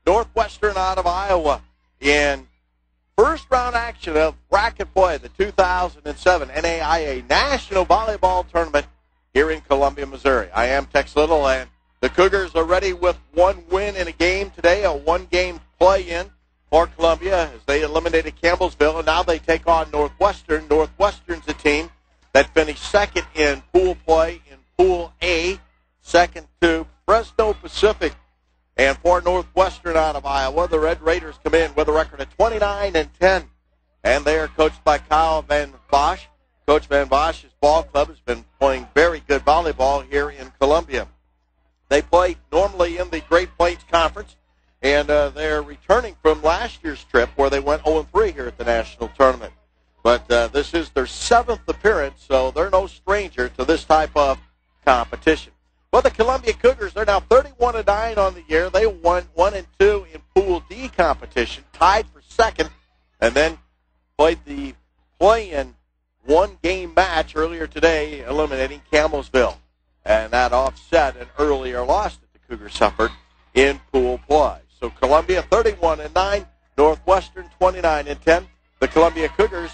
Northwestern out of Iowa in first round action of bracket play, the 2007 NAIA National Volleyball Tournament here in Columbia, Missouri. I am Tex Little, and the Cougars are ready with one win in a game today, a one-game play-in for Columbia as they eliminated Campbellsville, and now they take on Northwestern. Northwestern's a team that finished second in pool play in Pool A, second to Fresno Pacific. And for Northwestern out of Iowa, the Red Raiders come in with a record of 29-10, and they are coached by Kyle Van Bosch. Coach Van Bosch's ball club has been playing very good volleyball here in Columbia. They play normally in the Great Plains Conference, and they're returning from last year's trip where they went 0-3 here at the national tournament. But this is their 7th appearance, so they're no stranger to this type of competition. Well, the Columbia Cougars, they're now 31-9 on the year. They won 1-2 in Pool D competition, tied for second, and then played the play-in one-game match earlier today, eliminating Campbellsville. And that offset an earlier loss that the Cougars suffered in pool play. So Columbia 31-9, Northwestern 29-10. The Columbia Cougars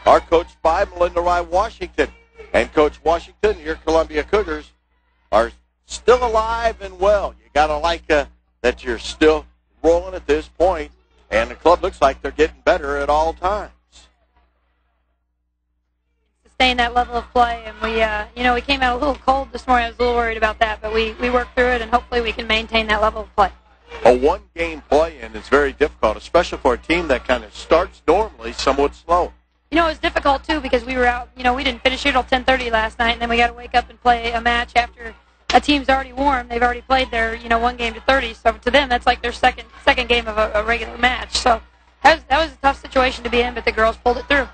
are coached by Melinda Rye Washington. And Coach Washington, your Columbia Cougars are still alive and well. You got to like that you're still rolling at this point, and the club looks like they're getting better at all times. Sustain that level of play, and we came out a little cold this morning. I was a little worried about that, but we worked through it, and hopefully we can maintain that level of play. A one-game play-in is very difficult, especially for a team that kind of starts normally somewhat slow. It was difficult, too, because we were out. We didn't finish here till 10:30 last night, and then we got to wake up and play a match after a team's already warm. They've already played their, one game to 30, so to them that's like their second game of a regular match. So that was a tough situation to be in, but the girls pulled it through.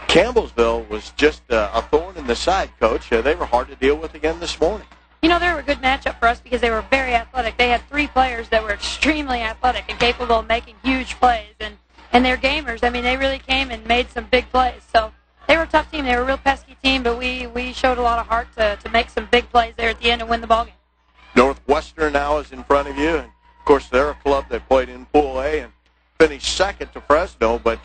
Campbellsville was just a thorn in the side, Coach. They were hard to deal with again this morning. They were a good matchup for us because they were very athletic. They had 3 players that were extremely athletic and capable of making huge plays, and they're gamers. They really came and made some big plays. So they were a tough team. They were a real pesky team, but we showed a lot of heart to make some big plays there at the end and win the ballgame. Northwestern now is in front of you, and of course they're a club that played in Pool A and finished second to Fresno, but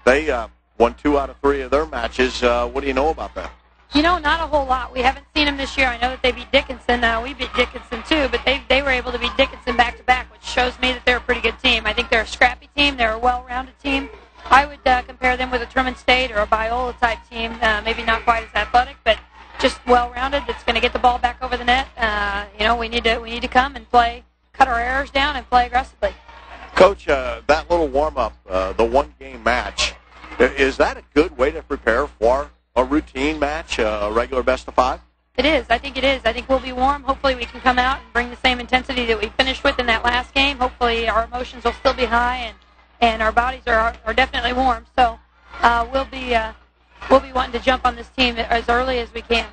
they won 2 out of 3 of their matches. What do you know about that? Not a whole lot. We haven't seen them this year. I know that they beat Dickinson. We beat Dickinson too, but they were able to beat Dickinson back-to-back, which shows me that they're a pretty good team. I think they're a scrappy team. They're a well-rounded team. I would compare them with a Truman State or a Biola-type team, maybe not quite as athletic, but just well-rounded that's going to get the ball back over the net. We need to come and play, cut our errors down, and play aggressively. Coach, that little warm-up, the one-game match, is that a good way to prepare for a routine match, a regular best-of-5? It is. I think it is. I think we'll be warm. Hopefully we can come out and bring the same intensity that we finished with in that last game. Hopefully our emotions will still be high, and our bodies are definitely warm. So we'll be wanting to jump on this team as early as we can.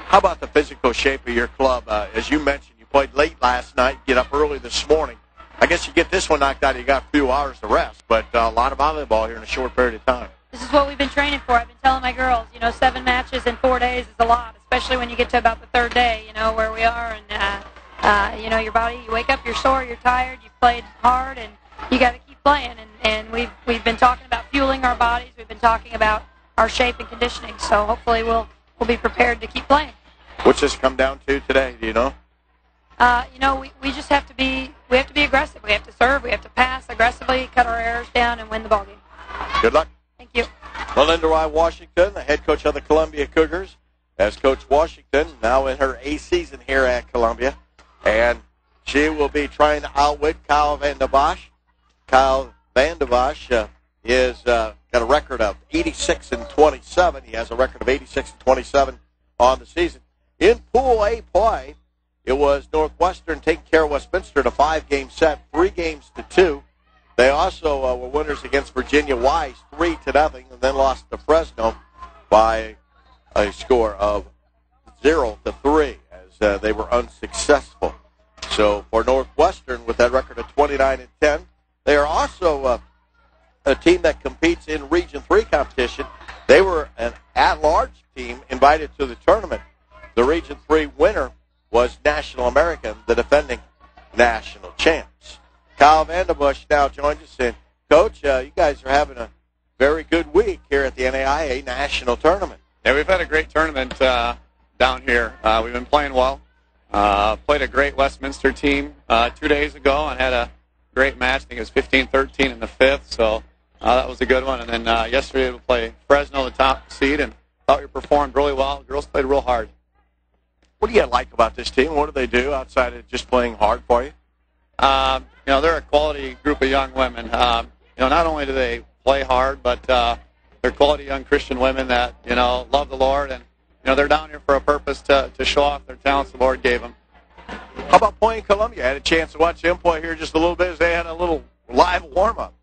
How about the physical shape of your club? As you mentioned, you played late last night, get up early this morning. I guess you get this one knocked out, you got a few hours to rest, but a lot of volleyball here in a short period of time. This is what we've been training for. I've been telling my girls, 7 matches in 4 days is a lot, especially when you get to about the 3rd day, where we are. And, your body, you wake up, you're sore, you're tired, you've played hard, and you got to keep playing. And we've been talking about fueling our bodies. We've been talking about our shape and conditioning. So hopefully we'll be prepared to keep playing. What's this come down to today, do you know? We just have to be aggressive. We have to serve, we have to pass aggressively, cut our errors down, and win the ballgame. Good luck. Thank you. Melinda Rye Washington, the head coach of the Columbia Cougars, as Coach Washington, now in her 8th season here at Columbia. And she will be trying to outwit Kyle Van de Bosch. Kyle Van de Bosch is got a record of 86-27. He has a record of 86-27 on the season. In Pool A play, it was Northwestern taking care of Westminster in a 5-game set, 3-2. They also were winners against Virginia Wise, 3-0, and then lost to Fresno by a score of 0-3 as they were unsuccessful. So for Northwestern, with that record of 29-10, they are also a team that competes in Region 3 competition. They were an at-large team invited to the tournament. The Region 3 winner was National American, the defending national champs. Kyle Vanderbush now joins us. And, Coach, you guys are having a very good week here at the NAIA National Tournament. Yeah, we've had a great tournament down here. We've been playing well. Played a great Westminster team 2 days ago and had a great match. I think it was 15-13 in the fifth, so that was a good one. And then yesterday we played Fresno, the top seed, and thought we performed really well. The girls played real hard. What do you like about this team? What do they do outside of just playing hard for you? They're a quality group of young women. Not only do they play hard, but they're quality young Christian women that, love the Lord, and, they're down here for a purpose to show off their talents the Lord gave them. How about playing Columbia? I had a chance to watch them play here just a little bit as they had a little live warm-up.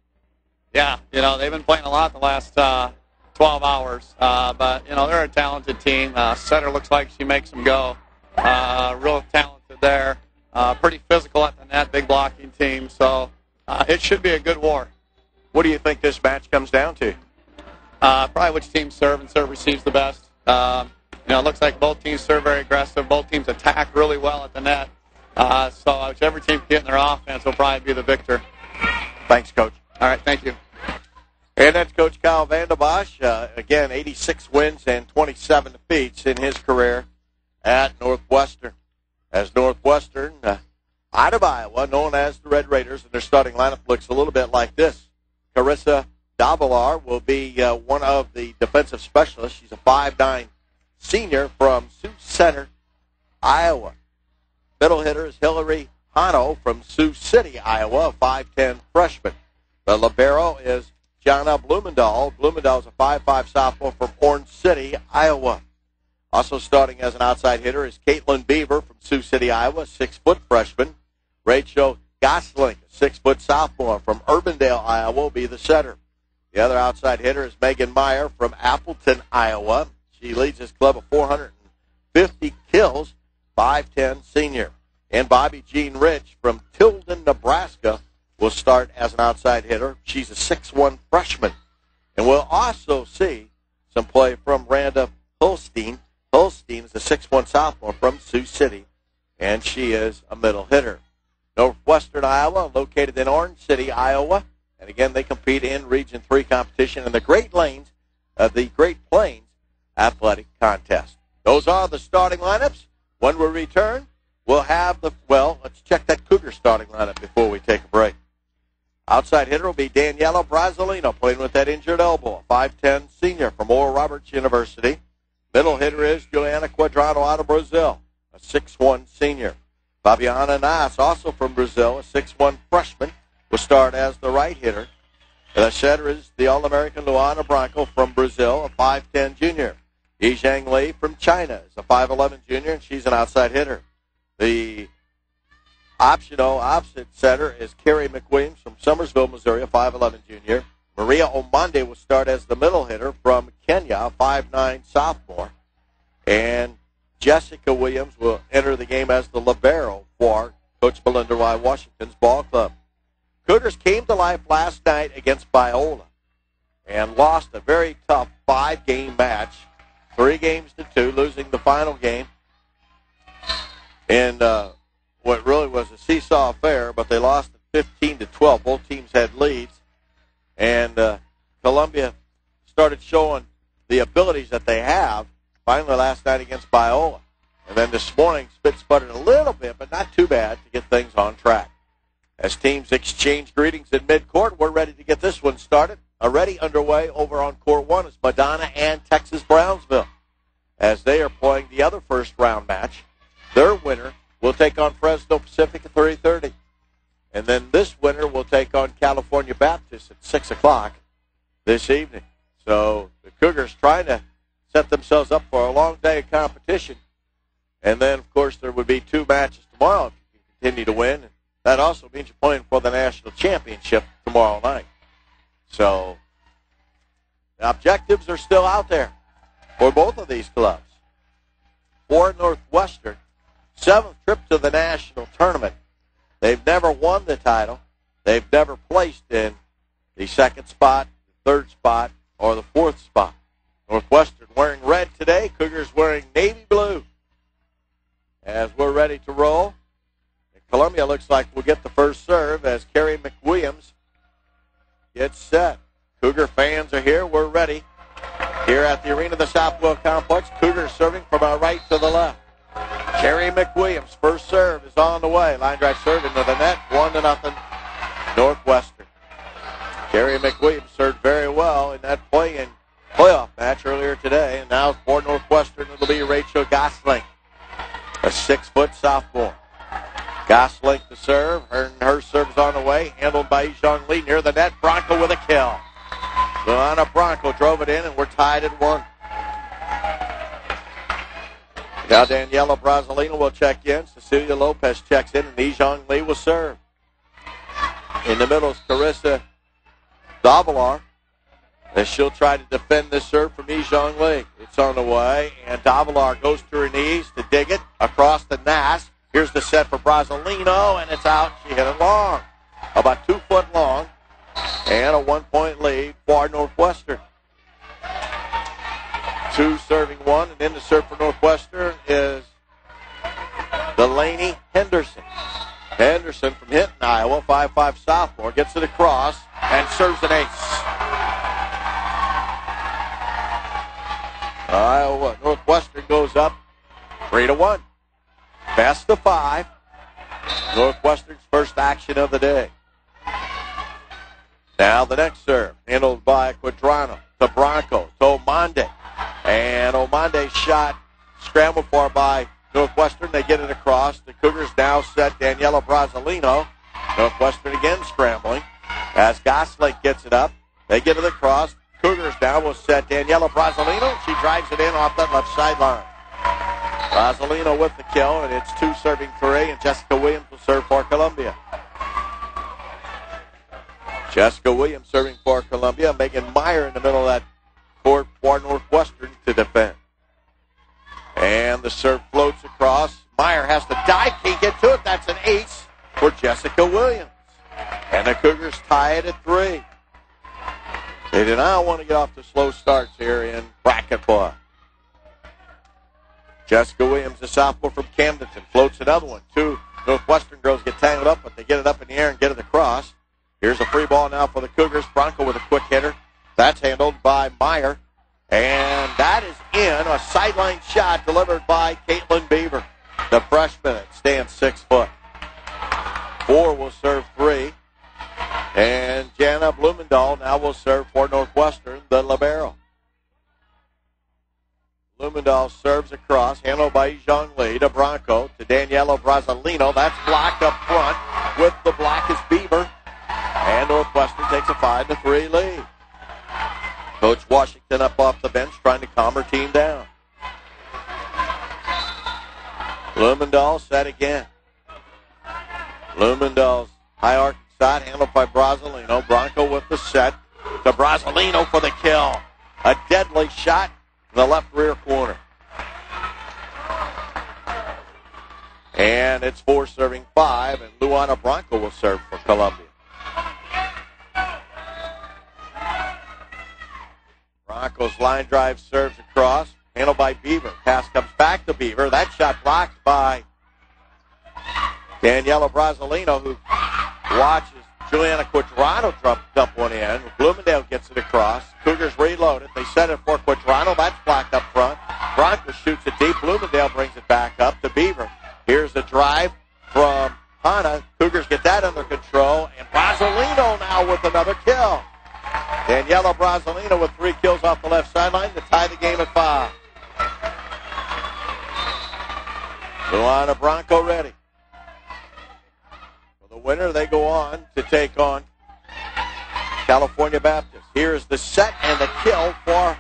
Yeah, they've been playing a lot the last 12 hours, but, they're a talented team. Setter looks like she makes them go. Real talented there. Pretty physical at the net, big blocking team, so it should be a good war. What do you think this match comes down to? Probably which team serve and serve receives the best. It looks like both teams serve very aggressive. Both teams attack really well at the net. So whichever team can get in their offense will probably be the victor. Thanks, Coach. All right, thank you. And that's Coach Kyle Vanderbosch. Again, 86 wins and 27 defeats in his career at Northwestern. As Northwestern, out of Iowa, known as the Red Raiders, and their starting lineup looks a little bit like this. Carissa Davalar will be one of the defensive specialists. She's a 5'9" senior from Sioux Center, Iowa. Middle hitter is Hillary Hano from Sioux City, Iowa, a 5'10" freshman. The libero is Jana Blumendahl. Blumendahl is a 5'5" sophomore from Orange City, Iowa. Also starting as an outside hitter is Caitlin Beaver from Sioux City, Iowa, 6-foot freshman. Rachel Gosling, a 6-foot sophomore from Urbandale, Iowa, will be the setter. The other outside hitter is Megan Meyer from Appleton, Iowa. She leads his club of 450 kills, 5'10" senior. And Bobby Jean Rich from Tilden, Nebraska, will start as an outside hitter. She's a 6'1" freshman. And we'll also see some play from Randa Holstein. Holstein is a 6'1" sophomore from Sioux City, and she is a middle hitter. Northwestern Iowa, located in Orange City, Iowa. And again, they compete in Region 3 competition in the Great Plains Athletic Contest. Those are the starting lineups. When we return, we'll have let's check that Cougar starting lineup before we take a break. Outside hitter will be Daniela Brazzolino, playing with that injured elbow, a 5'10" senior from Oral Roberts University. Middle hitter is Juliana Quadrado out of Brazil, a 6'1" senior. Fabiana Nas, also from Brazil, a 6'1" freshman, will start as the right hitter. The setter is the All-American Luana Branco from Brazil, a 5'10" junior. Yizhang Li from China is a 5'11" junior, and she's an outside hitter. The optional opposite setter is Carrie McWilliams from Summersville, Missouri, a 5'11" junior. Maria Omande will start as the middle hitter from Kenya, a 5'9" sophomore. And Jessica Williams will enter the game as the libero for Coach Belinda Y. Washington's ball club. Cougars came to life last night against Biola and lost a very tough 5-game match, 3-2, losing the final game in what really was a seesaw affair, but they lost at 15-12. Both teams had leads, and Columbia started showing the abilities that they have finally last night against Biola. And then this morning, spit-sputtered a little bit, but not too bad to get things on track. As teams exchange greetings in midcourt, we're ready to get this one started. Already underway over on Court 1 is Madonna and Texas Brownsville, as they are playing the other first-round match. Their winner will take on Fresno Pacific at 3:30. And then this winner will take on California Baptist at 6 o'clock this evening. So the Cougars trying to set themselves up for a long day of competition. And then, of course, there would be 2 matches tomorrow if you continue to win. And that also means you're playing for the national championship tomorrow night. So the objectives are still out there for both of these clubs. For Northwestern, 7th trip to the national tournament. They've never won the title. They've never placed in the 2nd spot, the 3rd spot, or the 4th spot. Northwestern wearing red today. Cougars wearing navy blue. As we're ready to roll, Columbia looks like will get the first serve as Kerry McWilliams gets set. Cougar fans are here. We're ready. Here at the arena of the Southwell Complex, Cougars serving from our right to the left. Kerry McWilliams, first serve is on the way. Line drive serve into the net, 1-0 Northwestern. Kerry McWilliams served very well in that playoff match earlier today, and now for Northwestern it'll be Rachel Gosling, a 6-foot sophomore. Gosling to serve. Her serve is on the way, handled by Yizhong Lee near the net. Bronco with a kill. Luana Bronco drove it in, and we're tied at 1. Now Daniela Brazalino will check in. Cecilia Lopez checks in, and Yizhong Lee will serve. In the middle is Carissa Davalar, as she'll try to defend this serve from Yizhong Lee. It's on the way, and Davalar goes to her knees to dig it across the Nass. Here's the set for Brazalino, and it's out. She hit it long, about 2 foot long, and a 1-point lead for Northwestern. 2 serving 1, and in the serve for Northwestern is Delaney Henderson. Henderson from Hinton, Iowa, 5'5" sophomore, gets it across and serves an ace. Iowa, Northwestern goes up 3-1. Best of 5. Northwestern's first action of the day. Now the next serve, handled by Quadrano to Bronco to Omande. And Omande's shot scrambled for by Northwestern. They get it across. The Cougars now set Daniela Brazalino. Northwestern again scrambling. As Gosling gets it up, they get it across. Cougars now will set Daniela Brazalino. She drives it in off that left sideline. Brazalino with the kill, and it's 2 serving 3, and Jessica Williams will serve for Columbia. Jessica Williams serving for Columbia. Megan Meyer in the middle of that court for Northwestern to defend. And the serve floats across. Meyer has to dive, can't get to it. That's an ace for Jessica Williams. And the Cougars tie it at 3. They do not want to get off to slow starts here in bracket play. Jessica Williams, the sophomore from Camdenton, floats another one. 2 Northwestern girls get tangled up, but they get it up in the air and get it across. Here's a free ball now for the Cougars. Bronco with a quick hitter. That's handled by Meyer. And that is in. A sideline shot delivered by Caitlin Beaver, the freshman that stands 6 foot. 4 will serve 3. And Jana Blumendahl now will serve for Northwestern, the libero. Blumendahl serves across, handled by Yizhong Lee to Bronco, to Daniela Brazalino. That's blocked up front with the block is Beaver. And Northwestern takes a 5-3 lead. Coach Washington up off the bench trying to calm her team down. Blumendahl set again. Blumendahl's high arcing shot handled by Brazalino. Bronco with the set to Brazalino for the kill. A deadly shot in the left rear corner. And it's 4 serving 5, and Luana Bronco will serve for Columbia. Bronco's line drive serves across, handled by Beaver. Pass comes back to Beaver. That shot blocked by Daniela Brazalino, who watches Juliana Quadrano dump one in. Bloomingdale gets it across. Cougars reload it. They set it for Quadrano. That's blocked up front. Bronco shoots it deep. Bloomingdale brings it back up to Beaver. Here's the drive from Hanna. Cougars get that under control. And Brazalino now with another kill. Daniela Brazalino with 3 kills off the left sideline to tie the game at 5. Luana Bronco ready. For the winner, they go on to take on California Baptist. Here's the set and the kill for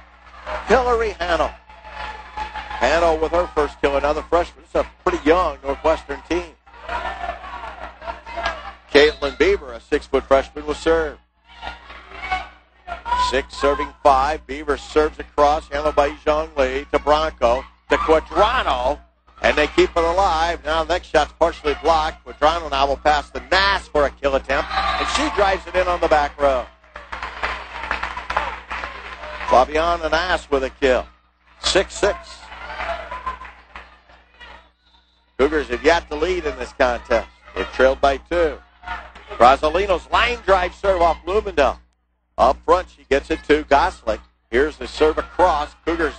Hillary Hanno. Hanno with her first kill, another freshman. It's a pretty young Northwestern team. Caitlin Beaver, a 6-foot freshman, will serve. 6 serving 5. Beaver serves across, handled by Yizhong Lee to Bronco to Quadrano, and they keep it alive. Now the next shot's partially blocked. Quadrano now will pass to Nass for a kill attempt, and she drives it in on the back row. Flaviana Nass with a kill. 6-6. Cougars have yet to lead in this contest. They're trailed by 2. Brasilino's line drive serve off Bloomingdale. Up front, she gets it to Gosling. Here's the serve across. Cougars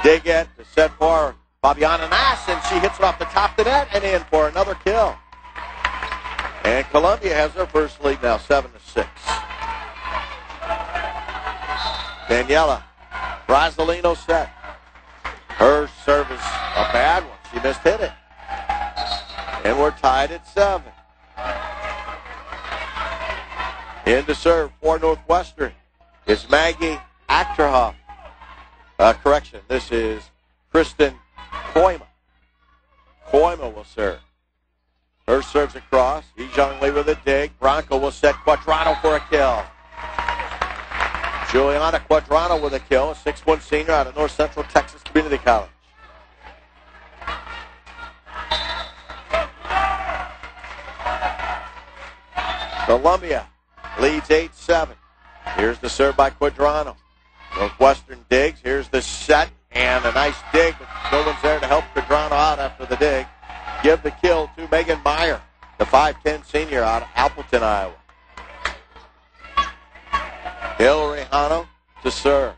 dig it to set for Fabiana Nass, and she hits it off the top of the net and in for another kill. And Columbia has their first lead now, 7-6. Daniela Brasilino set. Her serve is a bad one. She missed hit it. And we're tied at 7. In to serve for Northwestern is Maggie Achterhoff. Correction, this is Kristen Koima. Koima will serve. Her serves across. Ejong Lee with a dig. Bronco will set Quadrano for a kill. Juliana Quadrano with a kill, a 6'1" senior out of North Central Texas Community College. Columbia leads 8-7. Here's the serve by Quadrano. Northwestern digs. Here's the set and a nice dig, but no one's there to help Quadrano out after the dig. Give the kill to Megan Meyer, the 5'10" senior out of Appleton, Iowa. Hillary Hano to serve.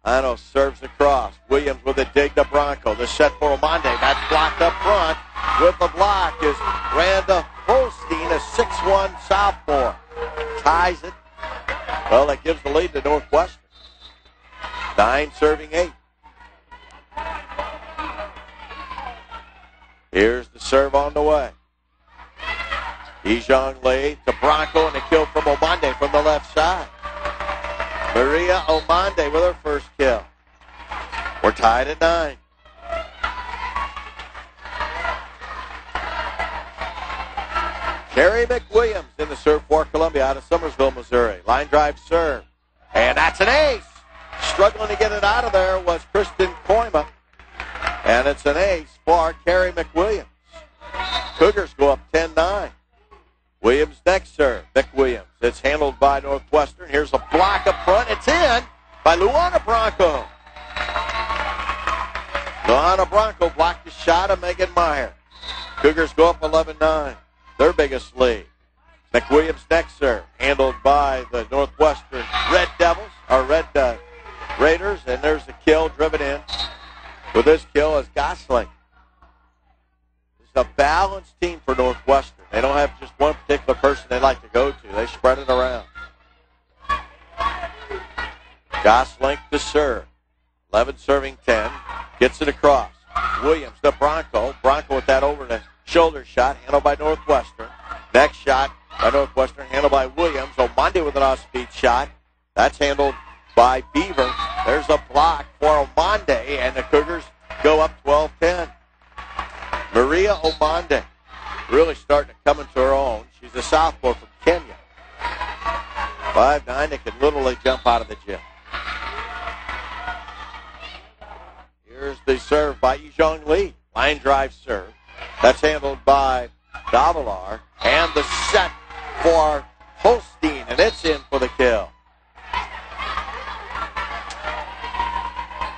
Hano serves across. Williams with a dig to Bronco. The set for Omande. That's blocked up front. With the block is Randa Holstein, a 6'1" sophomore. Ties it. Well, that gives the lead to Northwestern. 9 serving 8. Here's the serve on the way. Ejong Lee to Bronco and a kill from Omande from the left side. Maria Omande with her first kill. We're tied at 9. Carrie McWilliams in the serve for Columbia out of Summersville, Missouri. Line drive serve. And that's an ace. Struggling to get it out of there was Kristen Koima. And it's an ace for Carrie McWilliams. Cougars go up 10-9. Williams next serve. McWilliams. It's handled by Northwestern. Here's a block up front. It's in by Luana Bronco. Luana Bronco blocked the shot of Megan Meyer. Cougars go up 11-9. Their biggest lead. McWilliams next serve. Handled by the Northwestern Red Devils, or Red Raiders. And there's the kill driven in. With this kill is Gosling. This is a balanced team for Northwestern. They don't have just one particular person they like to go to. They spread it around. Gosling to serve. 11 serving 10. Gets it across. Williams to Bronco. Bronco with that over the shoulder shot handled by Northwestern. Next shot by Northwestern handled by Williams. Omande with an off-speed shot. That's handled by Beaver. There's a block for Omande, and the Cougars go up 12-10. Maria Omande really starting to come into her own. She's a sophomore from Kenya. 5'9", that can literally jump out of the gym. Here's the serve by Ejong Lee. Line drive serve. That's handled by Davalar. And the set for Holstein, and it's in for the kill.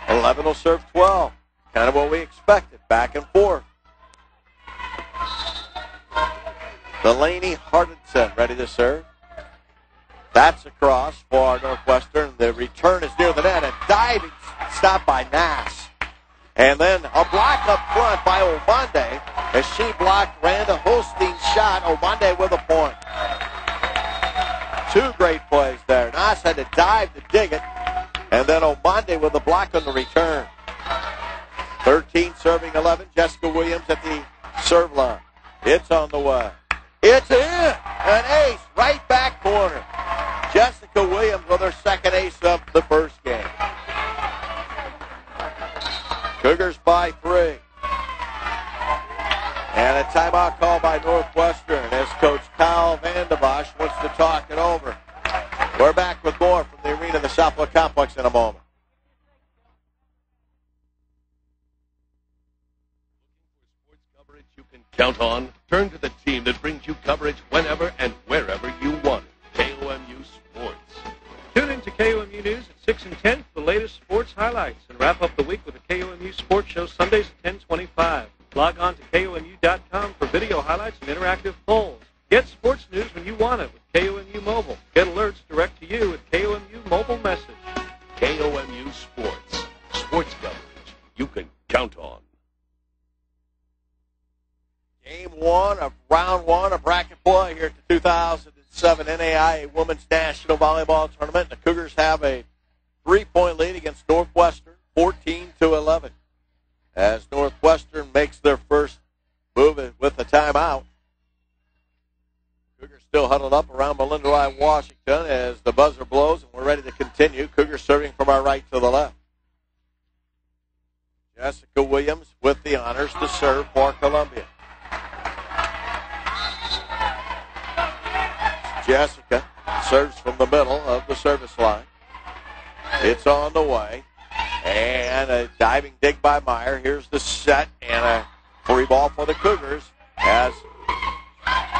11 will serve 12. Kind of what we expected. Back and forth. Delaney Hardinson ready to serve. That's across for Northwestern. The return is near the net. A diving stop by Nass. And then a block up front by Omande as she blocked Randa Holstein's shot. Omande with a point. 2 great plays there. Nass had to dive to dig it. And then Omande with a block on the return. 13 serving 11. Jessica Williams at the serve line. It's on the way. It's in. An ace. Right back corner. Jessica Williams with her second ace of the first game. Cougars by 3. And a timeout call by Northwestern as Coach Kyle Vandenbosch wants to talk it over. We're back with more from the arena of the Southwood Complex in a moment. Sports coverage you can count on? Turn to the team that brings you coverage whenever and wherever you want it. KOMU Sports. Tune in to KOMU News at 6 and 10 for the latest sports highlights and wrap up the week with the KOMU Sports Show Sundays at 10:25. Log on to KOMU.com for video highlights and interactive polls. Get sports news when you want it with KOMU Mobile. Get alerts direct to you with KOMU Mobile Message. KOMU Sports. Sports coverage you can count on. Game one of round one of bracket play here at the 2007 NAIA Women's National Volleyball Tournament. The Cougars have a 3-point lead against Northwestern, 14-11. As Northwestern makes their first move with the timeout. Cougars still huddled up around Melinda I. Washington as the buzzer blows, and we're ready to continue. Cougars serving from our right to the left. Jessica Williams with the honors to serve for Columbia. Jessica serves from the middle of the service line. It's on the way. And a diving dig by Meyer. Here's the set and a free ball for the Cougars as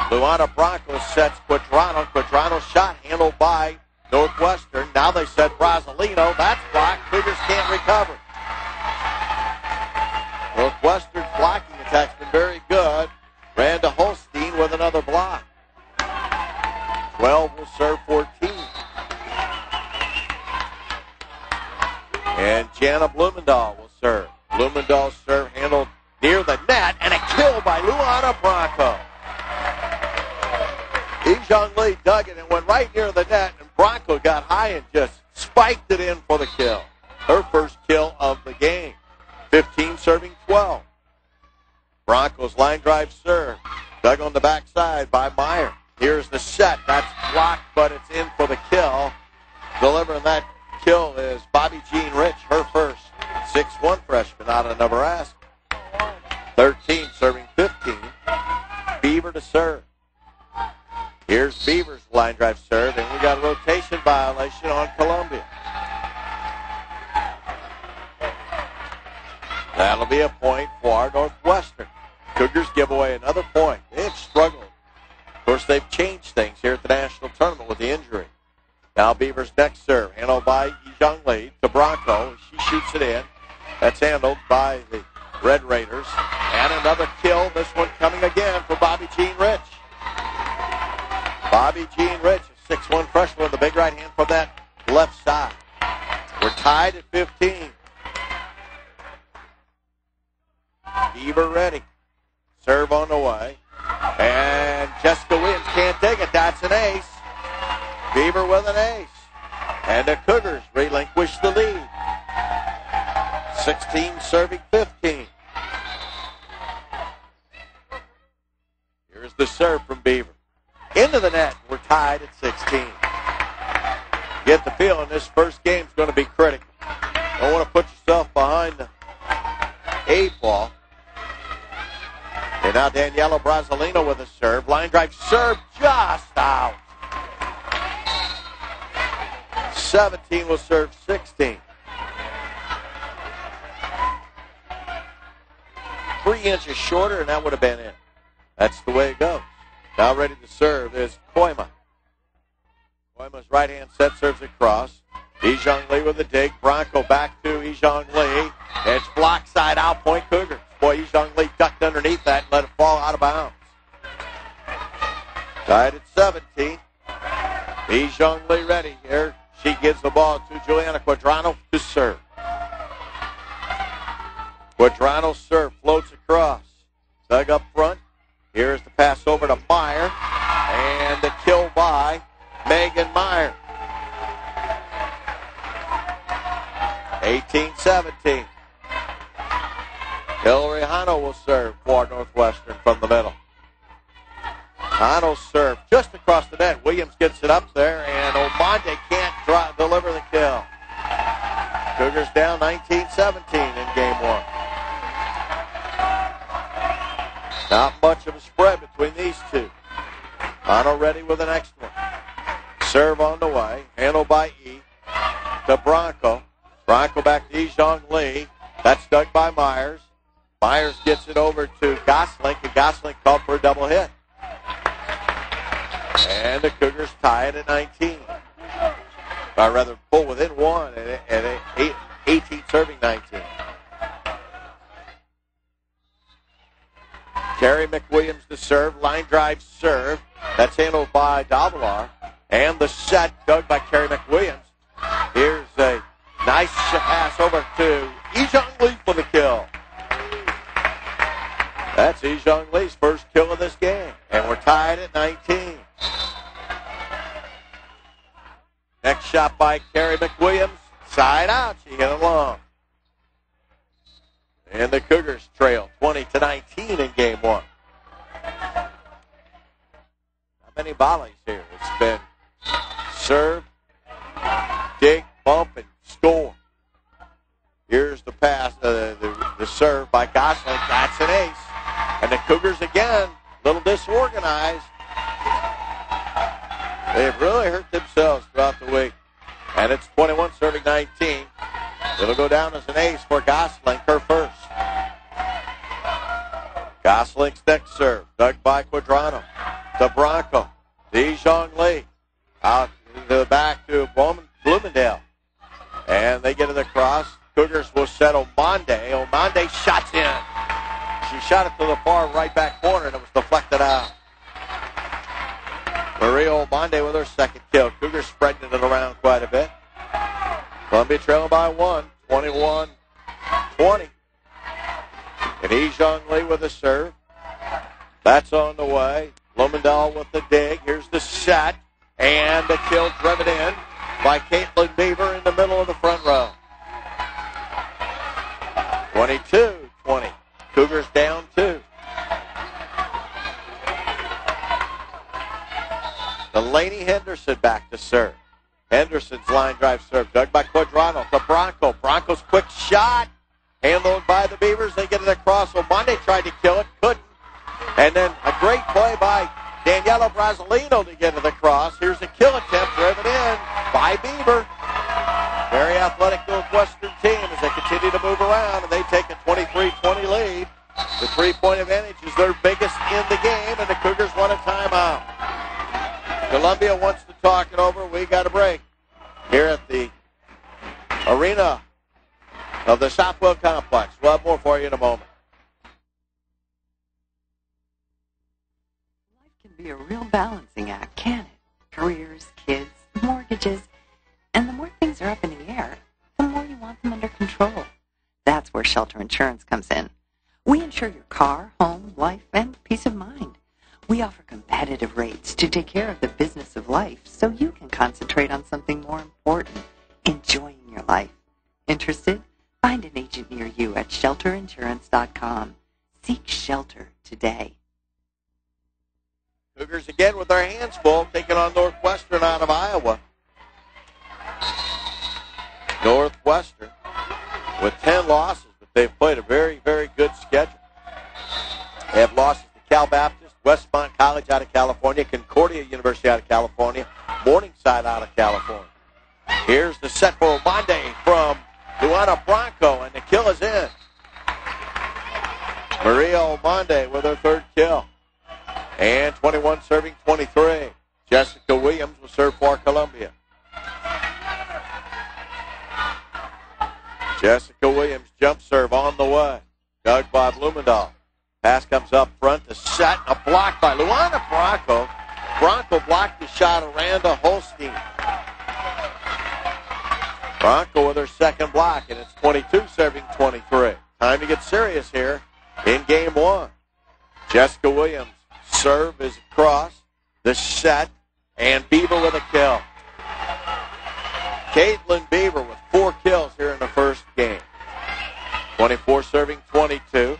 Luana Bronco sets Quadrano. Quadrano's shot handled by Northwestern. Now they set Brasilino. That's blocked. Cougars can't recover. Northwestern's blocking attack's been very good. Randa Holstein with another block. 12 will serve 14. And Jana Blumendahl will serve. Blumendahl's serve handled near the net, and a kill by Luana Bronco. Ijong Lee dug it and went right near the net, and Bronco got high and just spiked it in for the kill. Her first kill of the game. 15 serving 12. Bronco's line drive serve. Dug on the backside by Meyer. Here's the set. That's blocked, but it's in for the kill. Delivering that kill is Bobby Jean Rich, her first. 6'1" freshman out of Nebraska. 13 serving 15. Beaver to serve. Here's Beaver's line drive serve, and we got a rotation violation on Columbia. That'll be a point for Northwestern. Cougars give away another point. They've struggled. Of course, they've changed things here at the national tournament with the injury. Now Beaver's next serve, handled by Ijong Lee to Bronco. She shoots it in. That's handled by the Red Raiders. And another kill, this one coming again for Bobby Jean Rich. Bobby Jean Rich, a 6'1" freshman with a big right hand from that left side. We're tied at 15. Beaver ready. Serve on the way. And Jessica Williams can't take it. That's an ace. Beaver with an ace. And the Cougars relinquish the lead. 16 serving 15. Here's the serve from Beaver. Into the net. We're tied at 16. Get the feeling this first game's going to be critical. Don't want to put yourself behind the 8 ball. And now Daniela Brasilino with a serve. Line drive serve just out. 17 will serve 16. 3 inches shorter, and that would have been it. That's the way it goes. Now ready to serve is Koima. Koima's right-hand set serves across. Ijong Lee with a dig. Bronco back to Ijong Lee. It's block side out, point Cougars. Boy, Ijong Lee ducked underneath that and let it fall out of bounds. Tied at 17. Ijong Lee ready here. She gives the ball to Juliana Quadrano to serve. Quadrano's serve floats across. Dug up front. Here's the pass over to Meyer. And the kill by Megan Meyer. 18-17. Hillary Hano will serve for Northwestern from the middle. Hano's serve just across the net. Williams gets it up there, and Omonde can't deliver the kill. Cougars down 19-17 in game one. Not much of a spread between these two. Hano ready with the next one. Serve on the way. Handled by E. To Bronco. Bronco back to Ijong Lee. That's dug by Myers. Myers gets it over to Goslink, and Goslink called for a double hit. And the Cougars tie it at 19. Or rather, pull within one at 18 serving 19. Kerry McWilliams to serve. Line drive serve. That's handled by Davalar. And the set dug by Kerry McWilliams. Here's a nice pass over to Ijong Lee for the kill. That's Ijong Lee's first kill of this game. And we're tied at 19. Next shot by Kerry McWilliams. Side out. She hit it long. And the Cougars trail 20-19 in game one. Not many volleys here. It's been serve, dig, bump, and score. Here's the pass, the serve by Gosling. That's an ace. And the Cougars again, a little disorganized. They've really hurt themselves throughout the week. And it's 21 serving 19. It'll go down as an ace for Gosling, her first. Gosling's next serve, dug by Quadrano. To Bronco. Ijong Lee. Out to the back to Bloomingdale. And they get it across. Cougars will set Omande. Omande shots in. She shot it to the far right back corner, and it was deflected out. Maria Omande with her second kill. Cougars spreading it around quite a bit. Columbia trailing by 1, 21-20. And Ijong Lee with a serve. That's on the way. Bloomingdale with the dig. Here's the set. And the kill driven in by Caitlin Beaver in the middle of the front row. 22-20. Cougars down 2. Delaney Henderson back to serve. Henderson's line drive serve. Dug by Quadrano to Bronco. Bronco's quick shot. Handled by the Beavers. They get it across. Omande tried to kill it. Couldn't. And then a great play by Daniela Brasilino to get it across. Here's a kill attempt driven in by Beaver. Very athletic Northwestern team as they continue to move around, and they take a 23-20 lead. The three-point advantage is their biggest in the game, and the Cougars want a timeout. Columbia wants to talk it over. We got a break here at the arena of the Southwell Complex. We'll have more for you in a moment. Life can be a real balancing act, can it? Careers, kids, mortgages, and the more things are up in the air, the more you want them under control. That's where Shelter Insurance comes in. We insure your car, home, life, and peace of mind. We offer competitive rates to take care of the business of life so you can concentrate on something more important, enjoying your life. Interested? Find an agent near you at shelterinsurance.com. Seek shelter today. Cougars again with their hands full, taking on Northwestern out of Iowa. Northwestern with 10 losses, but they've played a very, very good schedule. They have losses to Cal Baptist, Westmont College out of California, Concordia University out of California, Morningside out of California. Here's the set for Omande from Luana Bronco, and the kill is in. Maria Omande with her third kill. And 21 serving 23. Jessica Williams will serve for Columbia. Jessica Williams jump serve on the way. Dug by Blumendahl. Pass comes up front to set. A block by Luana Bronco. Bronco blocked the shot of Randa Holstein. Bronco with her second block, and it's 22 serving 23. Time to get serious here in game one. Jessica Williams serve is across. The set, and Beaver with a kill. Caitlin Beaver with 4 kills here in the first game. 24 serving 22.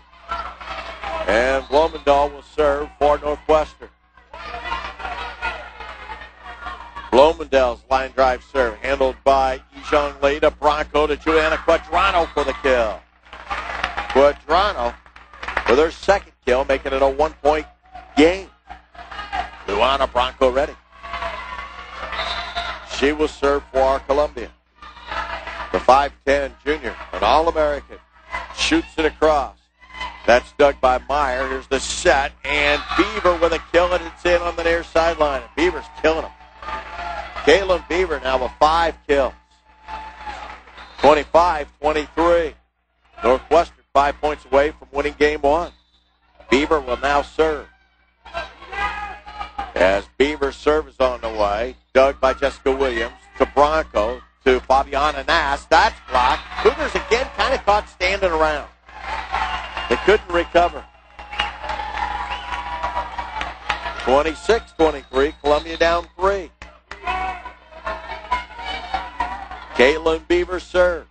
And Blumendahl will serve for Northwestern. Blumendahl's line drive serve handled by Ijong Lee to Bronco to Juliana Quadrano for the kill. Quadrano with her second kill, making it a 1-point game. Luana Bronco ready. She will serve for Columbia. The 5'10 junior, an All-American, shoots it across. That's dug by Meyer. Here's the set, and Beaver with a kill, and it's in on the near sideline. And Beaver's killing him. Caitlin Beaver now with 5 kills. 25-23. Northwestern 5 points away from winning game one. Beaver will now serve. As Beaver's serve is on the way, dug by Jessica Williams to Bronco to Fabiana Nass. That's blocked. Cougars again kind of caught standing around. They couldn't recover. 26-23, Columbia down 3. Caitlin Beaver serve.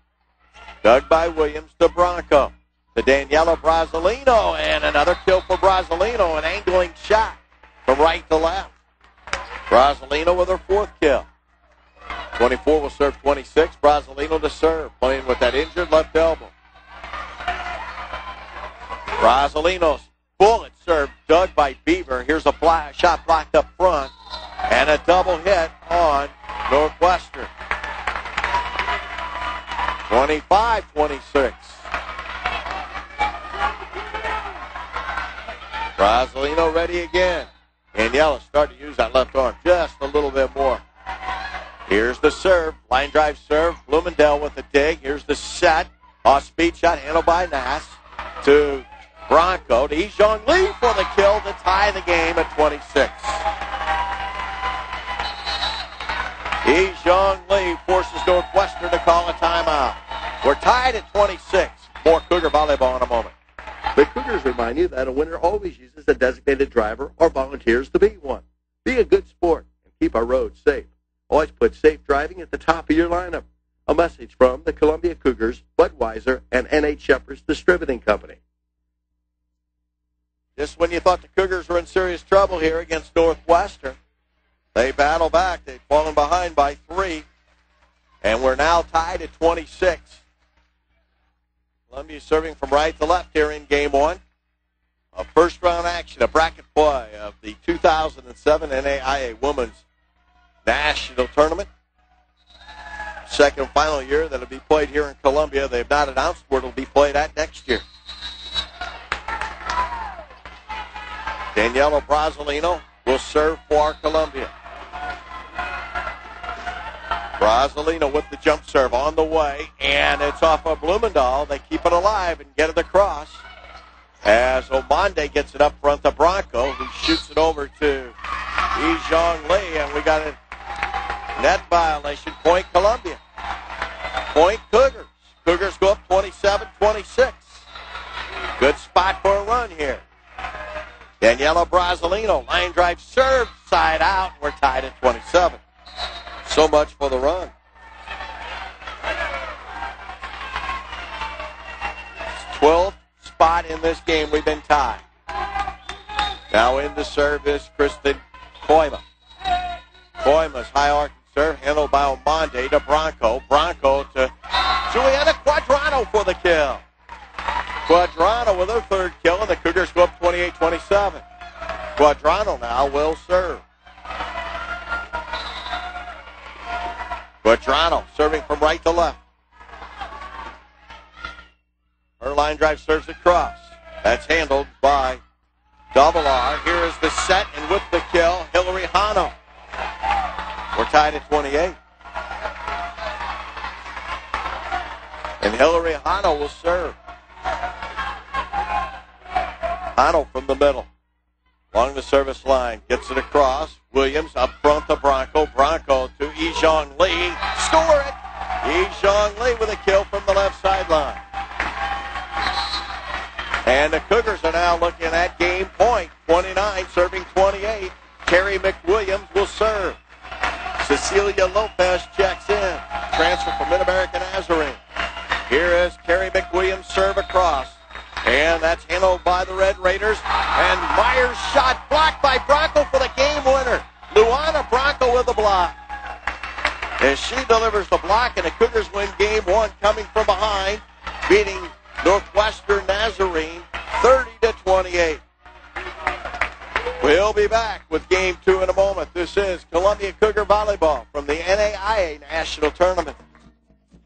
Dug by Williams to Bronco. To Daniela Brasilino, and another kill for Brasilino, an angling shot from right to left. Brasilino with her 4th kill. 24 will serve 26. Brasilino to serve, playing with that injured left elbow. Brasilino's bullet serve dug by Beaver. Here's a shot blocked up front, and a double hit on Northwestern. 25-26. Brasilino ready again. Daniela starting to use that left arm just a little bit more. Here's the serve. Line drive serve. Bloomendale with the dig. Here's the set. Off-speed shot handled by Nass to Bronco. To Yizhong Lee for the kill to tie the game at 26. Yizhong Lee forces Northwestern to call a timeout. We're tied at 26. More Cougar volleyball in a moment. The Cougars remind you that a winner always uses a designated driver or volunteers to be one. Be a good sport and keep our roads safe. Always put safe driving at the top of your lineup. A message from the Columbia Cougars, Budweiser, and N.H. Shepherds Distributing Company. Just when you thought the Cougars were in serious trouble here against Northwestern, they battle back. They've fallen behind by 3, and we're now tied at 26. Columbia serving from right to left here in game 1. A first-round action, a bracket play of the 2007 NAIA Women's National Tournament. Second and final year that will be played here in Columbia. They've not announced where it will be played at next year. Daniela Brasilino will serve for Columbia. Brasilino with the jump serve on the way, and it's off of Blumendahl. They keep it alive and get it across as Omande gets it up front to Bronco, who shoots it over to Yizhong Lee, and we got a net violation. Point Columbia. Point Cougars. Cougars go up 27-26. Good spot for a run here. Daniela Brasilino, line drive serve, side out. We're tied at 27. So much for the run. 12th spot in this game. We've been tied. Now in the serve is Kristen Koima. Koima's high arcing serve handled by Omande to Bronco. Bronco to Juliana Quadrano for the kill. Quadrano with her 3rd kill, and the Cougars go up 28-27. Quadrano now will serve. Quadrano serving from right to left. Her line drive serves across. That's handled by Double R. Here is the set, and with the kill, Hillary Hano. We're tied at 28. And Hillary Hano will serve. Hano from the middle. Along the service line. Gets it across. Williams up front to Bronco. Bronco to Yizhong Lee. Score it! Yizhong Lee with a kill from the left sideline. And the Cougars are now looking at game point. 29 serving 28. Carrie McWilliams will serve. Cecilia Lopez checks in. Transfer from Mid-American Nazarene. Here is Carrie McWilliams serve across. And that's handled by the Red Raiders. And Myers' shot blocked by Bronco for the game winner. Luana Bronco with the block. As she delivers the block, and the Cougars win game 1 coming from behind, beating Northwestern Nazarene 30-28. We'll be back with game 2 in a moment. This is Columbia Cougar Volleyball from the NAIA National Tournament.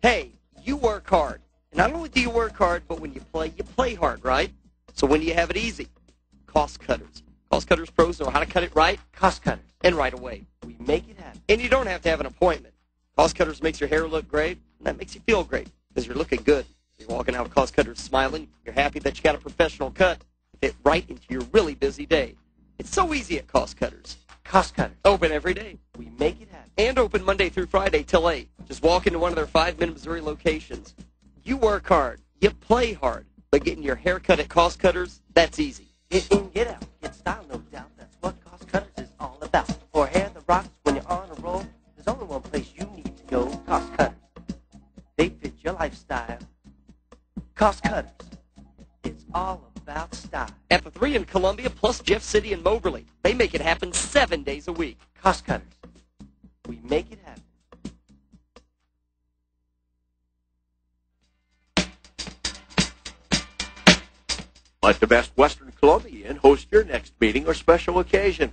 Hey, you work hard. And not only do you work hard, but when you play hard, right? So when do you have it easy? Cost Cutters. Cost Cutters pros know how to cut it right. Cost Cutters. And right away. We make it happen. And you don't have to have an appointment. Cost Cutters makes your hair look great, and that makes you feel great because you're looking good. You're walking out with Cost Cutters smiling. You're happy that you got a professional cut. fit right into your really busy day. It's so easy at Cost Cutters. Cost Cutters. Open every day. We make it happen. And open Monday through Friday till 8. Just walk into one of their 5 Mid-Missouri locations. You work hard. You play hard. But getting your hair cut at Cost Cutters, that's easy. Get in, get out, get style, no doubt. That's what Cost Cutters is all about. For hair that rocks when you're on a roll, there's only one place you need to go, Cost Cutters. They fit your lifestyle. Cost Cutters. It's all about style. At the 3 in Columbia, plus Jeff City and Moberly. They make it happen 7 days a week. Cost Cutters. We make it happen. Let the Best Western Columbia Inn host your next meeting or special occasion.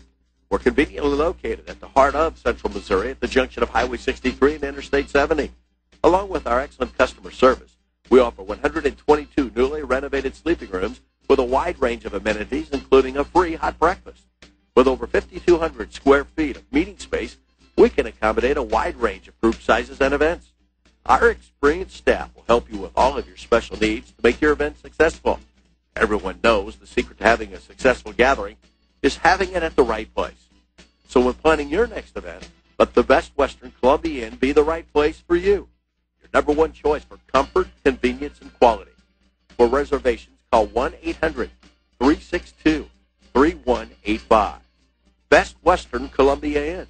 We're conveniently located at the heart of Central Missouri at the junction of Highway 63 and Interstate 70. Along with our excellent customer service, we offer 122 newly renovated sleeping rooms with a wide range of amenities, including a free hot breakfast. With over 5,200 square feet of meeting space, we can accommodate a wide range of group sizes and events. Our experienced staff will help you with all of your special needs to make your event successful. Everyone knows the secret to having a successful gathering is having it at the right place. So when planning your next event, let the Best Western Columbia Inn be the right place for you. Your number one choice for comfort, convenience, and quality. For reservations, call 1-800-362-3185. Best Western Columbia Inn.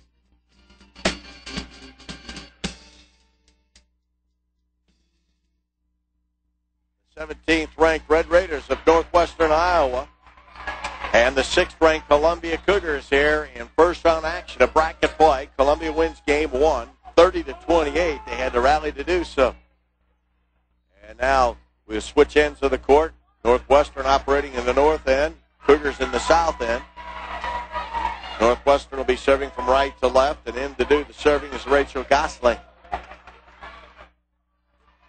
17th-ranked Red Raiders of Northwestern Iowa and the 6th-ranked Columbia Cougars here in first-round action of bracket play. Columbia wins game 1, 30-28. They had to rally to do so. And now we'll switch ends of the court. Northwestern operating in the north end, Cougars in the south end. Northwestern will be serving from right to left, and in to do the serving is Rachel Gosling.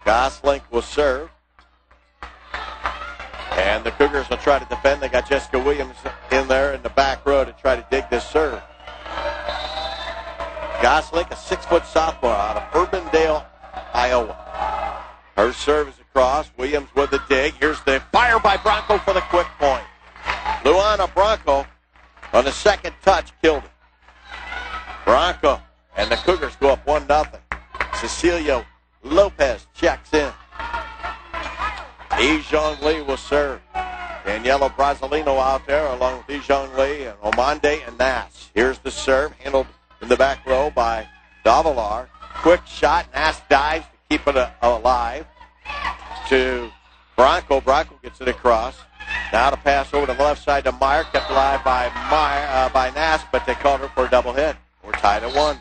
Gosling will serve. And the Cougars will try to defend. They got Jessica Williams in there in the back row to try to dig this serve. Gosling, a 6-foot sophomore out of Urbandale, Iowa. Her serve is across. Williams with the dig. Here's the fire by Bronco for the quick point. Luana Bronco on the second touch killed it. Bronco and the Cougars go up 1-0. Cecilia Lopez checks in. Ejong Lee will serve. Daniela Brasilino out there along with Ejong Lee and Omande and Nass. Here's the serve handled in the back row by Davalar. Quick shot. Nass dives to keep it alive to Bronco. Bronco gets it across. Now to pass over to the left side to Meyer. Kept alive by by Nass, but they called her for a double hit. We're tied at 1.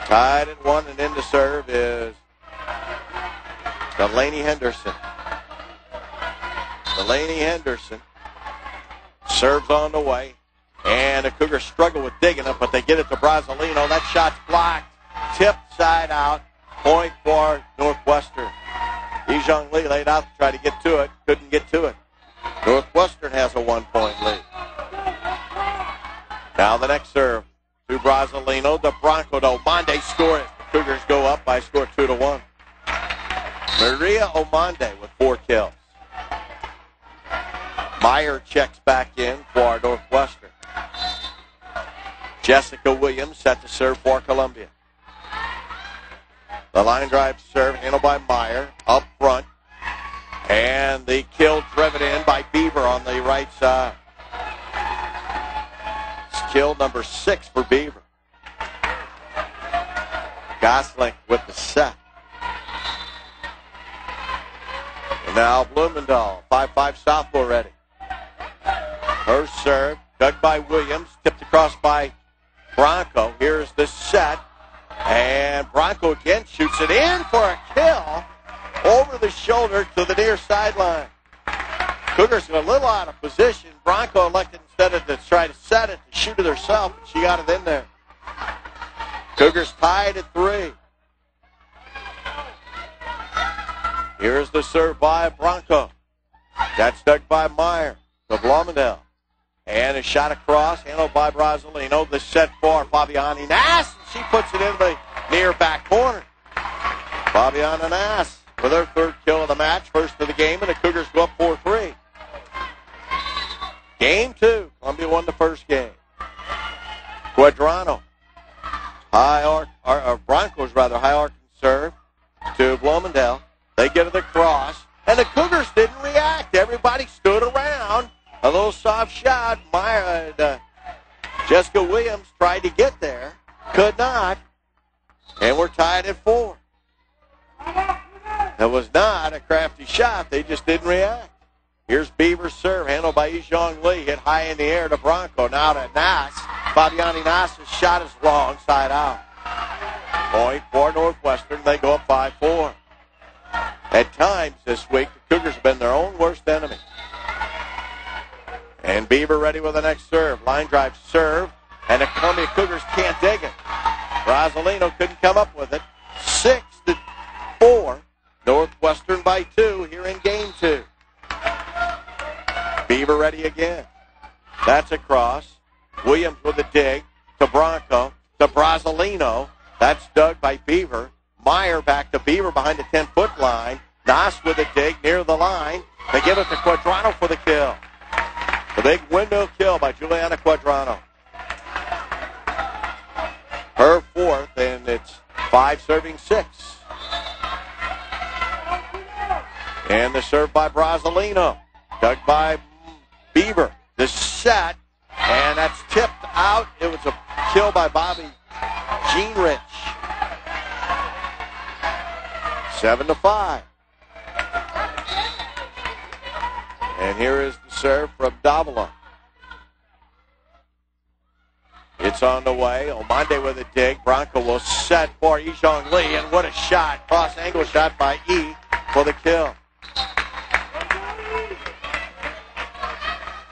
Tied at 1, and in to serve is Delaney Henderson. Delaney Henderson serves on the way. And the Cougars struggle with digging it, but they get it to Brasilino. That shot's blocked. Tipped side out. Point for Northwestern. Ejong Lee laid out to try to get to it. Couldn't get to it. Northwestern has a 1-point lead. Now the next serve to Brasilino. The Bronco to Omande score it. The Cougars go up by a score 2-1. Maria Omande with 4 kills. Meyer checks back in for Northwestern. Jessica Williams set to serve for Columbia. The line drive serve handled by Meyer up front. And the kill driven in by Beaver on the right side. It's kill number 6 for Beaver. Gosling with the set. And now Blumendahl, 5'5" sophomore ready. Her serve, dug by Williams, tipped across by Bronco. Here's the set. And Bronco again shoots it in for a kill over the shoulder to the near sideline. Cougars are a little out of position. Bronco elected instead of to try to set it, to shoot it herself, and she got it in there. Cougars tied at 3. Here's the serve by Bronco. That's dug by Meyer to Blomendale. And a shot across, handled by Brasilino. The set for Fabiani Nass. She puts it in the near back corner. Fabiana Nass with her 3rd kill of the match, first of the game, and the Cougars go up 4-3. Game 2. Columbia won the first game. Quadrano. Broncos high arc and serve to Bloomingdale. They get to the cross, and the Cougars didn't react. Everybody stood around. A little soft shot. Jessica Williams tried to get there. Could not. And we're tied at 4. That was not a crafty shot. They just didn't react. Here's Beaver's serve, handled by Yizhong Lee. Hit high in the air to Bronco. Now to Nass. Fabiani Nass's shot is long, side out. Point for Northwestern. They go up 5-4. At times this week, the Cougars have been their own worst enemy. And Beaver ready with the next serve. Line drive serve. And the Columbia Cougars can't dig it. Rosalino couldn't come up with it. 6-4. Northwestern by 2 here in game 2. Beaver ready again. That's a cross. Williams with a dig to Bronco to Brasilino. That's dug by Beaver. Meyer back to Beaver behind the 10-foot line. Nass with a dig near the line. They give it to Quadrano for the kill. The big window kill by Juliana Quadrano. Her 4th, and it's 5-6. And the serve by Brasilino. Dug by Beaver. The set, and that's tipped out. It was a kill by Bobby Jeanrich. 7-5. And here is the serve from Davila. It's on the way. Omande with a dig. Bronco will set for Yizhong Lee, and what a shot. Cross-angle shot by E for the kill.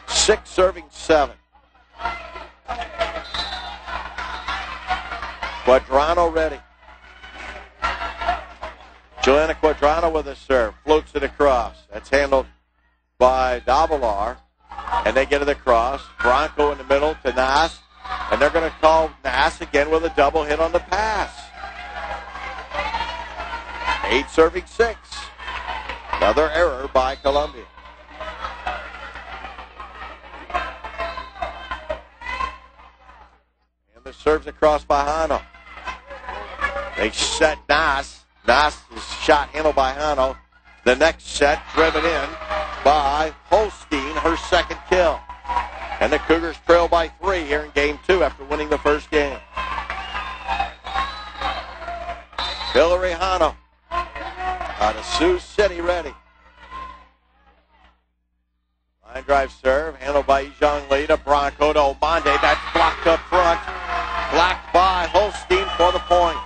6-7. Quadrano ready. Juliana Quadrano with a serve. Floats it across. That's handled by Davilar. And they get to the cross. Bronco in the middle to Nass. And they're going to call Nass again with a double hit on the pass. 8-6. Another error by Columbia. And the serves across by Hano. They set Nass. Nass is shot handled by Hano. The next set driven in by Holstein, her second kill. And the Cougars trail by 3 here in game 2 after winning the first game. Hillary Hano out of Sioux City ready. Line drive serve handled by Yizhong Lee to Bronco to Omande. That's blocked up front. Blocked by Holstein for the point.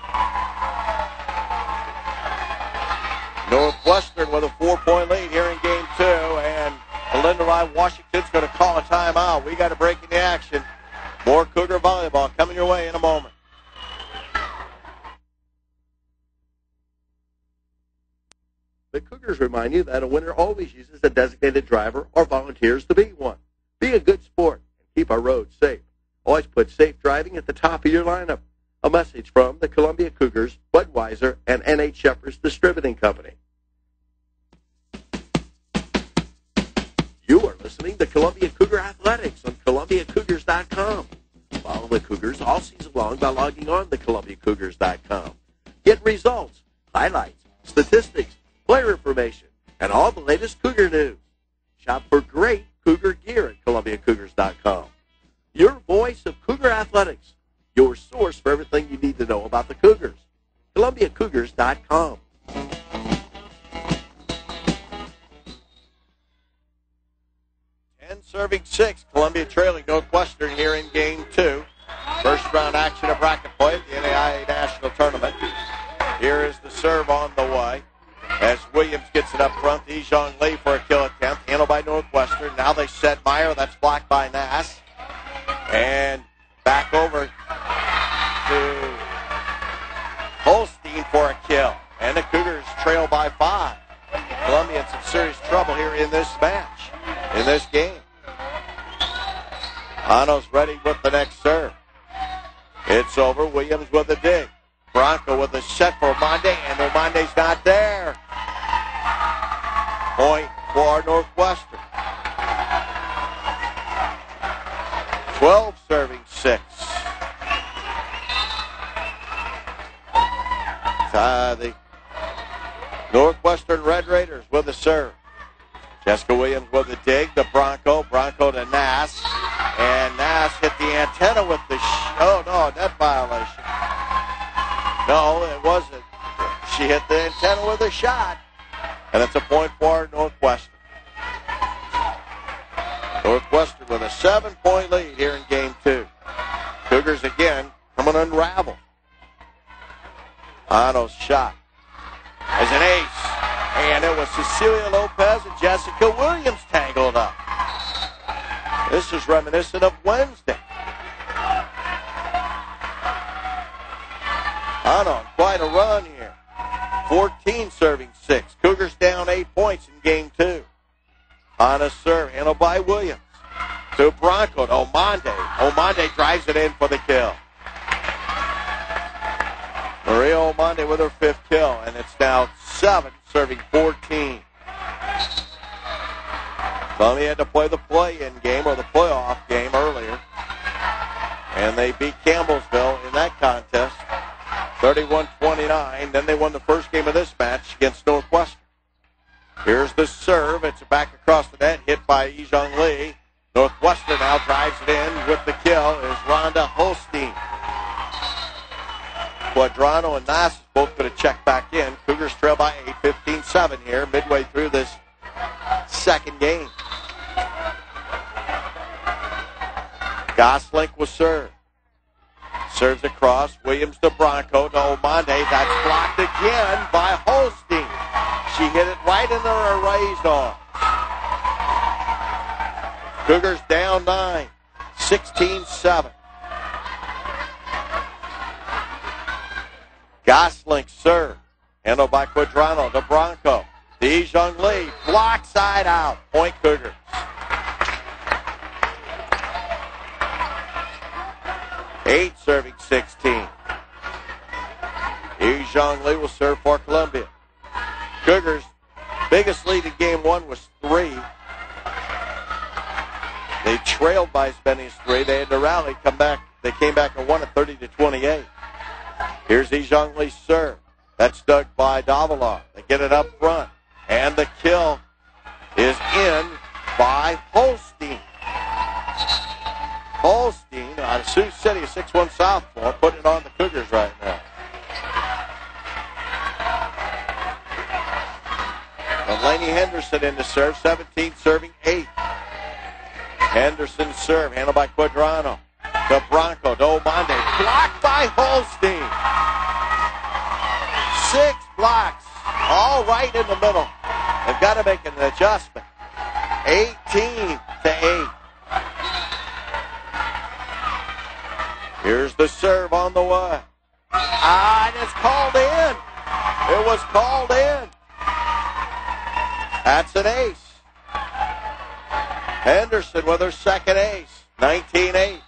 Northwestern with a 4-point lead here in game 2, and Belinda Rye Washington's going to call a timeout. We got a break in the action. More Cougar volleyball coming your way in a moment. The Cougars remind you that a winner always uses a designated driver or volunteers to be one. Be a good sport and keep our roads safe. Always put safe driving at the top of your lineup. A message from the Columbia Cougars, Budweiser, and N.H. Shepherds Distributing Company. You are listening to Columbia Cougar Athletics on ColumbiaCougars.com. Follow the Cougars all season long by logging on to ColumbiaCougars.com. Get results, highlights, statistics, player information, and all the latest Cougar news. Shop for great Cougar gear at ColumbiaCougars.com. Your voice of Cougar Athletics. Your source for everything you need to know about the Cougars. ColumbiaCougars.com. 10-6. Columbia trailing Northwestern here in game 2. First round action of bracket play at the NAIA National Tournament. Here is the serve on the way as Williams gets it up front. Yizhong Lee for a kill attempt. Handled by Northwestern. Now they set Meyer. That's blocked by Nass. And back over to Holstein for a kill. And the Cougars trail by 5. Columbia in some serious trouble here in this match, in this game. Hano's ready with the next serve. It's over. Williams with a dig. Bronco with a set for Omande, and Omande's not there. Point for Northwestern. 12 serving 6. The Northwestern Red Raiders with the serve. Jessica Williams with the dig. The Bronco to Nass. And Nass hit the antenna with the net violation. No, it wasn't. She hit the antenna with a shot. And it's a point for Northwestern. Northwestern with a 7-point lead here in game 2. Cougars again coming unraveled. Ano's shot is an ace. And it was Cecilia Lopez and Jessica Williams tangled up. This is reminiscent of Wednesday. Ano, quite a run here. 14 serving 6. Cougars down 8 points in game 2. Ana's serve, handled by Williams. To Bronco, to Omande. Omande drives it in for the kill. Maria Omande with her 5th kill, and it's now 7 serving 14. Columbia had to play the play-in game or the playoff game earlier, and they beat Campbellsville in that contest, 31-29. Then they won the first game of this match against Northwestern. Here's the serve. It's back across the net, hit by Yijong Lee. Northwestern now drives it in with the kill is Rhonda Holstein. Quadrano and Nass both going to check back in. Cougars trail by 8, 15-7 here, midway through this second game. Goslink was served. Serves across. Williams to Bronco to Omande. That's blocked again by Holstein. She hit it right into her raised arm. Cougars down 9, 16-7. Goslink serve. Handled by Quadrano to Bronco. To Yijong Lee. Block side out. Point Cougars. Eight serving 16. Yijong Lee will serve for Columbia. Cougars' biggest lead in game 1 was 3. They trailed by as many as 3. They had to rally, come back. They came back and won it 30-28. Here's Yijong Lee's serve. That's dug by Davila. They get it up front. And the kill is in by Holstein. Holstein out of Sioux City, 6'1" sophomore, putting it on the Cougars right now. Laney Henderson in the serve, 17 serving 8. Henderson's serve, handled by Quadrano. To Bronco, to Omande. Blocked by Holstein. 6 blocks, all right in the middle. They've got to make an adjustment. 18-8. Here's the serve on the way. And it's called in. It was called in. That's an ace. Henderson with her second ace. 19-8.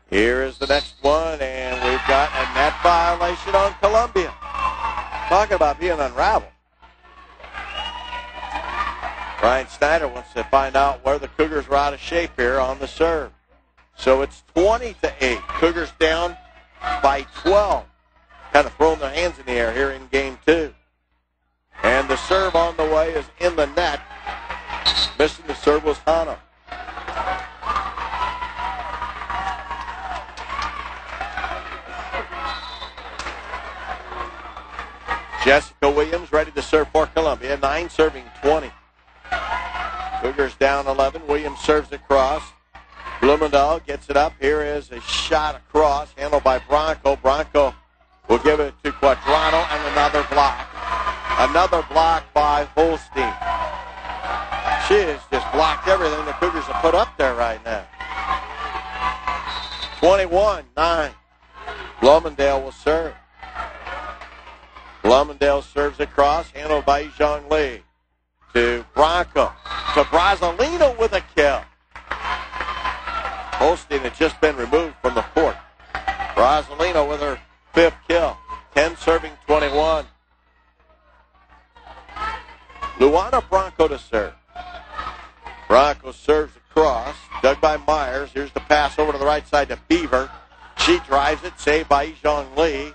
Here is the next one, and we've got a net violation on Columbia. Talking about being unraveled. Brian Snyder wants to find out where the Cougars were out of shape here on the serve. So it's 20-8. Cougars down by 12. Kind of throwing their hands in the air here in game 2. And the serve on the way is in the net. Missing the serve was Hano. Jessica Williams ready to serve for Columbia. 9 serving 20. Cougars down 11. Williams serves across. Blumendahl gets it up. Here is a shot across, handled by Bronco. Bronco will give it to Quadrano, and another block. Another block by Holstein. She has just blocked everything the Cougars have put up there right now. 21-9. Blumendale will serve. Blumendale serves across, handled by Yijong Lee. To Bronco. To Brazzolino with a kill. Holstein had just been removed from the court. Brazzolino with her 5th kill. 10 serving 21. Luana Bronco to serve. Broncos serves across. Dug by Myers. Here's the pass over to the right side to Beaver. She drives it. Saved by Ejong Lee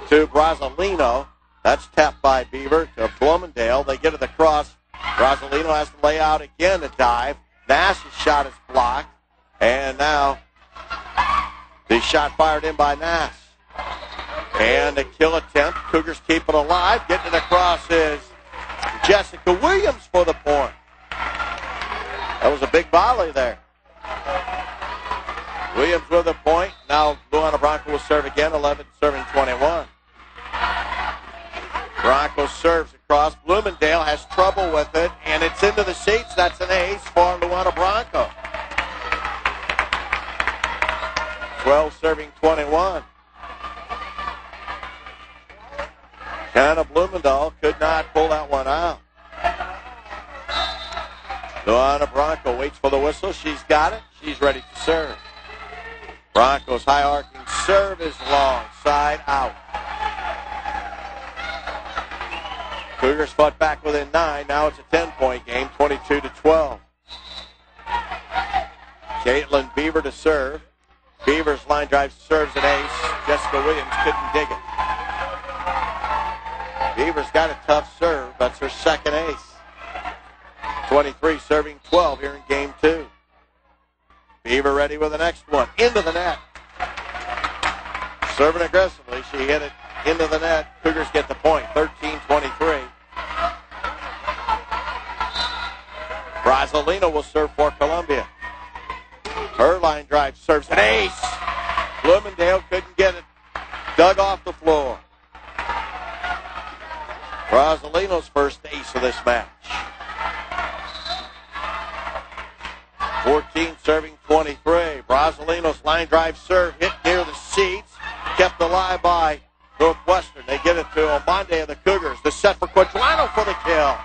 to Brasilino. That's tapped by Beaver to Bloomingdale. They get to the cross. Brasilino has to lay out again to dive. Nash's shot is blocked. And now the shot fired in by Nash. And a kill attempt. Cougars keep it alive. Getting it across is Jessica Williams for the point. That was a big volley there. Williams with a point. Now Luana Bronco will serve again. 11 serving 21. Broncos serves across. Bloomingdale has trouble with it, and it's into the seats. That's an ace for Luana Bronco. 12 serving 21. Hannah Bloomingdale could not pull that one out. Luana Bronco waits for the whistle. She's got it. She's ready to serve. Broncos high arcing serve is long. Side out. Cougars fought back within 9. Now it's a 10-point game, 22-12. Caitlin Beaver to serve. Beaver's line drive serves an ace. Jessica Williams couldn't dig it. Beaver's got a tough serve. That's her second ace. 23 serving 12 here in game 2. Beaver ready with the next one. Into the net. Serving aggressively. She hit it into the net. Cougars get the point. 13-23. Brasilino will serve for Columbia. Her line drive serves an ace. Bloomingdale couldn't get it. Dug off the floor. Brasilino's first ace of this match. 14 serving 23. Brasilino's line drive serve hit near the seats. Kept alive by Northwestern. They get it to Omonde of the Cougars. The set for Quadrano for the kill.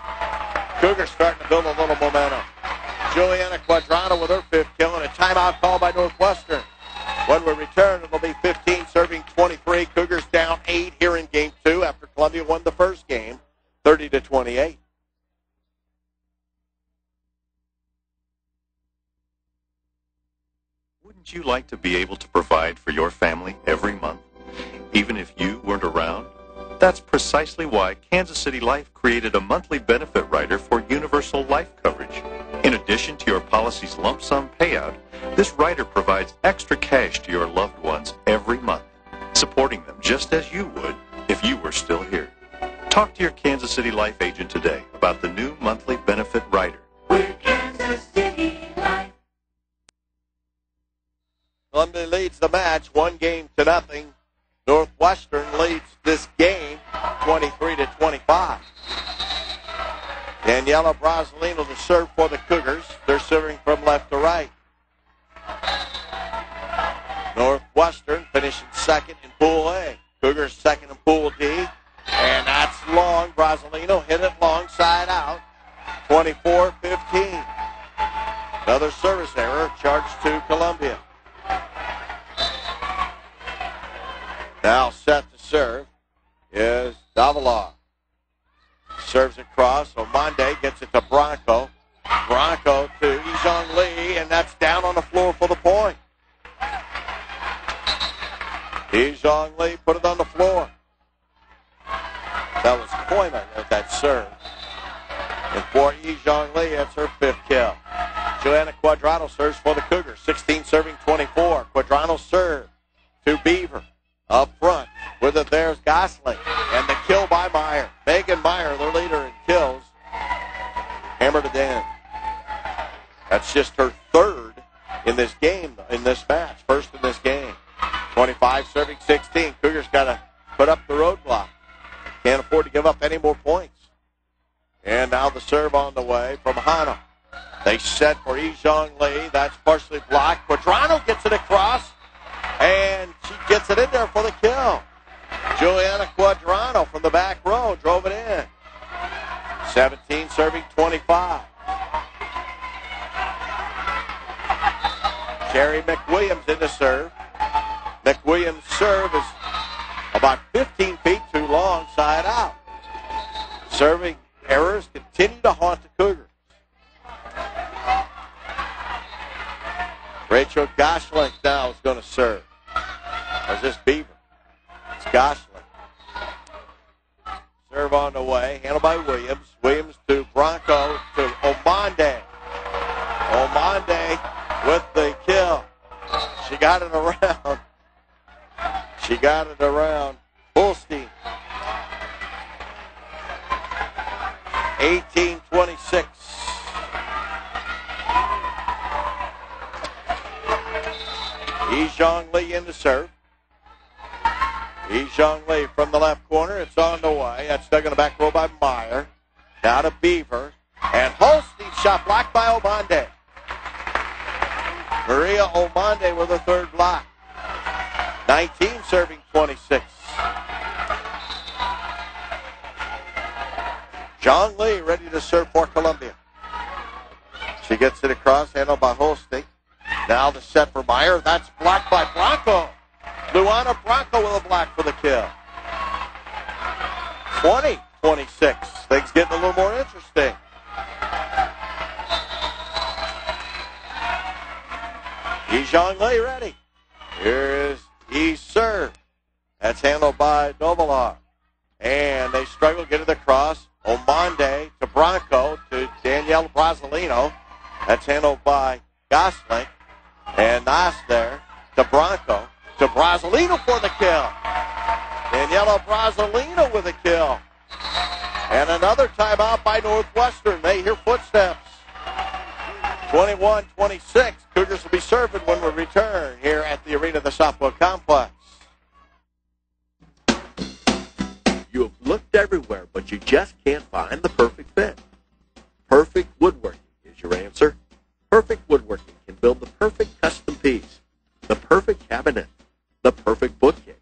Cougars starting to build a little momentum. Juliana Quadrano with her 5th kill and a timeout call by Northwestern. When we return, it'll be 15 serving 23. Cougars down 8 here in game 2 after Columbia won the first game, 30-28. Wouldn't you like to be able to provide for your family every month, even if you weren't around? That's precisely why Kansas City Life created a monthly benefit rider for universal life coverage. In addition to your policy's lump sum payout, this rider provides extra cash to your loved ones every month, supporting them just as you would if you were still here. Talk to your Kansas City Life agent today about the new monthly benefit rider. We're Kansas City Life. Columbia leads the match 1-0. Northwestern leads this game 23-25. Daniela Brasilino to serve for the Cougars. They're serving from left to right. Northwestern finishing second in Pool A. Cougars second in Pool D. And that's long. Brasilino hit it long side out. 24-15. Another service error charged to Columbia. Now set to serve is Davila. Serves across. Omonde gets it to Bronco. Bronco to Ejong Lee, and that's down on the floor for the point. Ejong Lee put it on the floor. That was Koyman at that serve. And for Ejong Lee, that's her 5th kill. Joanna Quadrano serves for the Cougars. 16 serving 24. Quadrano serve to Beaver. Up front with it, there's Gosling. And the kill by Meyer. Megan Meyer, their leader in kills, hammered it in. That's just her 3rd in this game, in this match. First in this game. 25 serving 16. Cougars got to put up the roadblock. Can't afford to give up any more points. And now the serve on the way from Hana. They set for Ejong Lee. That's partially blocked. Quadrano gets it across. And she gets it in there for the kill. Juliana Quadrano from the back row drove it in. 17 serving 25. Carrie McWilliams in the serve. McWilliams' serve is about 15 feet too long, side out. Serving errors continue to haunt the Cougars. Rachel Goshling now is going to serve. Or is this Beaver? It's Goshling. Serve on the way. Handled by Williams. Williams to Bronco to Omonde. Omonde with the kill. She got it around. She got it around. Holstein. 18-26. Yizhong Lee in to serve. Yizhong Lee from the left corner. It's on the way. That's dug in the back row by Meyer. Now to Beaver. And Holstein shot blocked by Omonde. Maria Omonde with a third block. 19 serving 26. Zhang Li ready to serve for Columbia. She gets it across, handled by Holstein. Now the set for Meyer. That's blocked by Bronco. Luana Bronco with a block for the kill. 20-26. Things getting a little more interesting. Yizhong Li ready. Here is Yi serve. That's handled by Novalar. And they struggle to get it across. Omonde to Bronco to Danielle Brasilino. That's handled by Gosling. And Nas there to Bronco to Brasilino for the kill. Daniela Brasilino with a kill. And another timeout by Northwestern. They hear footsteps. 21-26. Cougars will be serving when we return here at the Arena of the Softball Complex. You have looked everywhere, but you just can't find the perfect fit. Perfect Woodworking is your answer. Perfect Woodworking can build the perfect custom piece, the perfect cabinet, the perfect bookcase,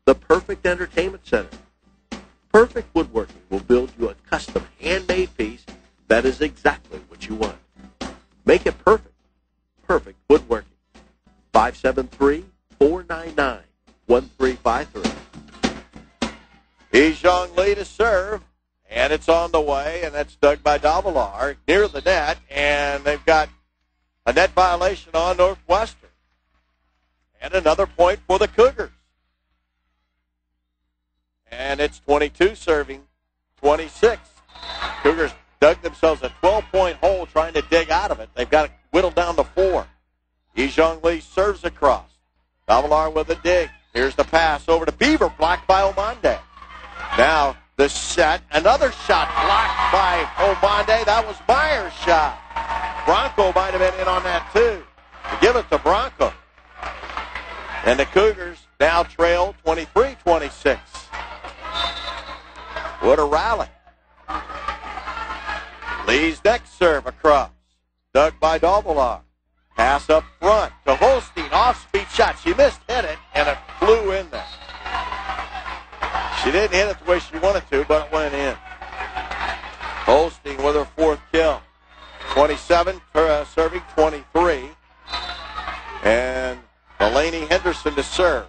the perfect entertainment center. Perfect Woodworking will build you a custom handmade piece that is exactly what you want. Make it perfect. Perfect Woodworking. 573-499-1353. Yizhong Lee to serve, and it's on the way, and that's dug by Davalar near the net, and they've got a net violation on Northwestern. And another point for the Cougars. And it's 22 serving 26. Cougars dug themselves a 12-point hole trying to dig out of it. They've got it whittled down to 4. Yizhong Lee serves across. Davalar with a dig. Here's the pass over to Beaver, blocked by Omonde. Now the set, another shot blocked by Omonde. That was Meyer's shot. Bronco might have been in on that too. To give it to Bronco. And the Cougars now trail 23-26. What a rally. Lee's next serve across. Dug by Davalar. Pass up front to Holstein. Off-speed shot. She missed hit it, and it flew in there. She didn't hit it the way she wanted to, but it went in. Holstein with her fourth kill. 27, serving 23. And Delaney Henderson to serve.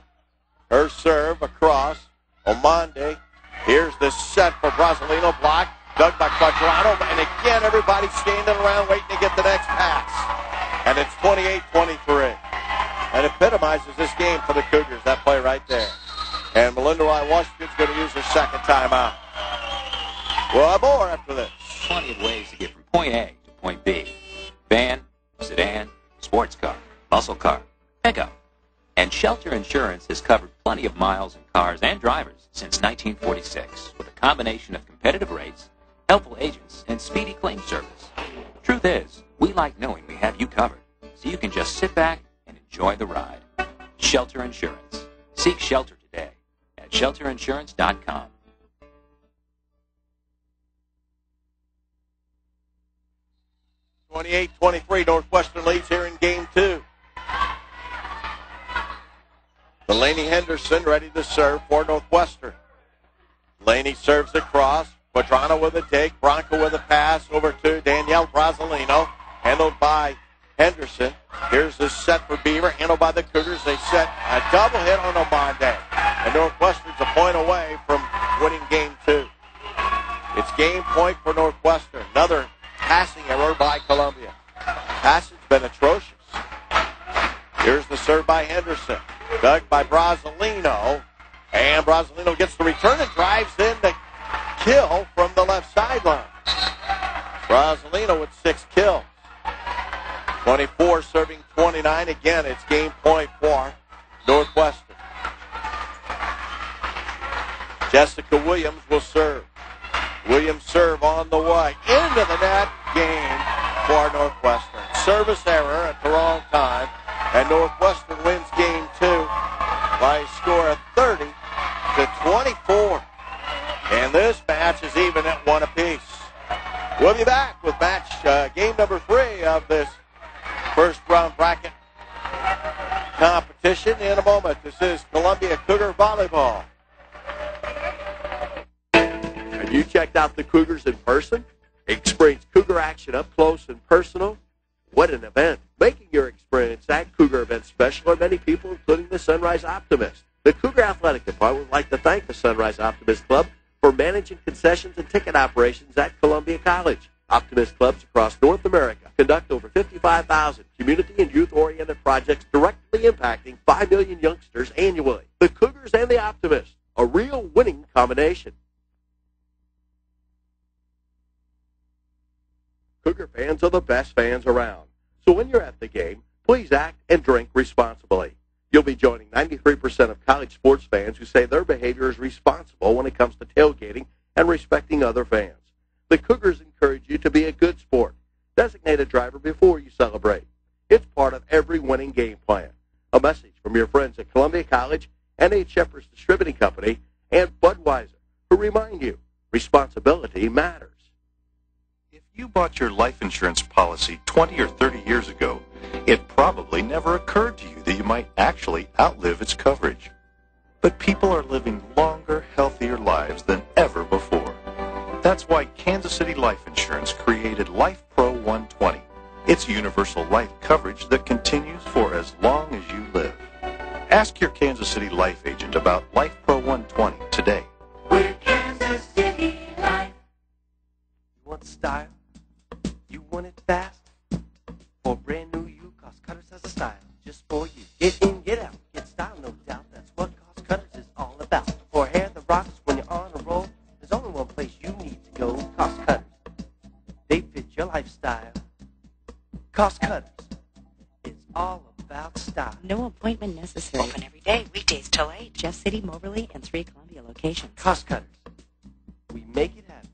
Her serve across. Omonde. Here's the set for Brasilino. Block. Dug by Quadrano. And again, everybody's standing around waiting to get the next pass. And it's 28-23. That epitomizes this game for the Cougars, that play right there. And Melinda Rye Washington's going to use her second timeout. We'll have more after this. Plenty of ways to get from point A to point B. Van, sedan, sports car, muscle car, pickup. And Shelter Insurance has covered plenty of miles in cars and drivers since 1946 with a combination of competitive rates, helpful agents, and speedy claim service. Truth is, we like knowing we have you covered, so you can just sit back and enjoy the ride. Shelter Insurance. Seek shelter today at shelterinsurance.com. (28-23) Northwestern leads here in game 2. Delaney Henderson ready to serve for Northwestern. Delaney serves across. Quadrano with a take. Bronco with a pass over to Danielle Brasilino. Handled by Henderson. Here's the set for Beaver. Handled by the Cougars. They set a double hit on Omonde. And Northwestern's a point away from winning game 2. It's game point for Northwestern. Another passing error by Columbia. Passing's been atrocious. Here's the serve by Henderson. Dug by Brasilino. And Brasilino gets the return and drives in the kill from the left sideline. Brasilino with 6 kills. 24 serving 29. Again, it's game point for Northwestern. Jessica Williams will serve. Williams serve on the way. Into the net. Game for Northwestern. Service error at the wrong time. And Northwestern wins game 2 by a score of 30-24. And this match is even at 1 apiece. We'll be back with game number 3 of this first round bracket competition in a moment. This is Columbia Cougar Volleyball. Have you checked out the Cougars in person? Experienced Cougar action up close and personal? What an event. Making your experience at Cougar event special are many people, including the Sunrise Optimist. The Cougar Athletic Department would like to thank the Sunrise Optimist Club for managing concessions and ticket operations at Columbia College. Optimist clubs across North America conduct over 55,000 community and youth-oriented projects directly impacting 5 million youngsters annually. The Cougars and the Optimists, a real winning combination. Cougar fans are the best fans around. So when you're at the game, please act and drink responsibly. You'll be joining 93% of college sports fans who say their behavior is responsible when it comes to tailgating and respecting other fans. The Cougars encourage you to be a good sport. Designate a driver before you celebrate. It's part of every winning game plan. A message from your friends at Columbia College, N.H. Shepherd's Distributing Company, and Budweiser, who remind you, responsibility matters. If you bought your life insurance policy 20 or 30 years ago, it probably never occurred to you that you might actually outlive its coverage. But people are living longer, healthier lives than ever before. That's why Kansas City Life Insurance created Life Pro 120. It's universal life coverage that continues for as long as you live. Ask your Kansas City Life agent about Life Pro 120 today. We're Kansas City Life. You want style? You want it fast? For a brand new you, Cost Cutters has a style just for you. Get in, get out, get style, no doubt. That's what Cost Cutters is all about. For hair that rocks when you're on a roll, there's only one place you need to go, Cost Cutters. They fit your lifestyle. Cost Cutters. It's all about style. No appointment necessary. Open every day, weekdays till 8. Jeff City, Moberly, and 3 Columbia locations. Cost Cutters. We make it happen.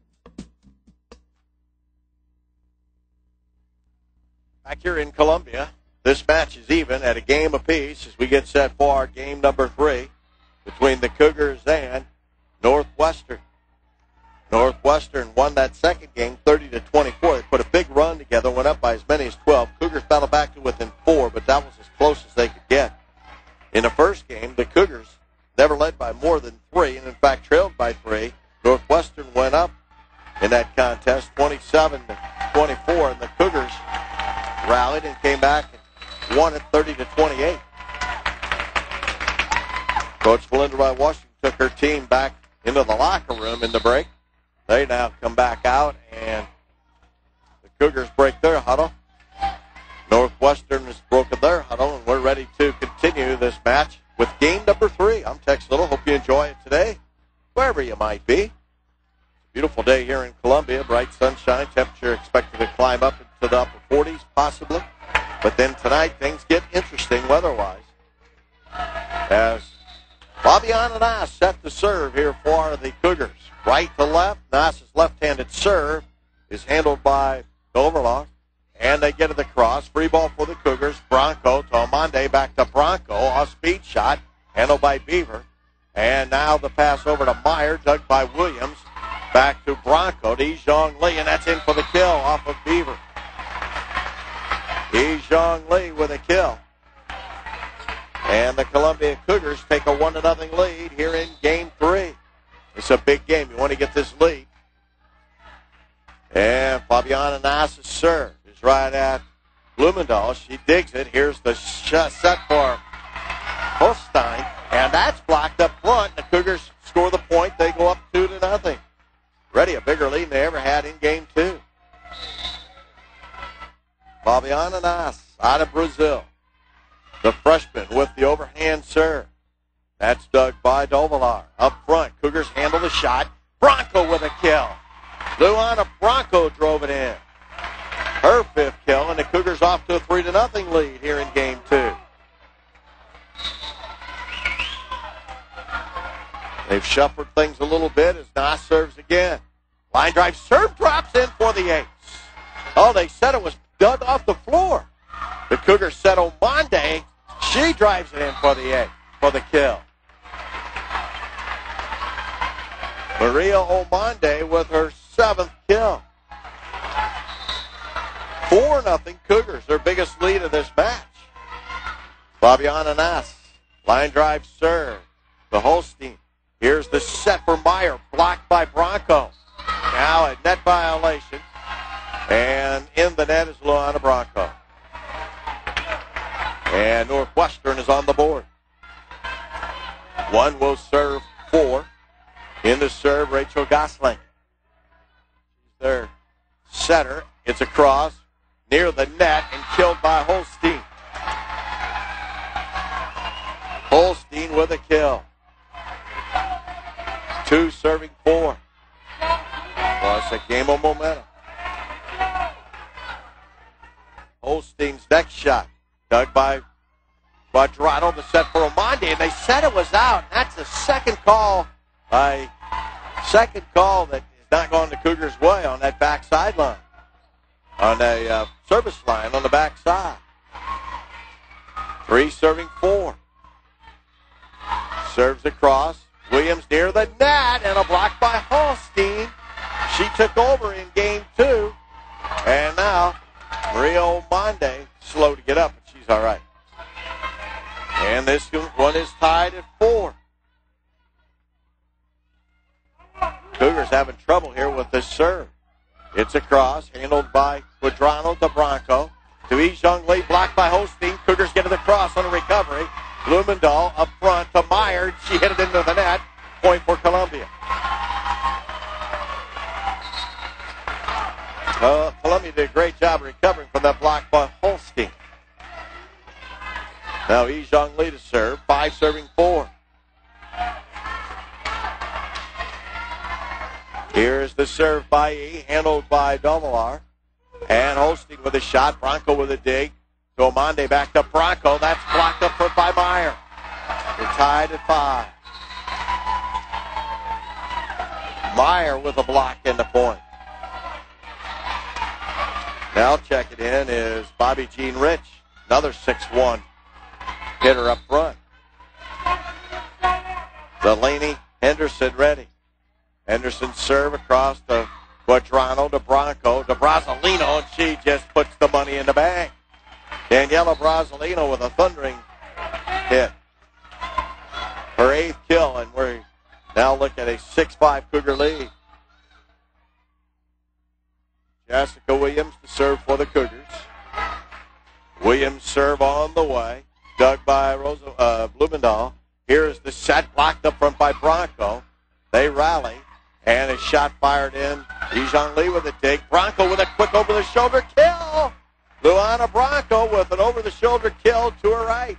Back here in Columbia, this match is even at a game apiece as we get set for our game number 3 between the Cougars and Northwestern. Northwestern won that second game 30-24. They put a big run together, went up by as many as 12. Cougars battled back to within 4, but that was as close as they could get. In the first game, the Cougars never led by more than 3, and in fact trailed by 3. Northwestern went up in that contest 27-24, and the Cougars rallied and came back and won it 30-28. Coach Belinda Wright Washington took her team back into the locker room in the break. They now come back out, and the Cougars break their huddle. Northwestern has broken their huddle, and we're ready to continue this match with game number 3. I'm Tex Little. Hope you enjoy it today, wherever you might be. It's a beautiful day here in Columbia, bright sunshine. Temperature expected to climb up into the upper 40s possibly. But then tonight things get interesting weather-wise as Fabiana Nass set the serve here for the Cougars. Right to left. Nass's left-handed serve is handled by Overlock. And they get it across. Free ball for the Cougars. Bronco to Amande. Back to Bronco. A speed shot. Handled by Beaver. And now the pass over to Meyer. Dug by Williams. Back to Bronco. To Ejong Lee. And that's in for the kill off of Beaver. Ejong Lee with a kill. And the Columbia Cougars take a 1-0 lead here in game 3. It's a big game. You want to get this lead. And Fabiana Nass's serve is right at Blumendahl. She digs it. Here's the set for Holstein. And that's blocked up front. The Cougars score the point. They go up 2-0. Ready, a bigger lead than they ever had in game 2. Fabiana Nass out of Brazil. the freshman, with the overhand serve. That's dug by Dovalar. Up front, Cougars handle the shot. Bronco with a kill. Luana Bronco drove it in. Her 5th kill, and the Cougars off to a 3-0 lead here in game 2. They've shuffled things a little bit as Nas serves again. Line drive serve drops in for the ace. Oh, they said it was dug off the floor. The Cougars said Omonde. She drives it in for the ace, for the kill. Maria Omonde with her 7th kill. 4-0 Cougars, their biggest lead of this match. Fabiana Nass, line drive serve. The Holstein. Here's the set for Meyer, blocked by Bronco. Now a net violation. And in the net is Luana Bronco. And Northwestern is on the board. One will serve 4. In the serve, Rachel Gosling. She's their setter. It's a cross near the net and killed by Holstein. Holstein with a kill. 2 serving 4. Plus a game of momentum. Holstein's next shot. Dug by Quadrado, the set for Omonde, and they said it was out. That's a second call that is not going the Cougars' way on that back sideline. On a service line on the back side. 3 serving 4. Serves across. Williams near the net, and a block by Holstein. She took over in game 2. And now, Maria Omonde, slow to get up, but she's all right. And this one is tied at 4. Cougars having trouble here with this serve. It's a cross, handled by Quadrano to Bronco. To Ejong Lee, blocked by Holstein. Cougars get to the cross on a recovery. Blumendahl up front to Meyer. She hit it into the net. Point for Columbia. Columbia did a great job recovering from that block by Holstein. Now Ejong Lee to serve. 5 serving 4. Here's the serve by E, handled by Dovalar. And Holstein with a shot. Bronco with a dig. To Omonde, back to Bronco. That's blocked up front by Meyer. They're tied at 5. Meyer with a block in the point. Now checking in is Bobby Jean Rich. Another 6'1" hitter up front. Delaney Henderson ready. Henderson serve across to Quadrano to Bronco to Brasilino, and she just puts the money in the bank. Daniela Brasilino with a thundering hit. Her 8th kill, and we're now looking at a 6-5 Cougar lead. Jessica Williams to serve for the Cougars. Williams serve on the way. Dug by Blumendahl. Here's the set, blocked up front by Bronco. They rally. And a shot fired in. Ejong Lee with a dig. Bronco with a quick over-the-shoulder kill. Luana Bronco with an over-the-shoulder kill to her right.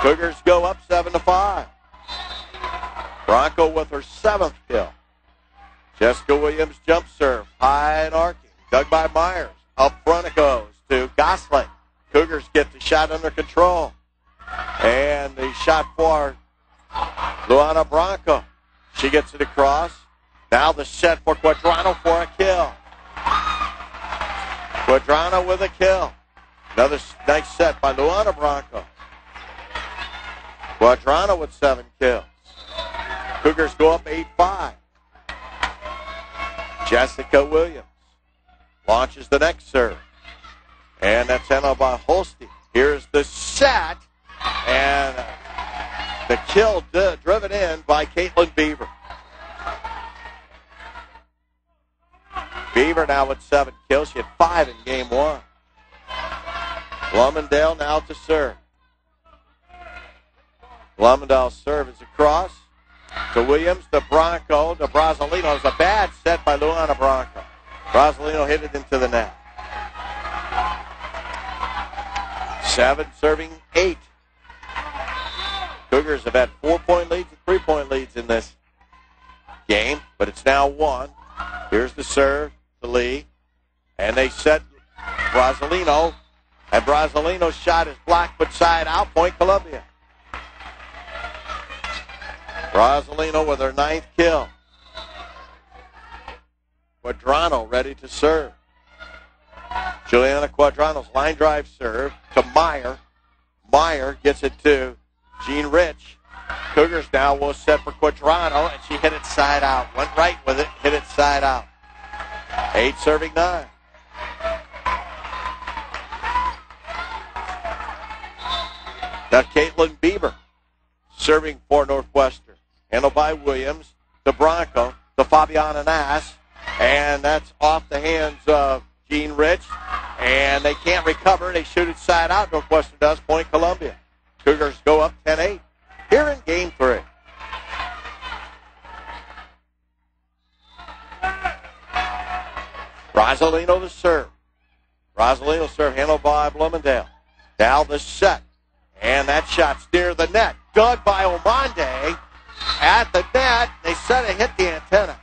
Cougars go up 7-5. Bronco with her 7th kill. Jessica Williams jump serve. High and arcing. Dug by Myers. Up front it goes to Gosling. Cougars get the shot under control. And the shot for Luana Bronco. She gets it across. Now the set for Quadrano for a kill. Quadrano with a kill. Another nice set by Luana Bronco. Quadrano with 7 kills. Cougars go up 8-5. Jessica Williams launches the next serve. And that's handled by Holstein. Here's the set. And the kill driven in by Caitlin Beaver. Beaver now with 7 kills. She had 5 in game 1. Blumendale now to serve. Blumendale's serve is across to Williams, to Bronco, to Brasilino. It was a bad set by Luana Bronco. Brasilino hit it into the net. 7 serving 8. Cougars have had 4-point leads and 3-point leads in this game, but it's now 1. Here's the serve to Lee, and they set Brasilino, and Brasilino's shot is blocked but side out, point Columbia. Brasilino with her 9th kill. Quadrano ready to serve. Juliana Quadrano's line drive serve to Meyer. Meyer gets it to Jean Rich. Cougars now will set for Quadrano, and she hit it side out. Went right with it, hit it side out. 8 serving 9. Now Caitlin Bieber serving for Northwestern. Handled by Williams to Bronco to Fabiana Nass. And that's off the hands of Jean Rich. And they can't recover. They shoot it side out. Northwestern does. Point Columbia. Cougars go up 10-8. Here in game 3. Brasilino to serve. Brasilino serve handled by Bloomingdale. Now the set. And that shot's near the net. Dug by Omande. At the net. They set it, hit the antenna.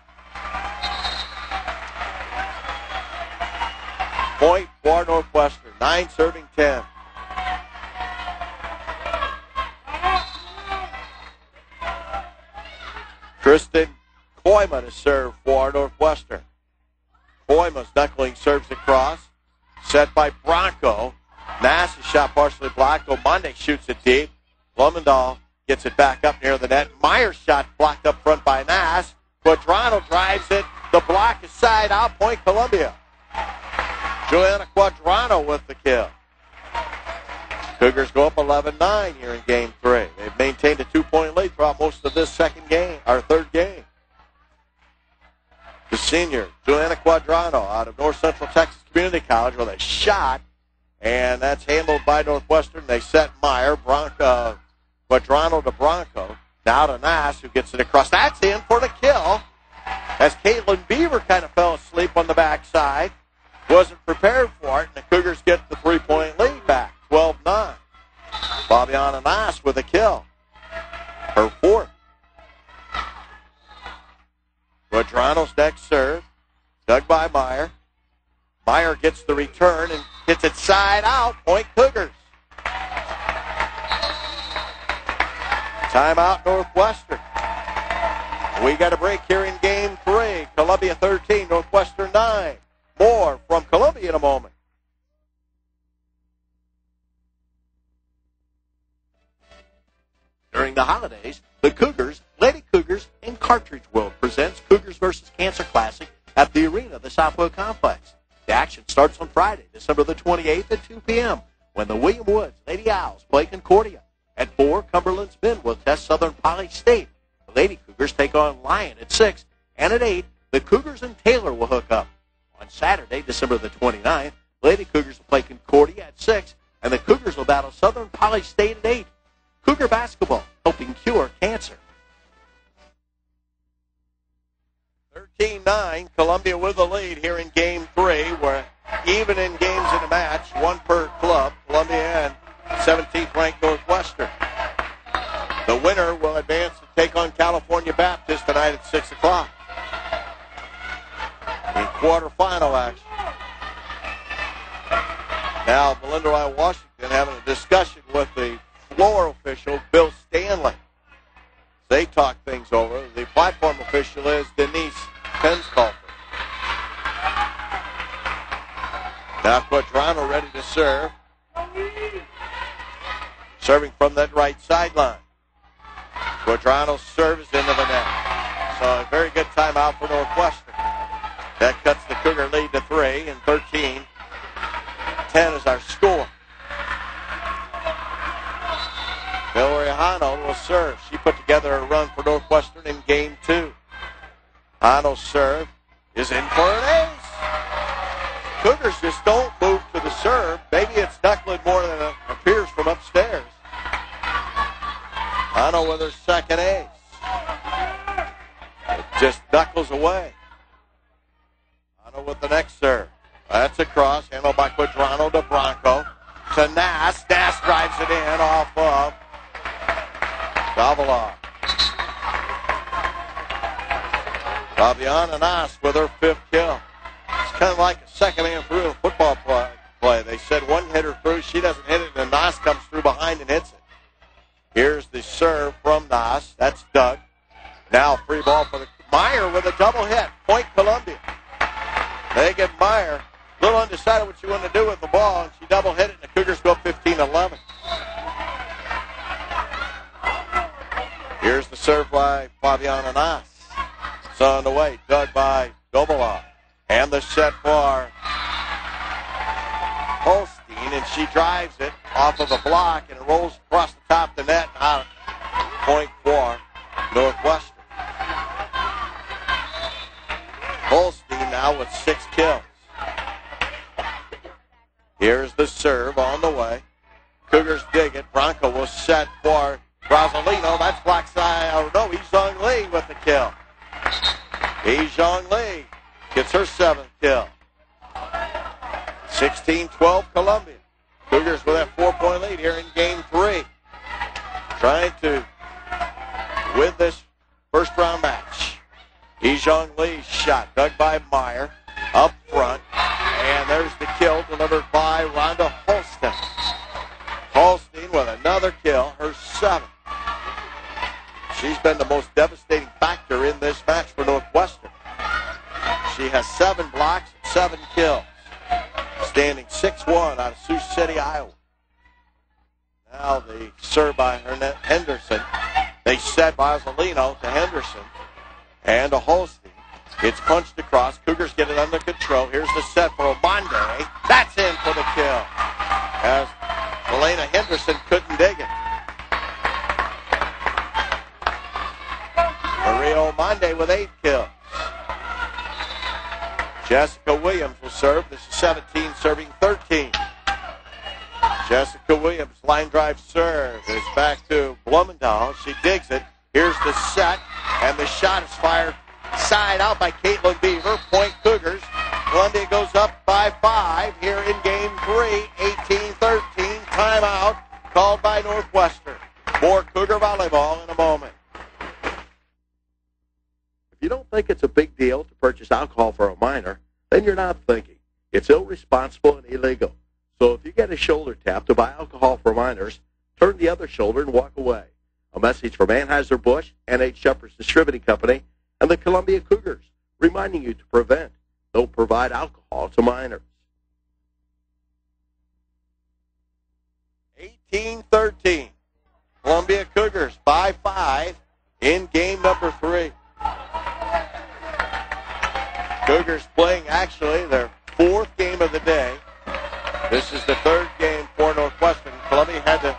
Point for Northwestern. 9 serving 10. Kristen Koima to serve for Northwestern. Koima's knuckling serves across. Set by Bronco. Nass's shot partially blocked. Omande shoots it deep. Blumendahl gets it back up near the net. Meyer's shot blocked up front by Nass. Quadrano drives it. The block is side out. Point Columbia. Juliana Quadrano with the kill. Cougars go up 11-9 here in game 3. They've maintained a 2-point lead throughout most of this third game. The senior, Juliana Quadrano, out of North Central Texas Community College with a shot, and that's handled by Northwestern. They set Meyer, Quadrano to Bronco, now to Nass, who gets it across. That's in for the kill, as Caitlin Beaver kind of fell asleep on the backside. Wasn't prepared for it, and the Cougars get the 3-point lead back, 12-9. Fabiana Nass with a kill, her 4th. Quadrano's next serve, dug by Meyer. Meyer gets the return and hits it side out, point Cougars. Timeout Northwestern. We got a break here in game 3. Columbia 13, Northwestern 9. More from Columbia in a moment. During the holidays, the Cougars, Lady Cougars, and Cartridge World presents Cougars vs. Cancer Classic at the Arena of the Southwood Complex. The action starts on Friday, December the 28th at 2 p.m. when the William Woods Lady Owls play Concordia. At 4, Cumberland's men will test Southern Poly State. The Lady Cougars take on Lyon at 6. And at 8, the Cougars and Taylor will hook up. On Saturday, December the 29th, Lady Cougars will play Concordia at 6, and the Cougars will battle Southern Poly State at 8. Cougar basketball, helping cure cancer. 13-9, Columbia with the lead here in game 3. We're even in games in the match, 1 per club, Columbia and 17th ranked Northwestern. The winner will advance to take on California Baptist tonight at 6 o'clock. In quarterfinal action. Now, Melinda I. Washington having a discussion with the floor official, Bill Stanley. They talk things over. The platform official is Denise Pensculper. Now Quadrano ready to serve. Serving from that right sideline. Quadrano serves into the net. So a very good timeout for Northwestern. That cuts the Cougar lead to 3, and 13-10 is our score. Valerie Hano will serve. She put together a run for Northwestern in game 2. Hano's serve is in for an ace. Cougars just don't move to the serve. Maybe it's knuckling more than it appears from upstairs. Hano with her second ace. It just knuckles away. Hano with the next serve. That's a cross, handled by Quadrano to Bronco. to Nass. Nass drives it in off of Davila. Fabiana Nass with her 5th kill. It's kind of like a second man through a football play. They said one hitter through. She doesn't hit it, and Nass comes through behind and hits it. Here's the serve from Nass. That's Doug. Now free ball for the Meyer with a double hit. Point Columbia. They get Meyer a little undecided what she wanted to do with the ball, and she double hit it, and the Cougars go 15-11. Here's the serve by Fabiana Nass. It's on the way. Dug by Dobola. And the set for Holstein, and she drives it off of a block, and it rolls across the top of the net and out. Point for Northwestern. Holstein now with 6 kills. Here's the serve on the way. Cougars dig it. Bronco will set for Brasilino. That's black side. Oh, no, Yizhong Lee with the kill. Yizhong Lee gets her 7th kill. 16-12 Columbia. Cougars with that 4-point lead here in game 3. Trying to win this first round match. Yizhong Lee's shot dug by Meyer up front. And there's the kill delivered by Rhonda Holstein. Holstein with another kill, her 7th. She's been the most devastating factor in this match for Northwestern. She has 7 blocks and 7 kills. Standing 6-1 out of Sioux City, Iowa. Now the serve by Henderson. They set Brasilino to Henderson and to Holstein. It's punched across. Cougars get it under control. Here's the set for Omande. That's in for the kill. As Elena Henderson couldn't dig it. Maria Omande with 8 kills. Jessica Williams will serve. This is 17 serving 13. Jessica Williams, line drive serve. Is back to Blumendahl. She digs it. Here's the set, and the shot is fired side out by Caitlin Beaver. Point Cougars. Columbia goes up by 5 here in game 3. 18-13. Timeout called by Northwestern. More Cougar volleyball in a moment. If you don't think it's a big deal to purchase alcohol for a minor, then you're not thinking. It's irresponsible and illegal. So if you get a shoulder tap to buy alcohol for minors, turn the other shoulder and walk away. A message from Anheuser-Busch, N.H. Shepherd's Distributing Company, and the Columbia Cougars, reminding you to prevent, don't provide alcohol to minors. 18-13. Columbia Cougars by 5 in game number 3. Cougars playing actually their 4th game of the day. This is the 3rd game for Northwestern. Columbia had to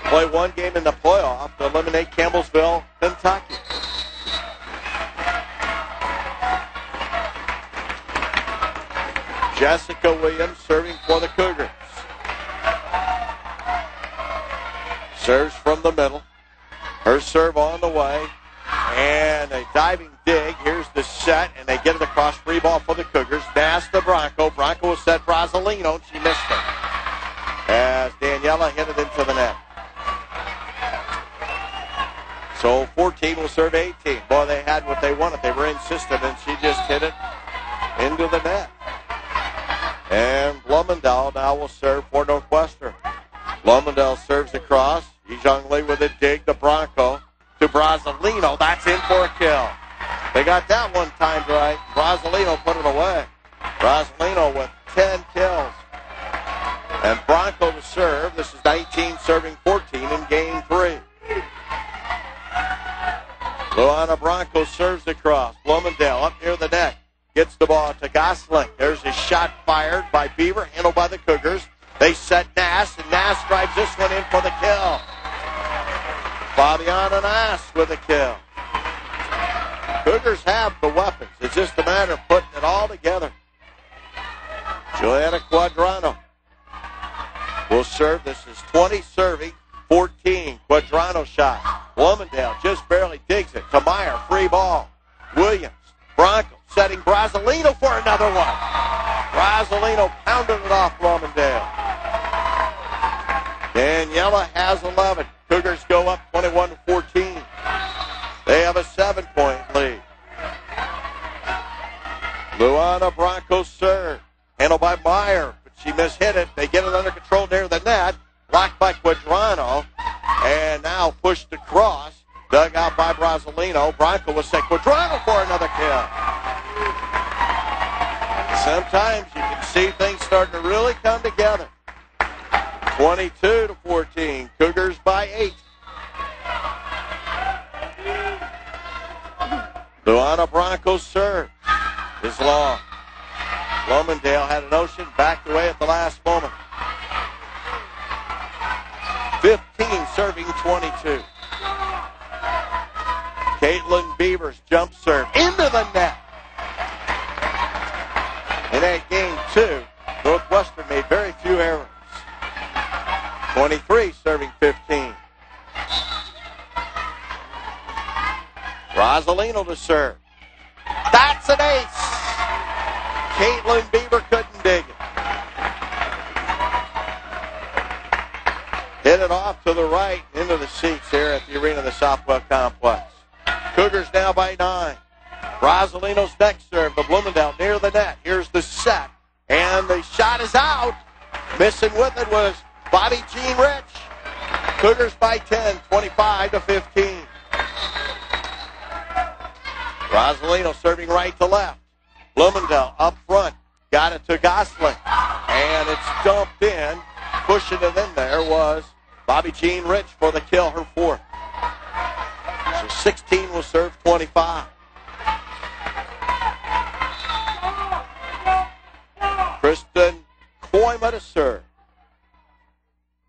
play 1 game in the playoff to eliminate Campbellsville, Kentucky. Jessica Williams serving for the Cougars. Serves from the middle. Her serve on the way. And a diving dig. Here's the set, and they get it across. Free ball for the Cougars. Nass to Bronco. Bronco will set Brasilino, and she missed it. As Daniela hit it into the net. So 14 will serve 18. Boy, they had what they wanted. They were insistent, and she just hit it into the net. And Blumendahl now will serve for Northwestern. Blumendahl serves across. Yizhong Lee with a dig to Bronco. To Brasilino. That's in for a kill. They got that one timed right. Brasilino put it away. Brasilino with 10 kills. And Bronco to serve. This is 19 serving 14 in game 3. Luana Bronco serves across. Blumendahl up near the net. Gets the ball to Gosling. There's a shot fired by Beaver, handled by the Cougars. They set Nass, and Nass drives this one in for the kill. Fabiana Nass with a kill. Cougars have the weapons. It's just a matter of putting it all together. Joanna Quadrano will serve. This is 20 serving, 14. Quadrano shot. Blumendahl just barely digs it. To Meyer, free ball. Williams, Bronco setting Brasilino for another one. Brasilino pounded it off Blumendahl. Ocala has 11. Cougars go up 21-14. They have a 7-point lead. Luana Bronco serve. Handled by Meyer, but she mishit it. They get it under control near the net. Blocked by Quadrano. And now pushed across. Dug out by Brasilino. Bronco will set Quadrano for another kill. Sometimes you can see things starting to really come together. 22-14. Cougars by 8. Luana Bronco's serve is long. Blomendale had a notion, backed away at the last moment. 15 serving 22. Caitlin Beavers jump serve into the net. In that game, 2, Northwestern made very few errors. 23 serving 15. Rosalino to serve. That's an ace. Caitlin Beaver couldn't dig it. Hit it off to the right into the seats here at the Arena of the Southwell Complex. Cougars now by 9. Rosalino's next serve, the Bloomingdale near the net. Here's the set, and the shot is out. Missing with it was Bobby Jean Rich. Cougars by 10, 25-15. Rosalino serving right to left. Bloomingdale up front. Got it to Gosling. And it's dumped in. Pushing it in there was Bobby Jean Rich for the kill, her 4th. So 16 will serve 25. Kristen Koima to serve.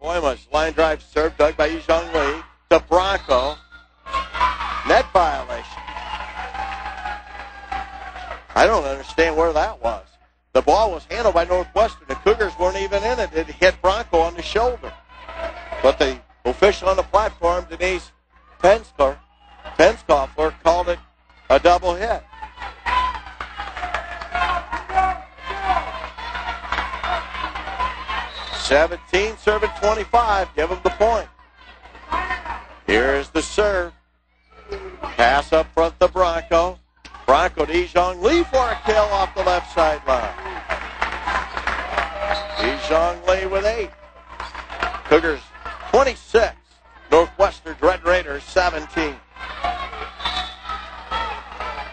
Koima's line drive serve dug by Yijong Lee to Bronco. Net violation. I don't understand where that was. The ball was handled by Northwestern. The Cougars weren't even in it. It hit Bronco on the shoulder. But the official on the platform, Denise Penskoffler, called it a double hit. (17) serving 25. Give them the point. Here's the serve. Pass up front to Bronco. Bronco to Yijong Lee for a kill off the left sideline. Yijong Lee with 8. Cougars 26. Northwestern Red Raiders 17.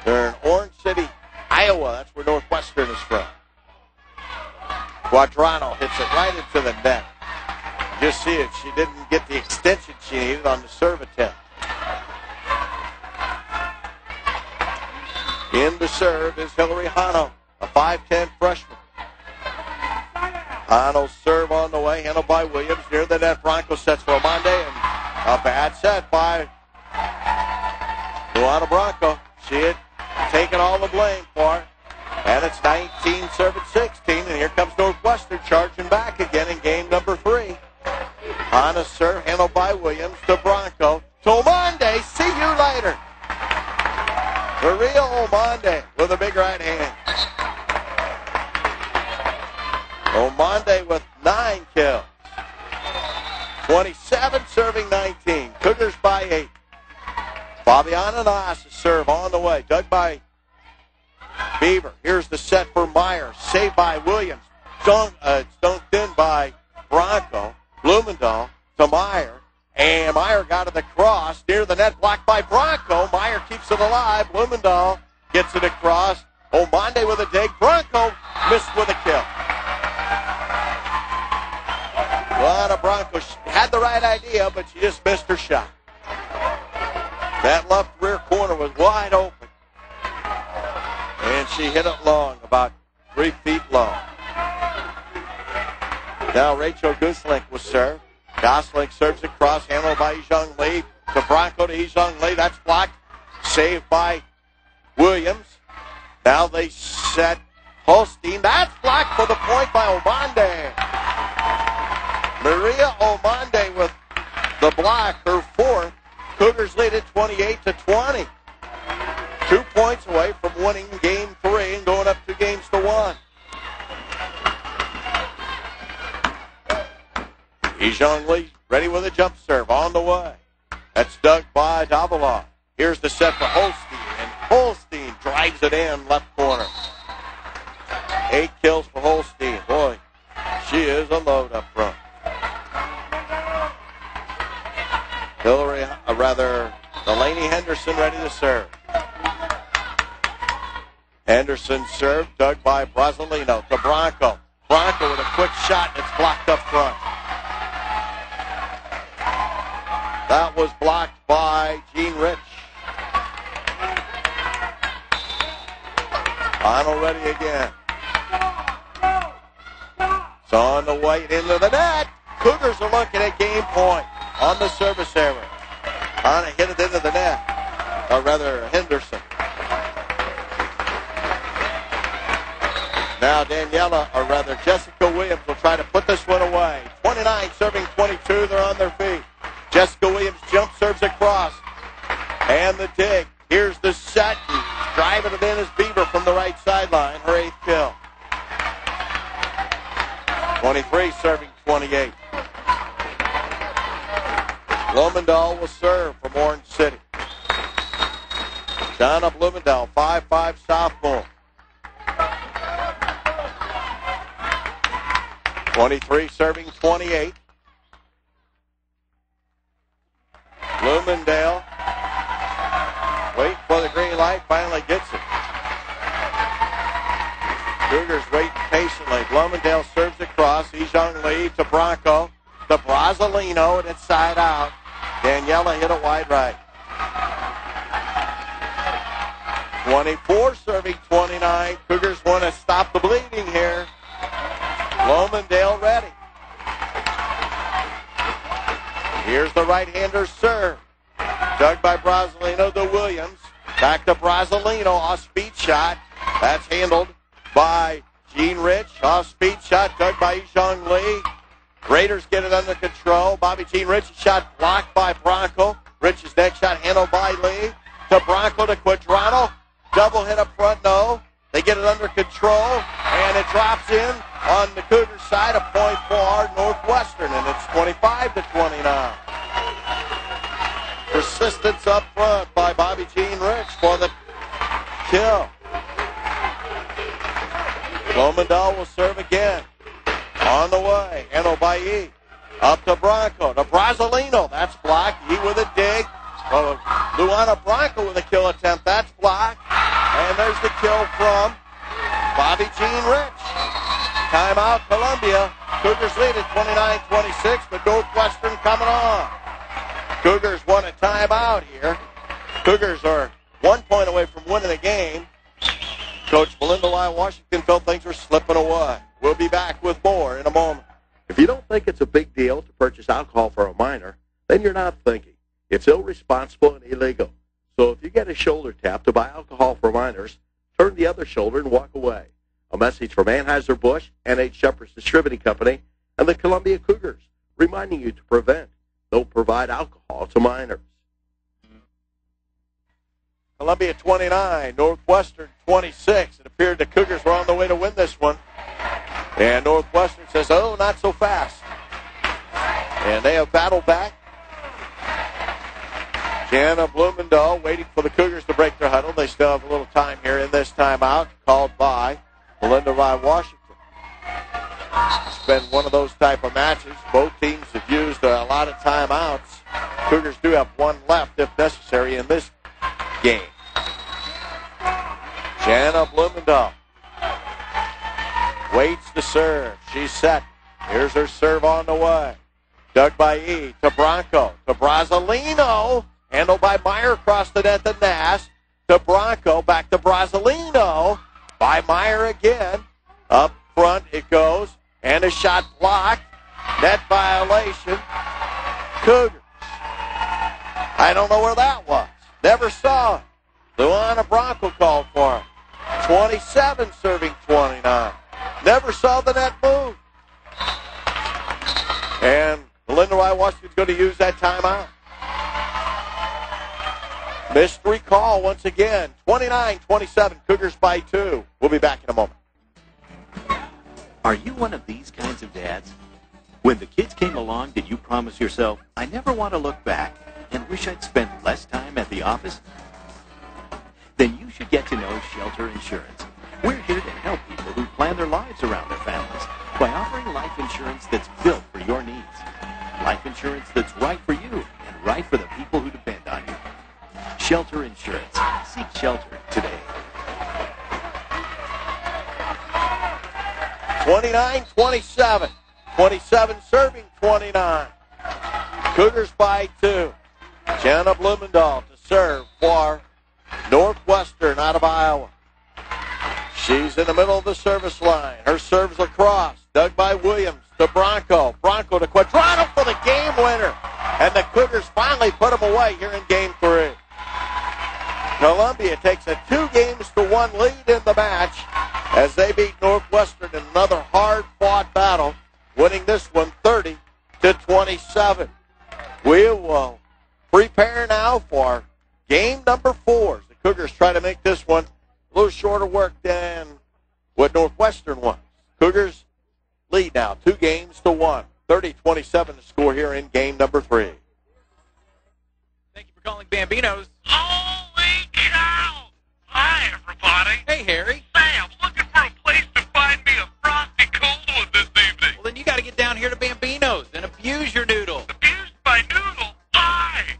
They're in Orange City, Iowa. That's where Northwestern is from. Quadrano hits it right into the net. Just see it. She didn't get the extension she needed on the serve attempt. In the serve is Hillary Hano, a 5'10 freshman. Hano's serve on the way, handled by Williams. Near the net, Bronco sets for Amande, and a bad set by Luana Bronco. She had taken all the blame for it. And it's 19 serving 16, and here comes Northwestern charging back again in game number 3. Hano's serve, handled by Williams to Bronco. To Amande, see you later. Maria Omande with a big right hand. Omande with 9 kills. 27 serving 19. Cougars by 8. Fabiana Naas' serve on the way. Dug by Beaver. Here's the set for Meyer. Saved by Williams. Dunked in by Bronco. Blumendahl to Meyer. And Meyer got to the cross. Near the net, blocked by Bronco. Meyer keeps it alive. Blumendahl gets it across. Omande with a dig. Bronco missed with a kill. Luana Bronco had the right idea, but she just missed her shot. That left rear corner was wide open. And she hit it long, about 3 feet long. Now Rachel Gooselink will serve. Gosling serves across, handled by Yijong Lee. To Bronco to Yijong Lee. That's blocked. Saved by Williams. Now they set Holstein. That's blocked for the point by Omande. Maria Omande with the block, her 4th. Cougars lead at 28-20. 2 points away from winning game 3 and going up 2 games to 1. Yijong Lee ready with a jump serve on the way. That's dug by Davila. Here's the set for Holstein, and Holstein drives it in left corner. 8 kills for Holstein. Boy, she is a load up front. Delaney Henderson ready to serve. Henderson serve, dug by Brasilino to Bronco. Bronco with a quick shot, and it's blocked up front. That was blocked by Gene Rich. Final ready again. It's on the way into the net. Cougars are looking at game point on the service error. On it, hit it into the net. Or rather, Henderson. Now Jessica Williams will try to put this one away. 29 serving 22. They're on their feet. Jessica Williams jump serves across. And the dig. Here's the set. Driving it in is Beaver from the right sideline. Her 8th kill. 23 serving 28. Blumendahl will serve from Orange City. Donna Blumendahl, 5'5" sophomore. 23 serving 28. Blumendahl wait for the green light, finally gets it. Cougars waiting patiently. Blumendahl serves across. Ejong Lee to Bronco. To Brasilino, and it's side out. Daniela hit it wide right. 24 serving 29. Cougars want to stop the bleeding here. Blumendahl ready. Here's the right-hander serve. Dug by Brasilino to Williams. Back to Brasilino. Off-speed shot. That's handled by Gene Rich. Off-speed shot dug by Ejong Lee. Raiders get it under control. Bobby Jean Rich's shot blocked by Bronco. Rich's next shot handled by Lee. To Bronco to Quadrano. Double hit up front, no. They get it under control, and it drops in on the Cougars side, a point for Northwestern, and it's 25-29. Persistence up front by Bobby Jean Rich for the kill. Blumendahl will serve again. On the way, Enobayi up to Bronco, to Brasilino. That's blocked. He with a dig. Luana Bronco with a kill attempt. That's blocked. And there's the kill from Bobby Jean Rich. Timeout, Columbia. Cougars lead at 29-26, but Northwestern coming on. Cougars want a timeout here. Cougars are 1 point away from winning the game. Coach Melinda Lyle Washington felt things were slipping away. We'll be back with more in a moment. If you don't think it's a big deal to purchase alcohol for a minor, then you're not thinking. It's irresponsible and illegal. So if you get a shoulder tap to buy alcohol for minors, turn the other shoulder and walk away. A message from Anheuser-Busch, N.H. Shepherd's Distributing Company, and the Columbia Cougars, reminding you to prevent, don't provide alcohol to minors. Columbia 29, Northwestern 26. It appeared the Cougars were on the way to win this one. And Northwestern says, oh, not so fast. And they have battled back. Jana Blumendahl waiting for the Cougars to break their huddle. They still have a little time here in this timeout called by Melinda Lyle Washington. It's been one of those type of matches. Both teams have used a lot of timeouts. Cougars do have one left if necessary in this game. Jana Blumendahl waits to serve. She's set. Here's her serve on the way. Dug by E to Bronco. To Brasilino. Handled by Meyer across the net to Nass. To Bronco. Back to Brasilino. By Meyer again. Up front it goes. And a shot blocked. Net violation. Cougars. I don't know where that was. Never saw it. Luana Bronco called for him. 27 serving 29. Never saw the net move. And Melinda Lyle Washington's going to use that timeout. Mystery call once again. 29-27. Cougars by 2. We'll be back in a moment. Are you one of these kinds of dads? When When the kids came along, did you promise yourself, I never want to look back and wish I'd spent less time at the office? Then you should get to know Shelter Insurance. We're here to help people who plan their lives around their families by offering life insurance that's built for your needs. Life insurance that's right for you and right for the people who depend on you. Shelter Insurance. Seek shelter today. 29-27. 27 serving 29. Cougars by 2. Jana Blumendahl to serve for Northwestern out of Iowa. She's in the middle of the service line. Her serve's across. Dug by Williams to Bronco. Bronco to Quadrado for the game winner. And the Cougars finally put them away here in game 3. Columbia takes a 2-1 lead in the match as they beat Northwestern in another hard-fought battle, winning this one 30-27. We will prepare now for game number 4. The Cougars try to make this one a little shorter work than what Northwestern won. Cougars lead now 2-1. 30-27 to score here in game number 3. Thank you for calling Bambinos. Holy cow! Hi, everybody. Hey, Harry. Hey, I'm looking for a place to find me a frosty cold one this evening. Well, then you got to get down here to Bambinos and abuse your noodle. Abused my noodle? Hi!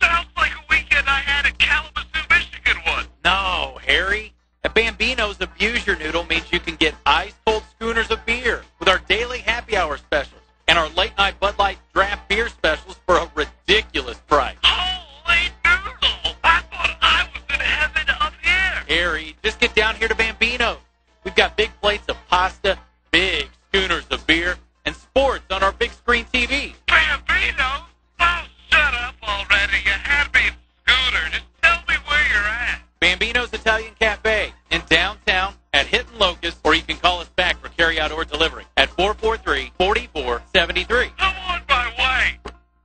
Sounds like a weekend I had at Kalamazoo, Michigan once. No, Harry. At Bambinos, abuse your noodle means you can get ice-cold schooners of beer with our daily happy hour specials and our late-night Bud Light draft beer specials for a ridiculous price. Holy noodle! I thought I was in heaven up here. Harry, just get down here to Bambinos. We've got big plates of pasta, big schooners of beer, and sports on our big screen TV. Bambinos? Oh, shut up already. You had me at scooter. Just tell me where you're at. Bambino's Italian Cafe in downtown at Hitton Locust, or you can call us back for carry-out or delivery at 443-4473. I'm on my way.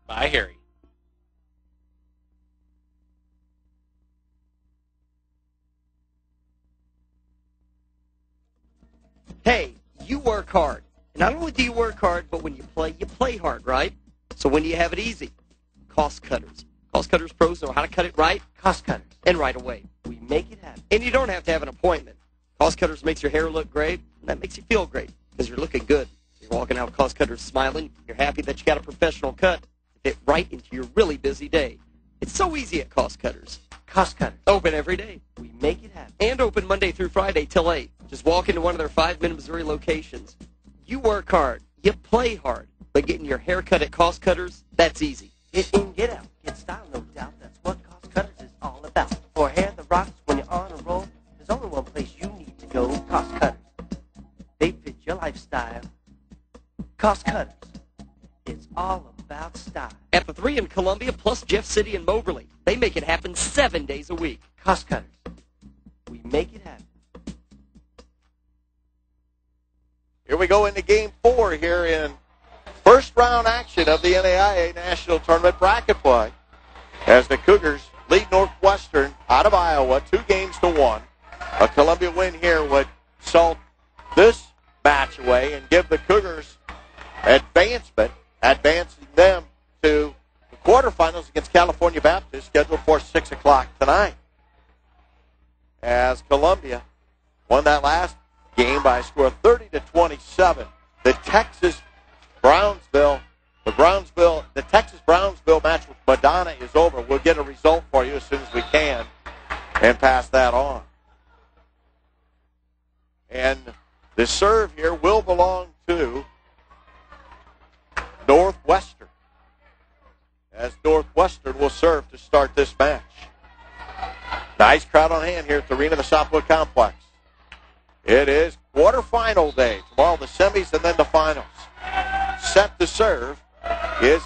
Bye, Harry. Hey, you work hard. And not only do you work hard, but when you play hard, right? So when do you have it easy? Cost Cutters. Cost Cutters pros know how to cut it right. Cost Cutters. And right away. We make it happen. And you don't have to have an appointment. Cost Cutters makes your hair look great, and that makes you feel great because you're looking good. You're walking out with Cost Cutters smiling. You're happy that you got a professional cut to fit right into your really busy day. It's so easy at Cost Cutters. Cost Cutters. Open every day. We make it happen. And open Monday through Friday till 8. Just walk into one of their 5-minute Missouri locations. You work hard. You play hard. But getting your hair cut at Cost Cutters, that's easy. Get in, get out. Get style, no doubt. That's what Cost Cutters is all about. For hair that rocks when you're on a roll, there's only one place you need to go. Cost Cutters. They fit your lifestyle. Cost Cutters. It's all about style. At the 3 in Columbia, plus Jeff City and Moberly. They make it happen 7 days a week. Cost Cutters. We make it happen. Here we go into game 4 here in first round action of the NAIA National Tournament bracket play as the Cougars lead Northwestern out of Iowa 2-1. A Columbia win here would salt this match away and give the Cougars advancement, advancing them to the quarterfinals against California Baptist, scheduled for 6 o'clock tonight. As Columbia won that last game by a score of 30-27. The Texas Brownsville match with Madonna is over. We'll get a result for you as soon as we can and pass that on. And the serve here will belong to Northwestern, as Northwestern will serve to start this match. Nice crowd on hand here at the Arena of the Southwood Complex. It is quarterfinal day. Tomorrow the semis and then the finals. Set to serve is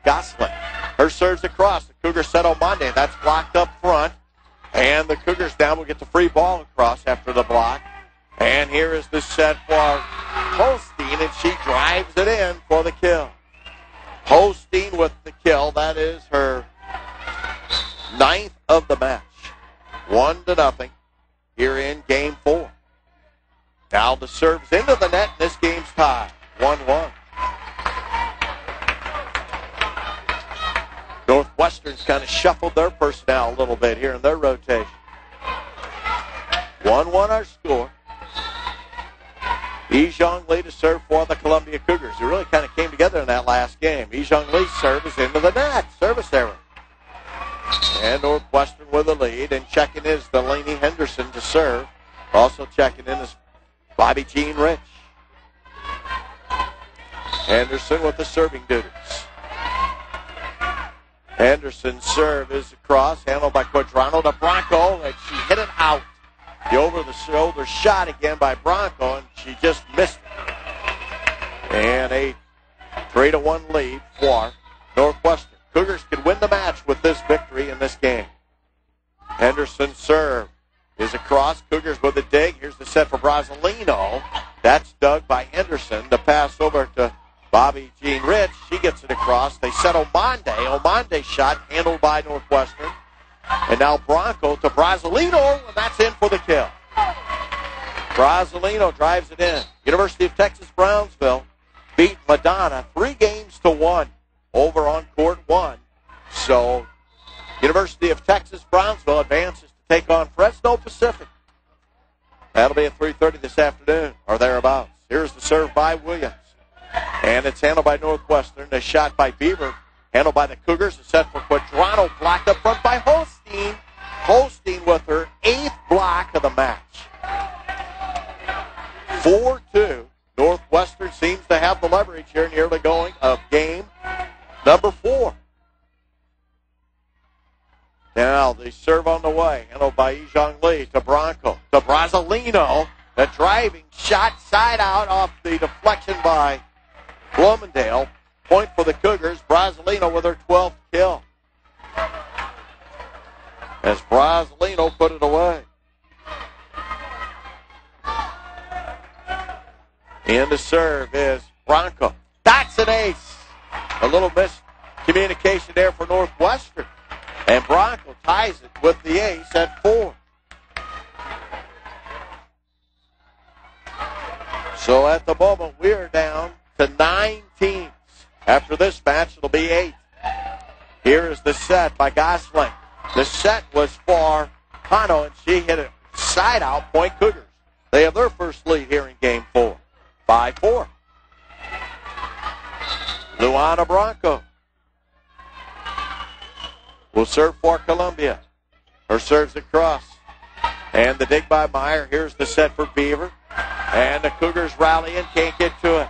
Gosling. Her serves across. The Cougars set on Monday. That's blocked up front. And the Cougars now will get the free ball across after the block. And here is the set for Holstein, and she drives it in for the kill. Holstein with the kill. That is her 9th of the match. 1-0 here in game 4. Now the serves into the net, and this game's tied 1-1. Northwestern's kind of shuffled their personnel a little bit here in their rotation. 1-1 our score. Ejong Lee to serve for the Columbia Cougars, who really kind of came together in that last game. Ejong Lee's serve is into the net. Service error. And Northwestern with the lead. And checking is Delaney Henderson to serve. Also checking in is Bobby Jean Rich. Henderson with the serving duties. Henderson's serve is across, handled by Quadrano to Bronco, and she hit it out. The over-the-shoulder shot again by Bronco, and she just missed it. And a 3-1 lead for Northwestern. Cougars could win the match with this victory in this game. Henderson's serve is across. Cougars with a dig. Here's the set for Brasilino. That's dug by Henderson. The pass over to Bobby Jean Rich. She gets it across. They set Omande. Omande's shot handled by Northwestern. And now Bronco to Brasilino, and that's in for the kill. Brasilino drives it in. University of Texas Brownsville beat Madonna 3-1 over on court 1. So University of Texas Brownsville advances to take on Fresno Pacific. That'll be at 3:30 this afternoon or thereabouts. Here's the serve by Williams. And it's handled by Northwestern. A shot by Beaver. Handled by the Cougars. A set for Quadrano. Blocked up front by Holstein. Holstein with her 8th block of the match. 4-2. Northwestern seems to have the leverage here in the early going of game number 4. Now the serve on the way. Handled by Ejong Lee to Bronco. To Brasilino. The driving shot side out off the deflection by Bloomingdale. Point for the Cougars. Brasilino with her 12th kill. As Brasilino put it away. And the serve is Bronco. That's an ace. A little miscommunication there for Northwestern. And Bronco ties it with the ace at 4. So at the moment, we are down to 9 teams. After this match, it'll be 8. Here is the set by Gosling. The set was for Hano, and she hit it side out, point Cougars. They have their first lead here in game 4. 5-4. Luana Bronco will serve for Columbia. Her serves across. And the dig by Meyer. Here's the set for Beaver. And the Cougars rally and can't get to it.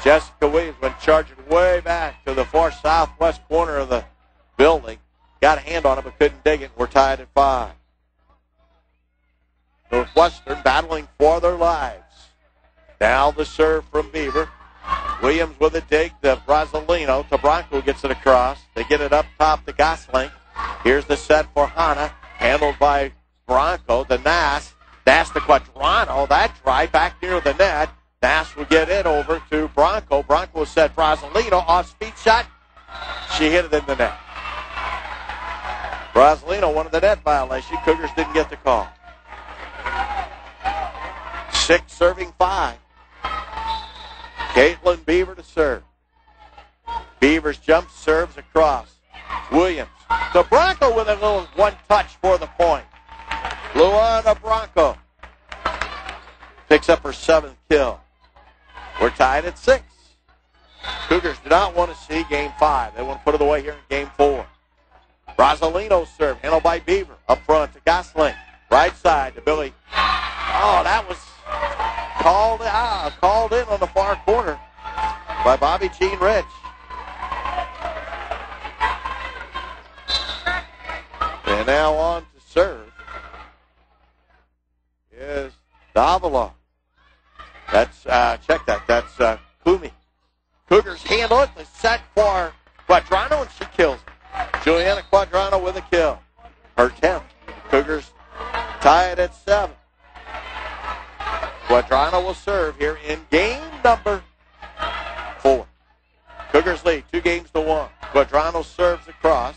Jessica Williams went charging way back to the far southwest corner of the building. Got a hand on it but couldn't dig it. We're tied at 5. Northwestern battling for their lives. Now the serve from Beaver. Williams with a dig to Brasilino. To Bronco gets it across. They get it up top to Gosling. Here's the set for Hana. Handled by Bronco. To Nass. Nass to Quadrano. That drive back near the net. Nass will get it over to Bronco. Bronco will set Brasilino. Off-speed shot. She hit it in the net. Brasilino wanted the net violation. Cougars didn't get the call. 6 serving 5. Caitlin Beaver to serve. Beaver's jump serves across. Williams to Bronco with a little one-touch for the point. Luana Bronco picks up her 7th kill. We're tied at 6. Cougars do not want to see game 5. They want to put it away here in game 4. Brasilino serve, handled by Beaver. Up front to Gosling. Right side to Billy. Oh, that was called in on the far corner by Bobby Jean Rich. And now on to serve is Davila. That's, check that. That's Kumi. Cougars handle it. They set for Quadrano, and she kills it. Juliana Quadrano with a kill. Her 10th. Cougars tied at 7. Quadrano will serve here in game number 4. Cougars lead 2-1. Quadrano serves across.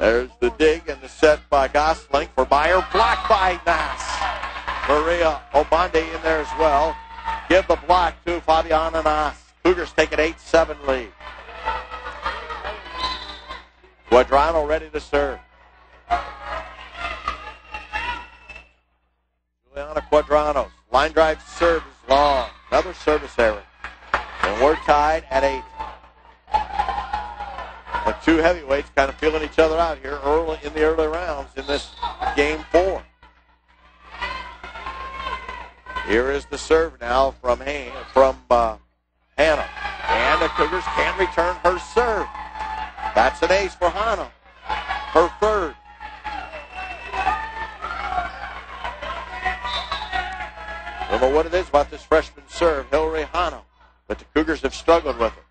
There's the dig and the set by Gosling for Meyer. Blocked by Nass. Maria Omande in there as well. give the block to Fabiana Nas. Cougars take an 8-7 lead. Quadrano ready to serve. Juliana Quadrano. Line drive serve is long. Another service error. And we're tied at 8. The two heavyweights kind of feeling each other out here early in the early rounds in this game 4. Here is the serve now from Hannah. And the Cougars can't return her serve. That's an ace for Hannah. Her third. I don't know what it is about this freshman serve, Hillary Hannah, but the Cougars have struggled with it.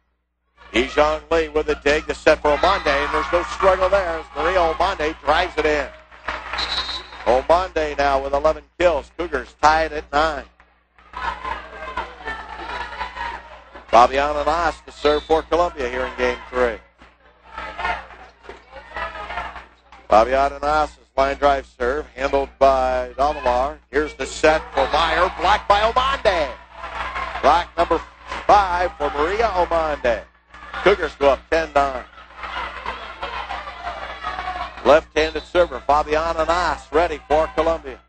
Ejong Lee with a dig to set for Omande, and there's no struggle there as Maria Omande drives it in. Omande now with 11 kills. Cougars tied at 9. Fabiana Nas to serve for Columbia here in game 3. Fabiana Nas' line drive serve handled by Davalar. Here's the set for Meyer, blocked by Omande. Block number 5 for Maria Omande. Cougars go up 10-9. Left-handed server, Fabiana Nas, ready for Columbia.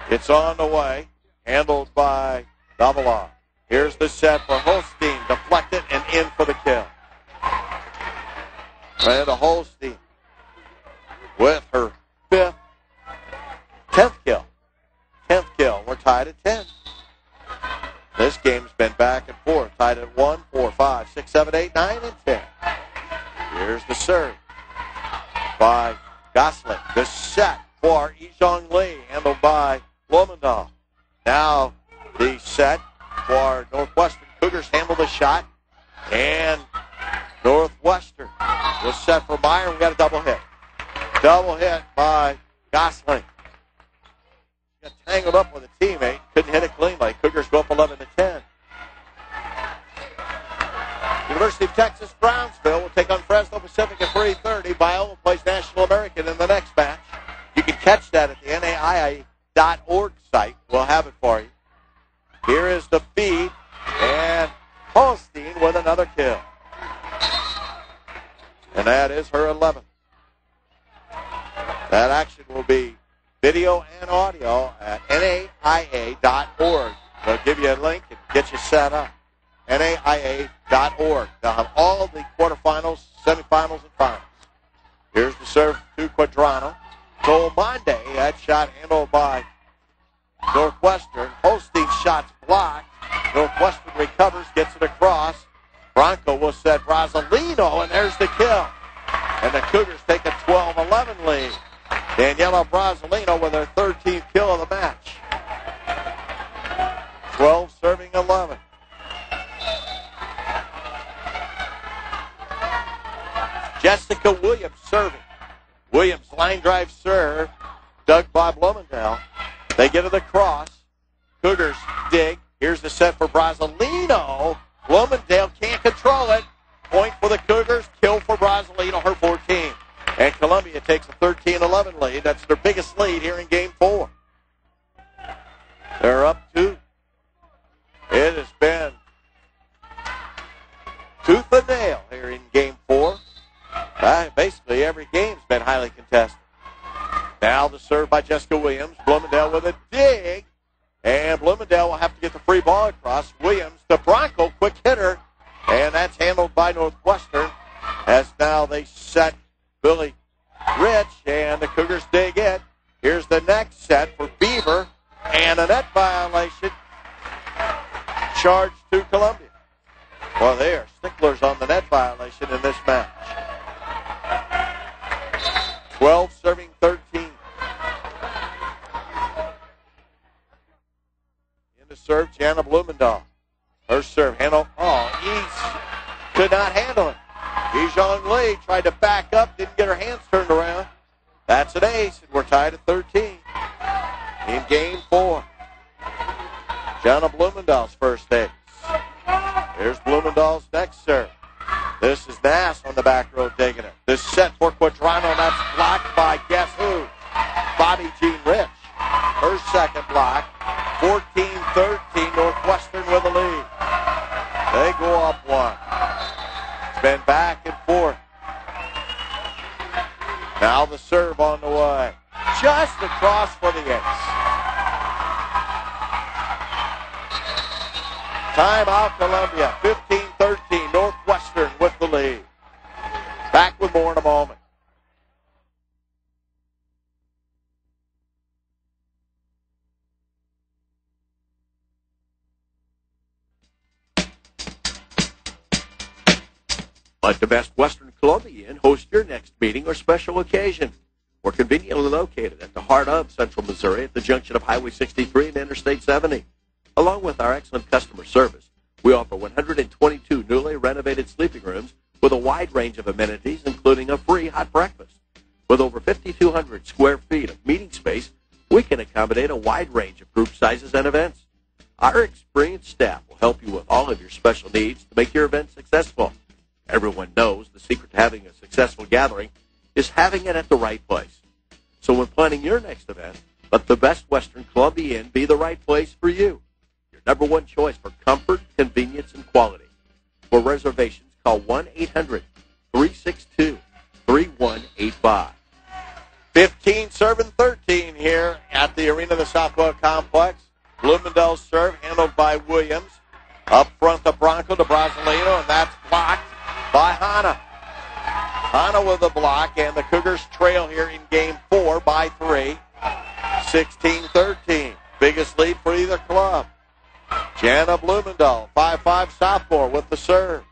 It's on the way, handled by Davalar. Here's the set for Holstein, deflected and in for the kill. Amanda Holstein with her 10th kill. 10th kill. We're tied at 10. This game's been back and forth, tied at 1, 4, 5, 6, 7, 8, 9, and 10. Here's the serve by Gosling. The set for Ejong Lee, handled by Blumendahl. Now the set for Northwestern. Cougars handle the shot, and Northwestern was set for Meyer. We got a double hit. Double hit by Gosling. Got tangled up with a teammate. Couldn't hit it cleanly. Cougars go up 11-10. University of Texas Brownsville will take on Fresno Pacific at 3:30. Biola plays National American in the next match. You can catch that at the NAIA.org site. We'll have it for you. Here is the feed, and Holstein with another kill. And that is her 11th. That action will be video and audio at NAIA.org. They'll give you a link and get you set up. NAIA.org. They'll have all the quarterfinals, semifinals, and finals. Here's the serve to Quadrano. So Monday, that shot handled by Northwestern. Holstein's shot's blocked. Northwestern recovers, gets it across. Bronco will set Brasilino, and there's the kill. And the Cougars take a 12-11 lead. Daniela Brasilino with her 13th kill of the match. 12 serving 11. Jessica Williams serving. Williams line drive serve. Dug by Blumendahl. They get to the cross. Cougars dig. Here's the set for Brasilino. Blumendahl can't control it. Point for the Cougars. Kill for Brasilino, her 14. And Columbia takes a 13-11 lead. That's their biggest lead here in game 4. They're up 2. It has been tooth and nail here in game 4. Basically, every game's been highly contested. Now the serve by Jessica Williams. Blumendahl with a dig. And Blumendahl will have to get the free ball across. Williams to Bronco, quick hitter. And that's handled by Northwestern. As now they set Billy Rich, and the Cougars dig it. Here's the next set for Beaver. And a net violation. Charge to Columbia. Well, they are sticklers on the net violation in this match. 12 serving 13. In the serve, Jana Blumendahl. Her serve handle. He could not handle it. Ejong Lee tried to back up, didn't get her hands turned around. That's an ace, and we're tied at 13 in game 4. Jana Blumendahl's first ace. Here's Blumendahl's next serve. This is Nass on the back row digging it. This set for Quadrano, and that's blocked by guess who? Bobby Jean Rich. Her second block. 14-13, Northwestern with the lead. They go up one. It's been back and forth. Now the serve on the way. Just across for the ace. Timeout, Columbia. 15-13, Northwestern with the lead. Back with more in a moment. Let the best Western Columbian host your next meeting or special occasion. We're conveniently located at the heart of Central Missouri at the junction of Highway 63 and Interstate 70. Along with our excellent customer service, we offer 122 newly renovated sleeping rooms with a wide range of amenities, including a free hot breakfast. With over 5,200 square feet of meeting space, we can accommodate a wide range of group sizes and events. Our experienced staff will help you with all of your special needs to make your event successful. Everyone knows the secret to having a successful gathering is having it at the right place. So when planning your next event, let the best Western Columbia Inn be the right place for you. Your number one choice for comfort, convenience, and quality. For reservations, call 1-800-362-3185. 15-13 here at the Arena of the Southwell Complex. Bloomingdale's serve handled by Williams. Up front, the Bronco to Brasilino, and that's blocked by Hanna. Hanna with the block, and the Cougars trail here in Game 4 by 3. 16-13. Biggest lead for either club. Jana Bloomingdale, 5'5" sophomore with the serve.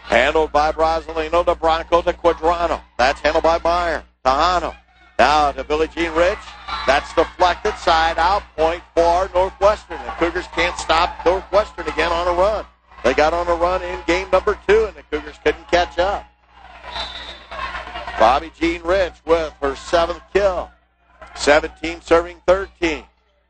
Handled by Brasilino to Bronco to Quadrano. That's handled by Meyer to Hanna. Now to Billie Jean Rich. That's deflected, side out, point for Northwestern. The Cougars can't stop Northwestern again on a run. They got on a run in game number 2, and the Cougars couldn't catch up. Bobby Jean Rich with her 7th kill. 17-13.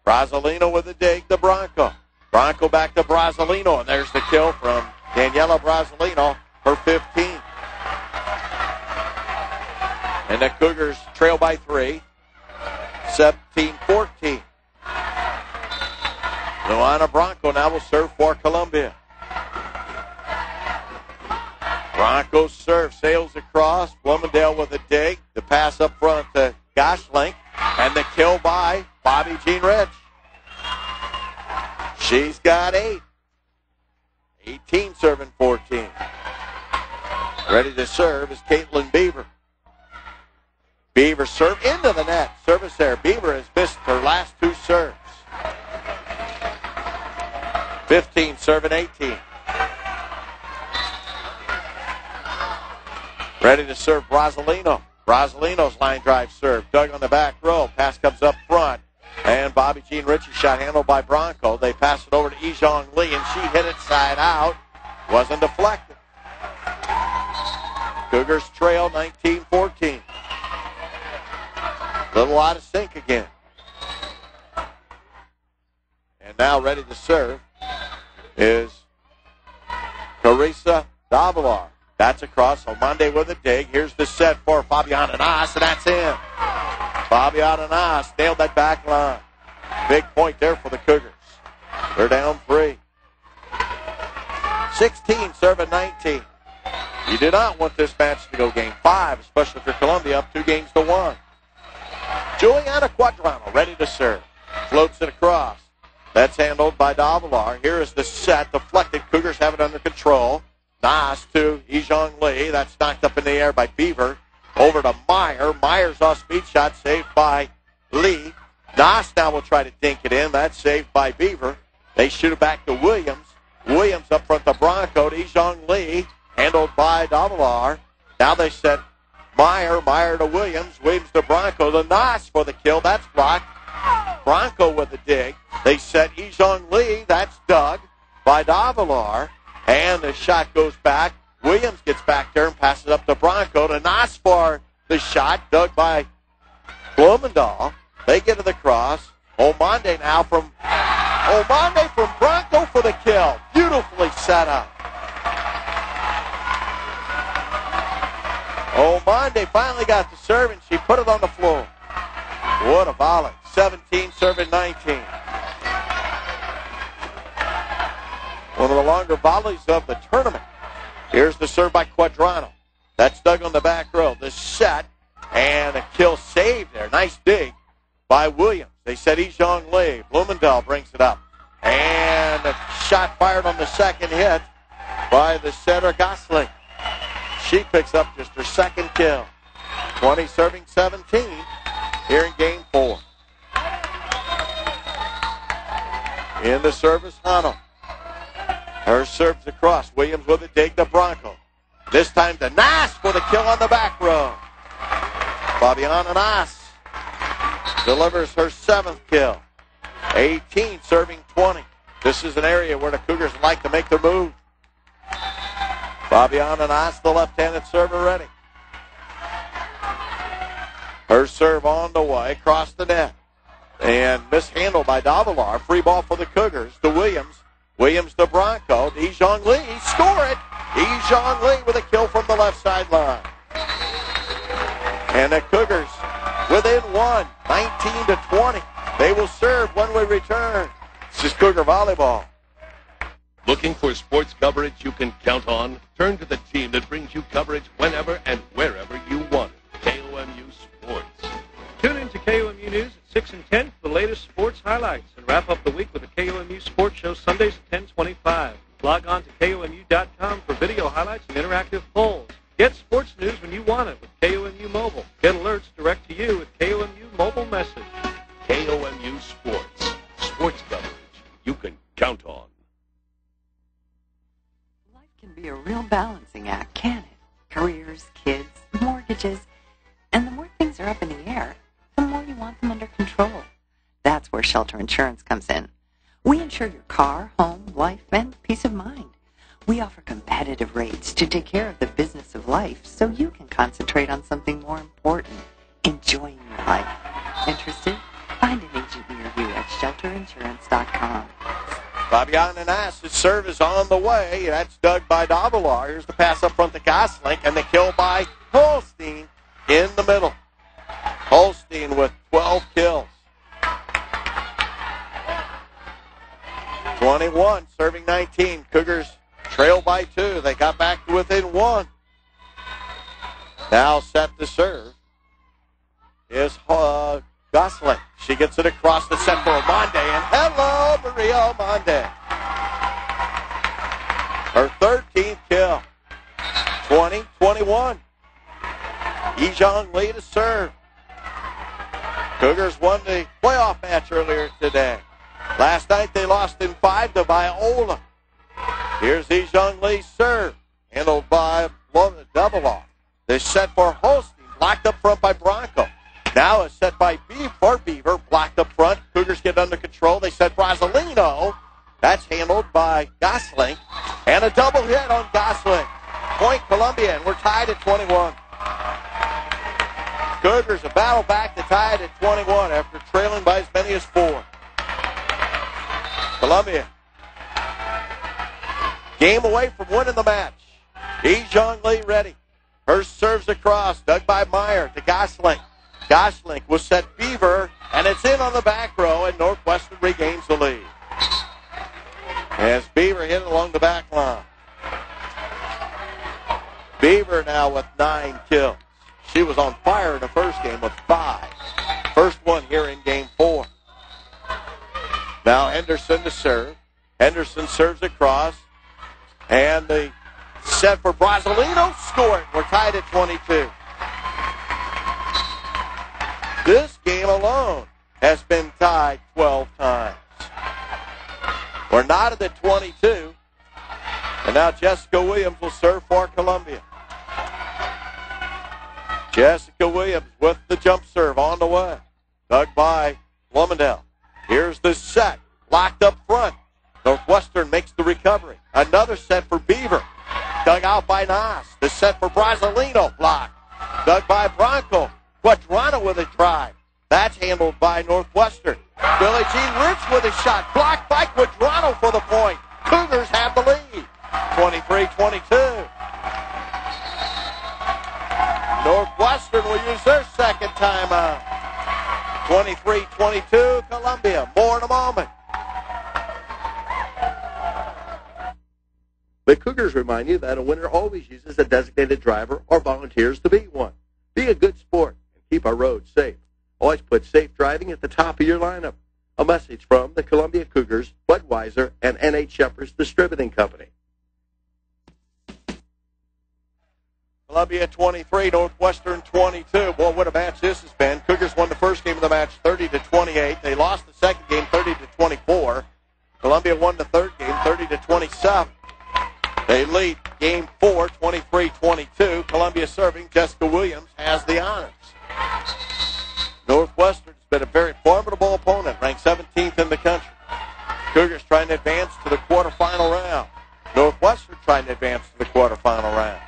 Brasilino with a dig to Bronco. Bronco back to Brasilino, and there's the kill from Daniela Brasilino, her 15th. And the Cougars trail by 3. 17-14. Luana Bronco now will serve for Columbia. Bronco serve sails across. Bloomingdale with a dig. The pass up front to Gosling. And the kill by Bobby Jean Rich. She's got 8. 18 serving 14. Ready to serve is Caitlin Beaver. Beaver serve into the net. Service there. Beaver has missed her last 2 serves. 15 serving 18. Ready to serve Brasilino. Brasilino's line drive serve. Dug on the back row. Pass comes up front. And Bobby Jean Rich's shot handled by Bronco. They pass it over to Ijong Lee, and she hit it side out. Wasn't deflected. Cougars trail 19-14. Little out of sync again. And now ready to serve is Carissa Davalar. That's across. Omonde with a dig. Here's the set for Fabiana Nas, and that's in. Fabiana Nas nailed that back line. Big point there for the Cougars. They're down 3. 16 serving 19. You do not want this match to go game 5, especially for Columbia up 2-1. Juliana Quadrano ready to serve. Floats it across. That's handled by Davalar. Here is the set. Deflected. Cougars have it under control. Nas to Ijong Lee. That's knocked up in the air by Beaver. Over to Meyer. Meyer's off speed shot saved by Lee. Nas now will try to dink it in. That's saved by Beaver. They shoot it back to Williams. Williams up front to Bronco to Ijong Lee. Handled by Davalar. Now they set Meyer. Meyer to Williams. Williams to Bronco. The Nas for the kill. That's blocked. Bronco with the dig. They set Ijong Lee. That's dug by Davalar. And the shot goes back. Williams gets back there and passes up to Bronco. To Nas for the shot. Dug by Blumendahl. They get to the cross. Omonde now from Bronco for the kill. Beautifully set up. Omonde finally got the serve, and she put it on the floor. What a volley. 17 serving 19. one of the longer volleys of the tournament. Here's the serve by Quadrano. That's dug on the back row. The set and a kill save there. Nice dig by Williams. They said Ejong Lee. Blumenthal brings it up. And a shot fired on the second hit by the setter Gosling. She picks up just her second kill. 20 serving 17 here in game 4. In the service, Hano. Her serves across. Williams with a dig to Bronco. This time to Nass for the kill on the back row. Fabiana Nass delivers her 7th kill. 18 serving 20. This is an area where the Cougars like to make their move. Fabiana Nass, the left-handed server, ready. Her serve on the way, across the net. And mishandled by Davalar. Free ball for the Cougars to Williams. Williams to Bronco. To Ejong Lee. Score it. Ejong Lee with a kill from the left sideline. And the Cougars within one. 19-20. They will serve when we return. This is Cougar Volleyball. Looking for sports coverage you can count on? Turn to the team that brings you coverage whenever and wherever you want it. KOMU Sports. Tune in to KOMU News at 6 and 10 for the latest sports highlights and wrap up the week with the KOMU Sports Show Sundays at 10:25. Log on to KOMU.com for video highlights and interactive polls. Get sports news when you want it with KOMU Mobile. Get alerts direct to you with KOMU Mobile Message. KOMU Sports. Sports coverage you can count on. Life can be a real balancing act, can it? Careers, kids, mortgages, and the more things are up in the air, the more you want them under control. That's where Shelter Insurance comes in. We insure your car, home, life, and peace of mind. We offer competitive rates to take care of the business of life so you can concentrate on something more important, enjoying your life. Interested? Find an agent near you at shelterinsurance.com. Fabiana Nass's serve is on the way. That's dug by Davalar. Here's the pass up front to Gosling, and the kill by Holstein in the middle. Holstein with 12 kills. 21, serving 19. Cougars trail by 2. They got back to within 1. Now set to serve is Gosling. She gets it across the set for Omonde, and hello, Maria Omonde. Her 13th kill. 20-21. Ejong Lee to serve. Cougars won the playoff match earlier today. Last night they lost in 5 to Viola. Here's Ejong Lee's serve, handled by Davalar. This set for Holstein, blocked up front by Bronco. Now a set by Beaver, blocked up front. Cougars get under control. They set Brasilino. That's handled by Gosling. And a double hit on Gosling. Point Columbia, and we're tied at 21. Cougars a battle back to tie it at 21 after trailing by as many as 4. Columbia, game away from winning the match. Ejong Lee ready. Her serves across, dug by Meyer to Gosling. Gosling will set Beaver, and it's in on the back row, and Northwestern regains the lead. As Beaver hit along the back line. Beaver now with 9 kills. She was on fire in the first game with 5. First one here in game 4. Now Henderson to serve. Henderson serves across. And the set for Brasilino. Score it. We're tied at 22. This game alone has been tied 12 times. We're not at the 22. And now Jessica Williams will serve for Columbia. Jessica Williams with the jump serve on the way. Dug by Blumendale. Here's the set. Locked up front. Northwestern makes the recovery. Another set for Beaver. Dug out by Nas. The set for Brasilino. Blocked. Dug by Bronco. Quadrano with a drive. That's handled by Northwestern. Billie Jean Rich with a shot. Blocked by Quadrano for the point. Cougars have the lead. 23-22. Northwestern will use their second timeout. 23-22, Columbia. More in a moment. The Cougars remind you that a winner always uses a designated driver or volunteers to be one. Be a good sport and keep our roads safe. Always put safe driving at the top of your lineup. A message from the Columbia Cougars, Budweiser, and N.H. Shepherds Distributing Company. Columbia 23, Northwestern 22. Boy, what a match this has been. Cougars won the first game of the match 30-28. They lost the second game 30-24. Columbia won the third game 30-27. They lead game 4, 23-22. Columbia serving. Jessica Williams has the honors. Northwestern's been a very formidable opponent, ranked 17th in the country. Cougars trying to advance to the quarterfinal round. Northwestern trying to advance to the quarterfinal round.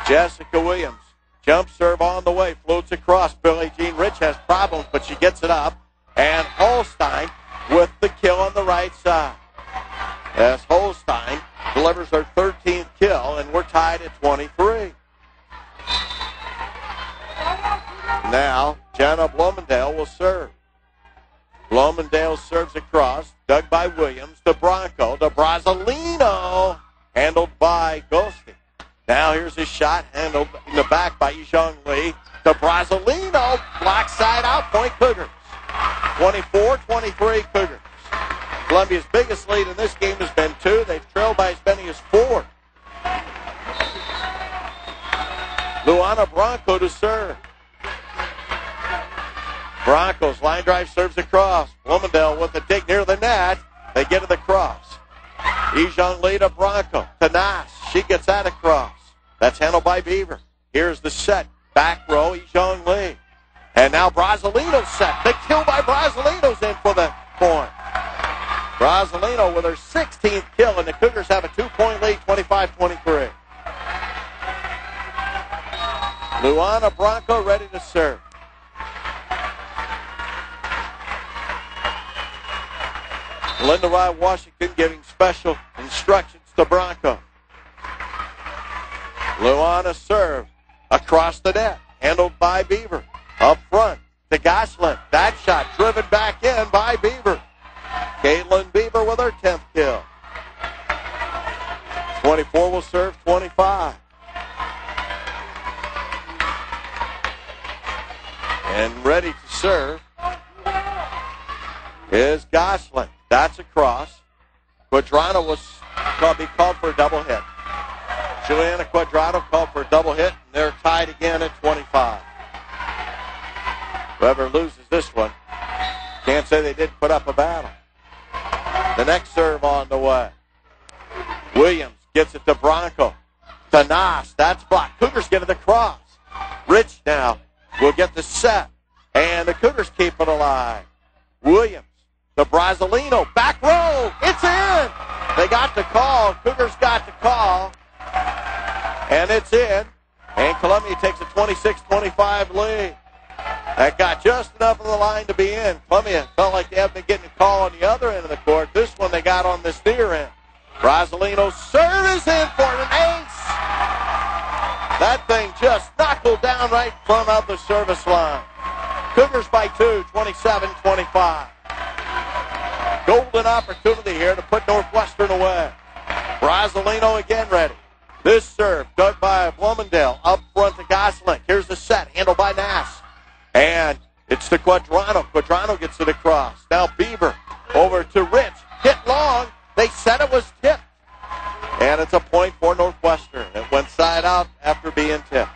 Jessica Williams, jump serve on the way, floats across. Billie Jean Rich has problems, but she gets it up. And Holstein with the kill on the right side. As Holstein delivers her 13th kill, and we're tied at 23. Now, Jenna Blomendale will serve. Blomendale serves across, dug by Williams to Bronco, to Brazzolino, handled by Goldstein. Now here's his shot, handled in the back by Yijong Lee, to Brazzolino, block side out, point Cougars. 24-23 Cougars. Columbia's biggest lead in this game has been 2. They've trailed by as many as 4. Luana Bronco to serve. Broncos line drive serves across. Blomendale with a dig near the net. They get to the cross. Yijong Lee to Bronco. To Nas. She gets that across. That's handled by Beaver. Here's the set. Back row, Yijong Lee. And now Brazzolino's set. The kill by Brazzolino's in for the point. Brazzolino with her 16th kill, and the Cougars have a 2-point lead, 25-23. Luana Bronco ready to serve. Linda Rye Washington giving special instructions to Bronco. Luana serve across the net, handled by Beaver. Up front to Goslin. That shot driven back in by Beaver. Caitlin Beaver with her 10th kill. 24 will serve 25. And ready to serve is Goslin. That's across. Quadrano was be called for a double hit. Juliana Quadrano called for a double hit, and they're tied again at 25. Whoever loses this one can't say they didn't put up a battle. The next serve on the way. Williams gets it to Bronco. To Nas. That's blocked. Cougars get it across. Rich now will get the set. And the Cougars keep it alive. Williams to Brazzolino. Back row. It's in. They got the call. Cougars got the call. And it's in. And Columbia takes a 26-25 lead. That got just enough of the line to be in. Columbia felt like they haven't been getting a call on the other end of the court. This one they got on this near end. Brazzolino's serve is in for an ace. That thing just knuckled down right in front of the service line. Cougars by 2, 27-25. Golden opportunity here to put Northwestern away. Brazzolino again ready. This serve dug by Blomendale. Up front to Gosling. Here's the set, handled by Nass. And it's to Quadrano. Quadrano gets it across. Now Beaver over to Rich. Hit long. They said it was tipped. And it's a point for Northwestern. It went side out after being tipped.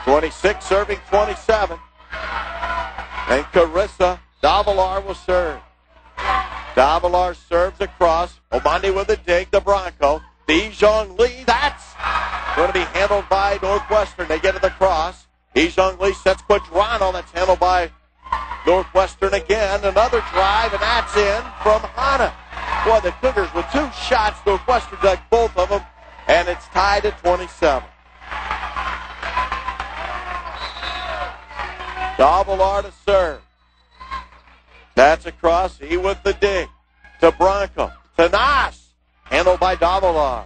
26 serving 27. And Carissa Davalar will serve. Davalar serves across. Omandi with a dig to Bronco. Yijong Lee. That's going to be handled by Northwestern. They get it across. Yijong Lee sets Quadrano. That's handled by Northwestern again. Another drive, and that's in from Hanna. Boy, the Cougars with 2 shots. Northwestern dug both of them, and it's tied at 27. Davalar to serve. That's across. He with the dig to Bronco. To Nas. Handled by Davalar.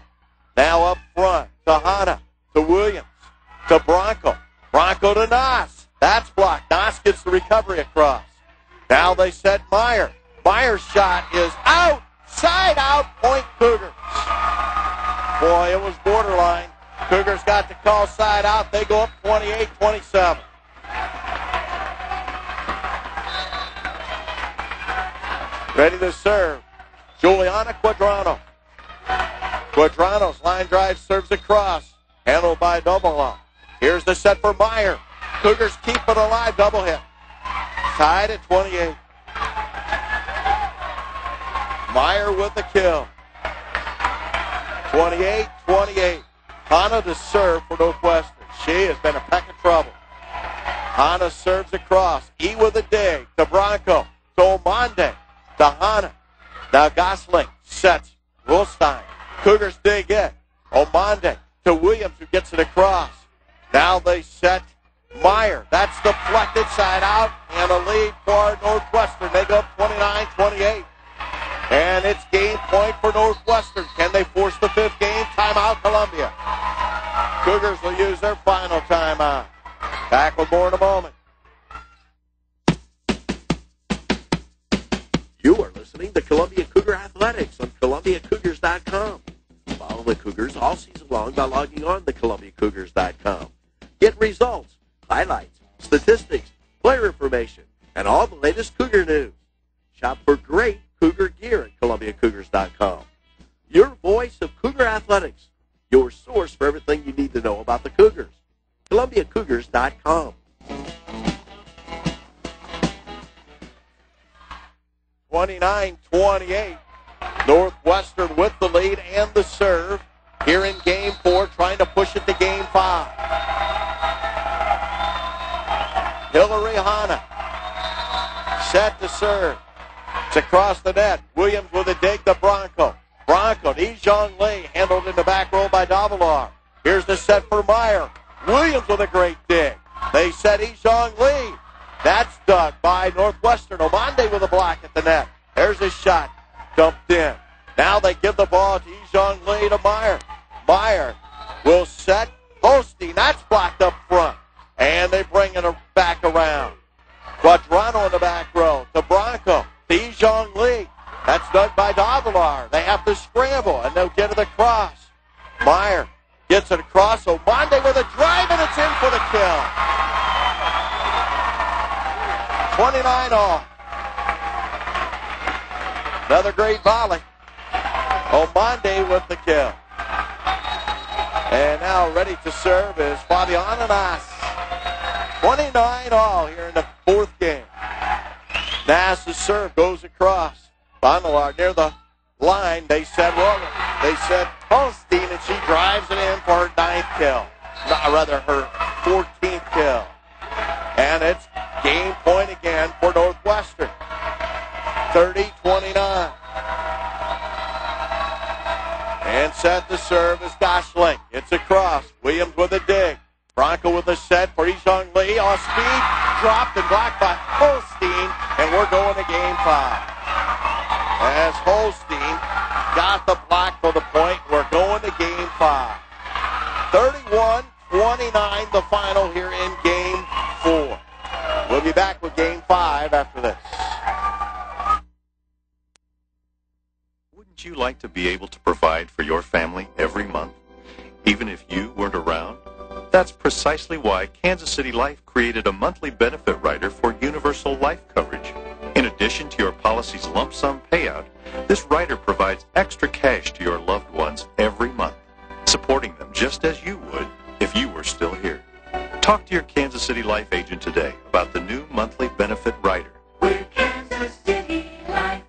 Now up front to Hanna. To Williams. To Bronco. Bronco to Nas. That's blocked. Nas gets the recovery across. Now they set Meyer. Meyer's shot is out. side out, point Cougars. Boy, it was borderline. Cougars got to call side out. They go up 28-27. Ready to serve. Juliana Quadrano. Quadrano's line drive serves across. Handled by Dobola. Here's the set for Meyer. Cougars keep it alive. Double hit. Tied at 28. Meyer with the kill. 28-28. Hana to serve for Northwestern. She has been a peck of trouble. Hana serves across. E with a dig to Bronco. To Omande. To Hana. Now Gosling sets. Wilstein. Cougars dig in. Omande to Williams, who gets it across. Now they set Meyer. That's deflected side out and a lead for Northwestern. They go up 29-28. And it's game point for Northwestern. Can they force the fifth game? Timeout, Columbia. Cougars will use their final timeout. Back with more in a moment. You are listening to Columbia Cougar Athletics on ColumbiaCougars.com. Follow the Cougars all season long by logging on to ColumbiaCougars.com. Get results, highlights, statistics, player information, and all the latest Cougar news. Shop for great Cougar gear at ColumbiaCougars.com. Your voice of Cougar Athletics. Your source for everything you need to know about the Cougars. ColumbiaCougars.com. 29-28. Northwestern with the lead and the serve. Here in game 4, trying to push it to game 5. Hillary Hana set to serve. It's across the net. Williams with a dig to Bronco. Bronco to Ejong Lee, handled in the back row by Davalar. Here's the set for Meyer. Williams with a great dig. They set Ejong Lee. That's dug by Northwestern. Omande with a block at the net. There's his shot. Dumped in. Now they give the ball to Ejong Lee to Meyer. Meyer will set Holstein. That's blocked up front. And they bring it back around. Quadrano in the back row to Bronco. To Ejong Lee. That's dug by Davalar. They have to scramble, and they'll get it across. Meyer gets it across. Omande with a drive, and it's in for the kill. 29 all. Another great volley. Omande with the kill. And now ready to serve is Fabiana Nass. 29 all here in the fourth game. Nass's serve goes across. Bonnelar near the line. They said Holstein, and she drives it in for her 9th kill. Rather, her 14th kill. And it's game point again for Northwestern. 30-29. And set to serve is Gosling. It's across. Williams with a dig. Bronco with a set for Ejong Lee. Off speed. Dropped and blocked by Holstein. And we're going to game 5. As Holstein got the block for the point, we're going to game 5. 31-29 the final here in game 4. We'll be back with game 5 after this. Wouldn't you like to be able to provide for your family every month, even if you weren't around? That's precisely why Kansas City Life created a monthly benefit rider for universal life coverage. In addition to your policy's lump sum payout, this rider provides extra cash to your loved ones every month, supporting them just as you would if you were still here. Talk to your Kansas City Life agent today about the new monthly benefit rider. We're Kansas City Life.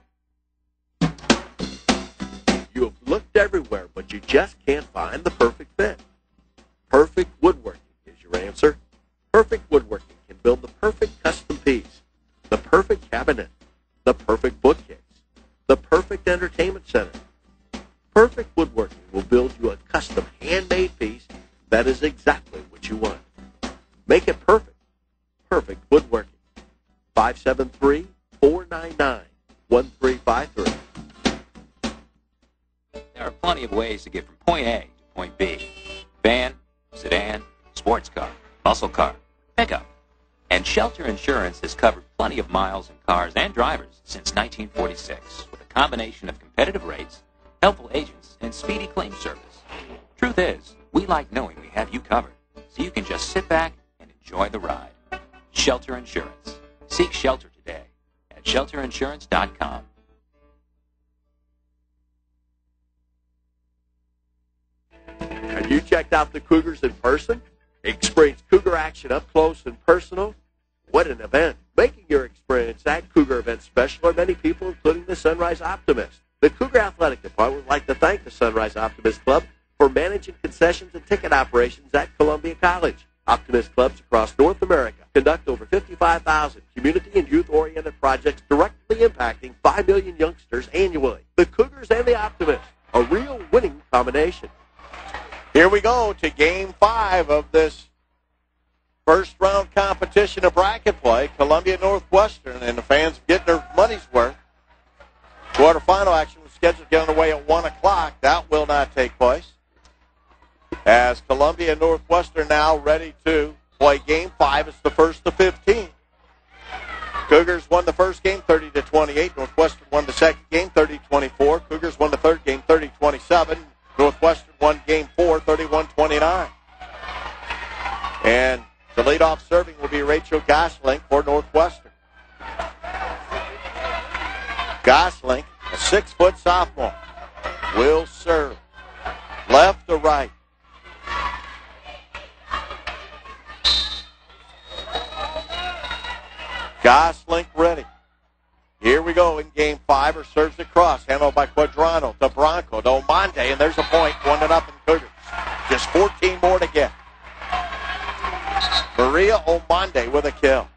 You have looked everywhere, but you just can't find the perfect fit. Perfect Woodworking is your answer. Perfect Woodworking can build the perfect custom piece, the perfect cabinet, the perfect bookcase, the perfect entertainment center. Perfect Woodworking will build you a custom handmade piece that is exactly what you want. Make it perfect. Perfect Woodworking. 573-499-1353. There are plenty of ways to get from point A to point B. Van, sedan, sports car, muscle car, pickup. And Shelter Insurance has covered plenty of miles in cars and drivers since 1946 with a combination of competitive rates, helpful agents, and speedy claim service. Truth is, we like knowing we have you covered, so you can just sit back and enjoy the ride. Shelter Insurance. Seek shelter today at shelterinsurance.com. Have you checked out the Cougars in person? Experience Cougar action up close and personal? What an event. Making your experience at Cougar Event special are many people, including the Sunrise Optimist. The Cougar Athletic Department would like to thank the Sunrise Optimist Club for managing concessions and ticket operations at Columbia College. Optimist clubs across North America conduct over 55,000 community and youth-oriented projects directly impacting 5 million youngsters annually. The Cougars and the Optimists, a real winning combination. Here we go to Game 5 of this first-round competition of bracket play. Columbia Northwestern, and the fans getting their money's worth. Quarterfinal action was scheduled to get underway at 1 o'clock. That will not take place, as Columbia Northwestern now ready to play Game 5. It's the first of 15. Cougars won the first game 30-28. Northwestern won the second game 30-24. Cougars won the third game 30-27. Northwestern won Game 4 31-29. And the leadoff serving will be Rachel Gosling for Northwestern. Gosling, a 6-foot sophomore, will serve left to right. Gosling ready. Here we go in Game 5. Her serves across, handled by Quadrano to Bronco to Omonde, and there's a point, 1-0 Cougars. Just 14 more to get. Maria Omonde with a kill.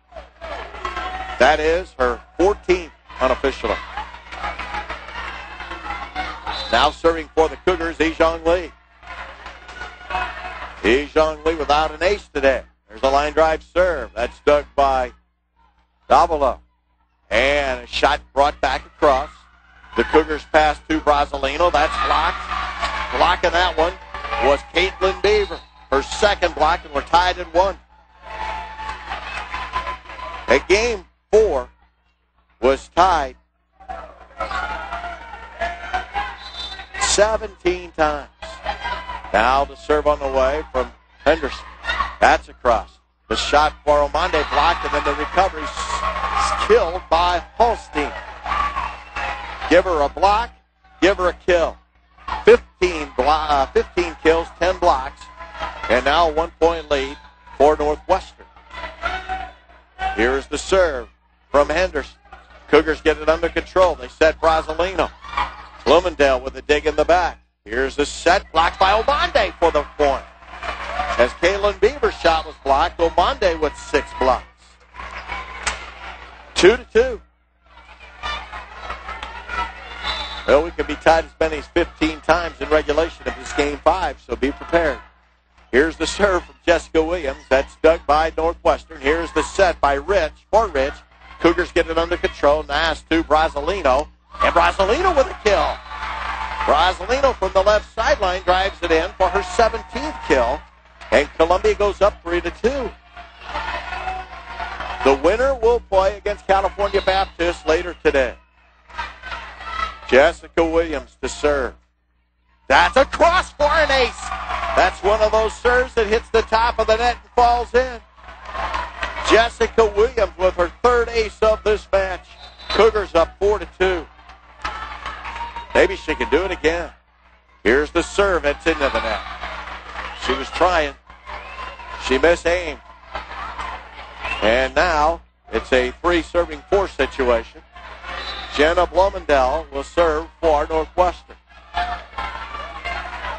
That is her 14th unofficially. Now serving for the Cougars, Ejong Lee. Ejong Lee without an ace today. There's a line drive serve. That's dug by Davila. And a shot brought back across. The Cougars pass to Brasilino. That's blocked. Blocking that one was Caitlin Beaver. Her second block, and we're tied at 1. At Game 4 was tied 17 times. Now the serve on the way from Henderson. That's across. The shot for Omonde blocked, and then the recovery killed by Holstein. Give her a block, give her a kill. 15 kills, 10 blocks, and now a 1-point lead for Northwestern. Here's the serve from Henderson. Cougars get it under control. They set Brasilino. Bloomendale with a dig in the back. Here's the set, blocked by Omonde for the point. As Kaylin Beaver's shot was blocked, Omonde with 6 blocks. 2-2. Well, we could be tied as many as 15 times in regulation of this Game 5, so be prepared. Here's the serve from Jessica Williams. That's dug by Northwestern. Here's the set by Rich, for Rich. Cougars get it under control. Nass to Brasilino. And Brasilino with a kill. Brasilino from the left sideline drives it in for her 17th kill. And Columbia goes up 3-2. The winner will play against California Baptist later today. Jessica Williams to serve. That's a cross for an ace. That's one of those serves that hits the top of the net and falls in. Jessica Williams with her 3rd ace of this match. Cougars up 4-2. Maybe she can do it again. Here's the serve. It's into the net. She was trying. She misaimed. And now it's a 3-serving-4 situation. Jenna Blomendale will serve for Northwestern.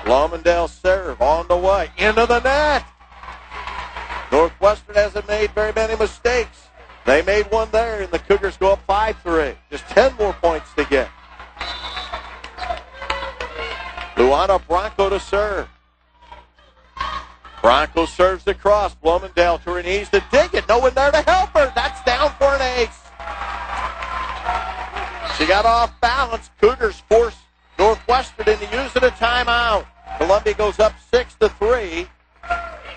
Blomendale serve on the way. Into the net. Northwestern hasn't made very many mistakes. They made one there, and the Cougars go up 5-3. Just 10 more points to get. Luana Bronco to serve. Bronco serves the cross. Blomendale to her knees to dig it. No one there to help her. That's down for an ace. She got off balance. Cougars force Northwestern into using a timeout. Columbia goes up 6-3.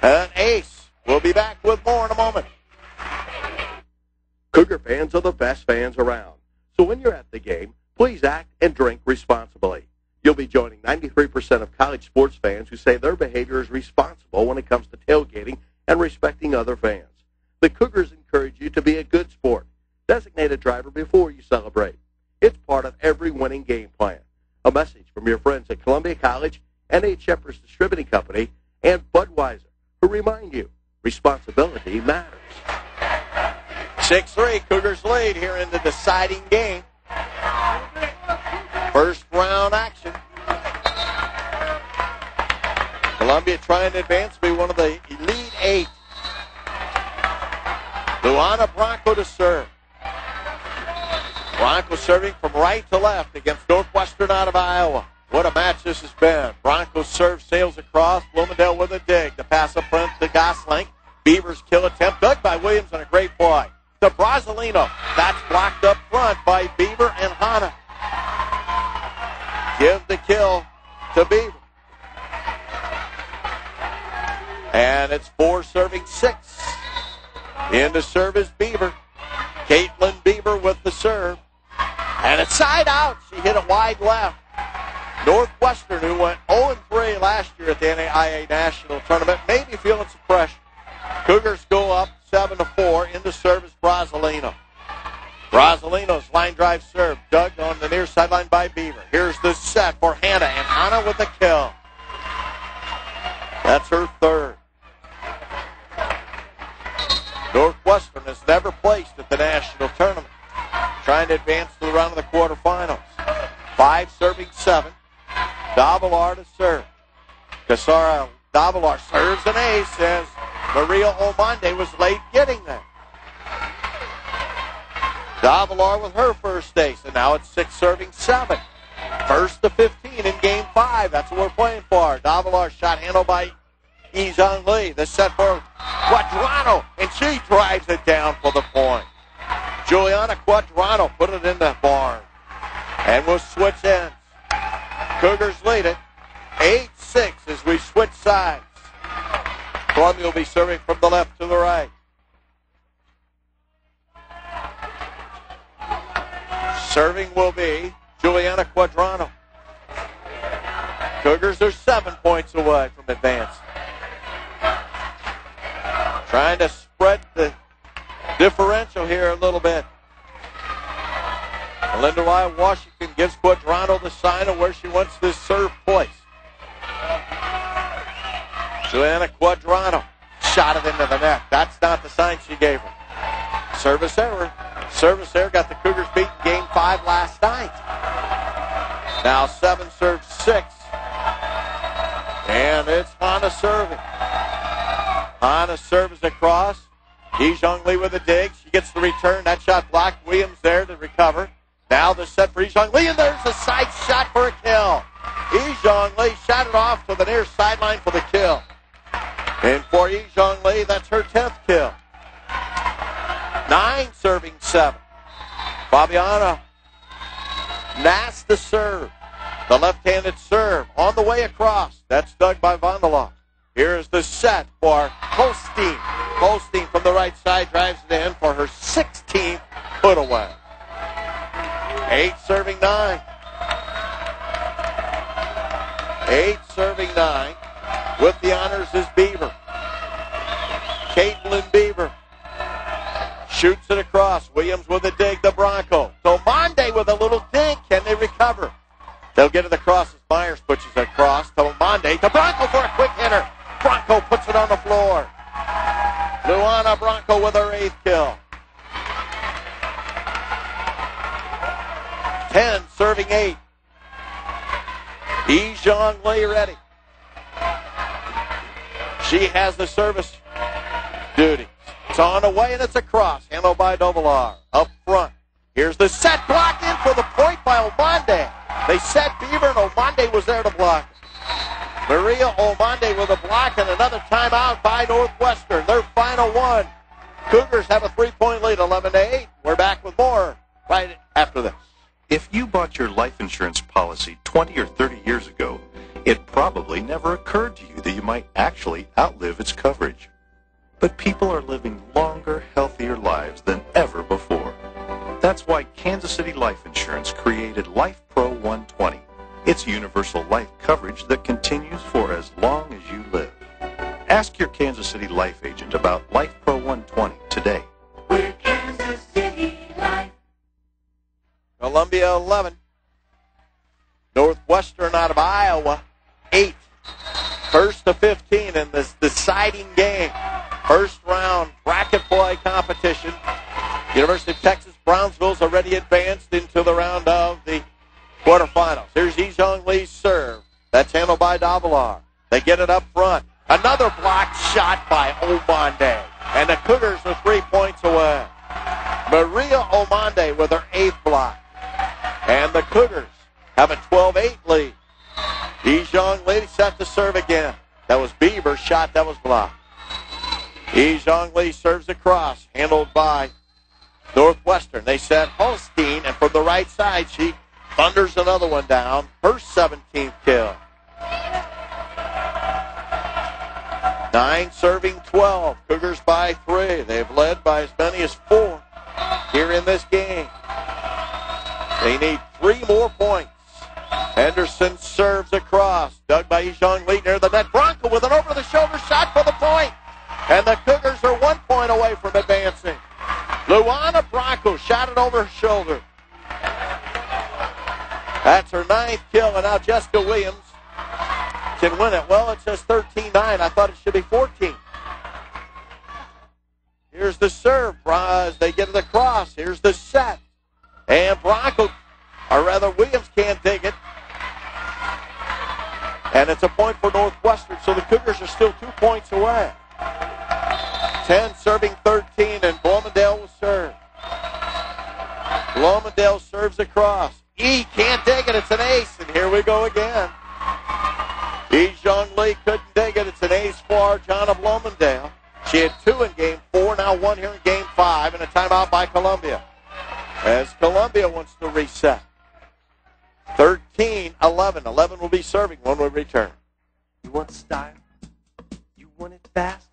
An ace. We'll be back with more in a moment. Cougar fans are the best fans around. So when you're at the game, please act and drink responsibly. You'll be joining 93% of college sports fans who say their behavior is responsible when it comes to tailgating and respecting other fans. The Cougars encourage you to be a good sport. Designate a driver before you celebrate. It's part of every winning game plan. A message from your friends at Columbia College, N.H. Shepherd's Distributing Company, and Budweiser, who remind you, responsibility matters. 6-3, Cougars lead here in the deciding game. First round action. Columbia trying to advance, be one of the Elite Eight. Luana Bronco to serve. Bronco serving from right to left against Northwestern out of Iowa. What a match this has been. Bronco serve sails across. Bloomingdale with a dig. The pass up front to Gosling. Beavers kill attempt dug by Williams on a great play. To Brasilino. That's blocked up front by Beaver and Hanna. Give the kill to Beaver. And it's 4 serving 6. In to serve is Beaver. Caitlin Beaver with the serve. And it's side out. She hit it wide left. Northwestern, who went 0-3 last year at the NAIA National Tournament, may be feeling some pressure. Cougars go up 7-4. In to serve is Brasilino. Brasilino's line drive serve. Dug on the near sideline by Beaver. Here's the set for Hanna, and Hanna with the kill. That's her third. Northwestern has never placed at the national tournament. Trying to advance to the round of the quarterfinals. 5 serving 7. Davalar to serve. Casara Davalar serves an ace as Maria Omonde was late getting there. Davalar with her first ace, and now it's 6 serving 7. First to 15 in game 5. That's what we're playing for. Davalar shot handled by Yizhong Lee. The set for Quadrano, and she drives it down for the point. Juliana Quadrano put it in the barn. And we'll switch ends. Cougars lead it 8-6 as we switch sides. Columbia will be serving from the left to the right. Serving will be Juliana Quadrano. Cougars are 7 points away from advance. Trying to spread the differential here a little bit. Linda Ryan Washington gives Quadrano the sign of where she wants this serve placed. Juliana Quadrano shot it into the net. That's not the sign she gave her. Service error. Service error got the Cougars beat in game 5 last night. Now 7 serves 6. And it's Hanna serving. Hanna serves across. Yizhong Lee with a dig. She gets the return. That shot blocked. Williams there to recover. Now the set for Yizhong Lee, and there's a side shot for a kill. Yizhong Lee shot it off to the near sideline for the kill. And for Yizhong Lee, that's her 10th kill. 9 serving 7. Fabiana Nass to serve. The left-handed serve on the way across. That's dug by Vondeloff. Here's the set for Holstein. Holstein from the right side drives it in for her 16th put away. 8 serving 9. 8 serving 9. With the honors is Beaver. Caitlin Beaver shoots it across. Williams with a dig to Bronco. So Monde with a little dig. Can they recover? They'll get it across as Myers pushes it across to Monde. To Bronco for a quick hitter. Bronco puts it on the floor. Luana Bronco with her 8th kill. 10 serving 8. Yizhong Lee ready. She has the service duty. It's on the way, and it's across. Handled by Dovalar. Up front. Here's the set. Block in for the point by Omonde. They set Beaver, and Omonde was there to block it. Maria Omonde with a block, and another timeout by Northwestern. Their final one. Cougars have a 3-point lead, 11-8. We're back with more right after this. If you bought your life insurance policy 20 or 30 years ago, it probably never occurred to you that you might actually outlive its coverage. but people are living longer, healthier lives than ever before. That's why Kansas City Life Insurance created Life Pro 120. It's universal life coverage that continues for as long as you live. Ask your Kansas City Life agent about Life Pro 120 today. We're Kansas City Life. Columbia 11. Northwestern out of Iowa 8. First to 15 in this deciding game. First round bracket play competition. University of Texas Brownsville's already advanced into the round of the quarterfinals. Here's Ejong Lee's serve. That's handled by Davalar. They get it up front. Another blocked shot by Omande. And the Cougars are 3 points away. Maria Omande with her 8th block. And the Cougars have a 12-8 lead. Ejong Lee set to serve again. That was Beaver's shot that was blocked. Ejong Lee serves across, handled by Northwestern. They set Holstein, and from the right side, she thunders another one down. Her 17th kill. 9 serving 12. Cougars by 3. They've led by as many as 4 here in this game. They need 3 more points. Henderson serves across. Dug by Ejong Lee near the net. Bronco with an over-the-shoulder shot for the point. And the Cougars are 1 point away from advancing. Luana Bronco shot it over her shoulder. That's her 9th kill, and now Jessica Williams can win it. Well, it says 13-9. I thought it should be 14. Here's the serve. As they get it across. Here's the set. And Bronco, or rather Williams, can't dig it. And it's a point for Northwestern, so the Cougars are still 2 points away. 10 serving 13, and Blomendale will serve. Blomendale serves across. E can't dig it. It's an ace, and here we go again. Ejong Lee couldn't dig it. It's an ace for Jonna Blomendale. She had 2 in Game 4, now 1 here in Game 5, and a timeout by Columbia. As Columbia wants to reset. 13-11. 11 will be serving when we return. You want style? You want it fast?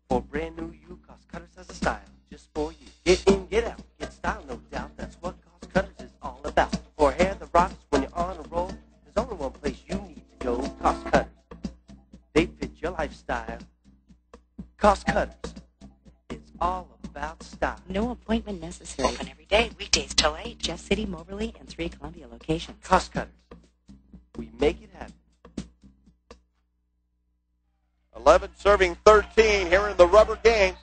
For a brand new you, Cost Cutters has a style just for you. Get in, get out, get style, no doubt. That's what Cost Cutters is all about. For hair that rocks when you're on a roll, there's only one place you need to go. Cost Cutters. They fit your lifestyle. Cost Cutters. It's all about style. No appointment necessary. Open every day, weekdays till 8. Jeff City, Moberly, and 3 Columbia locations. Cost Cutters. We make it happen. 11 serving 13 here in the rubber game.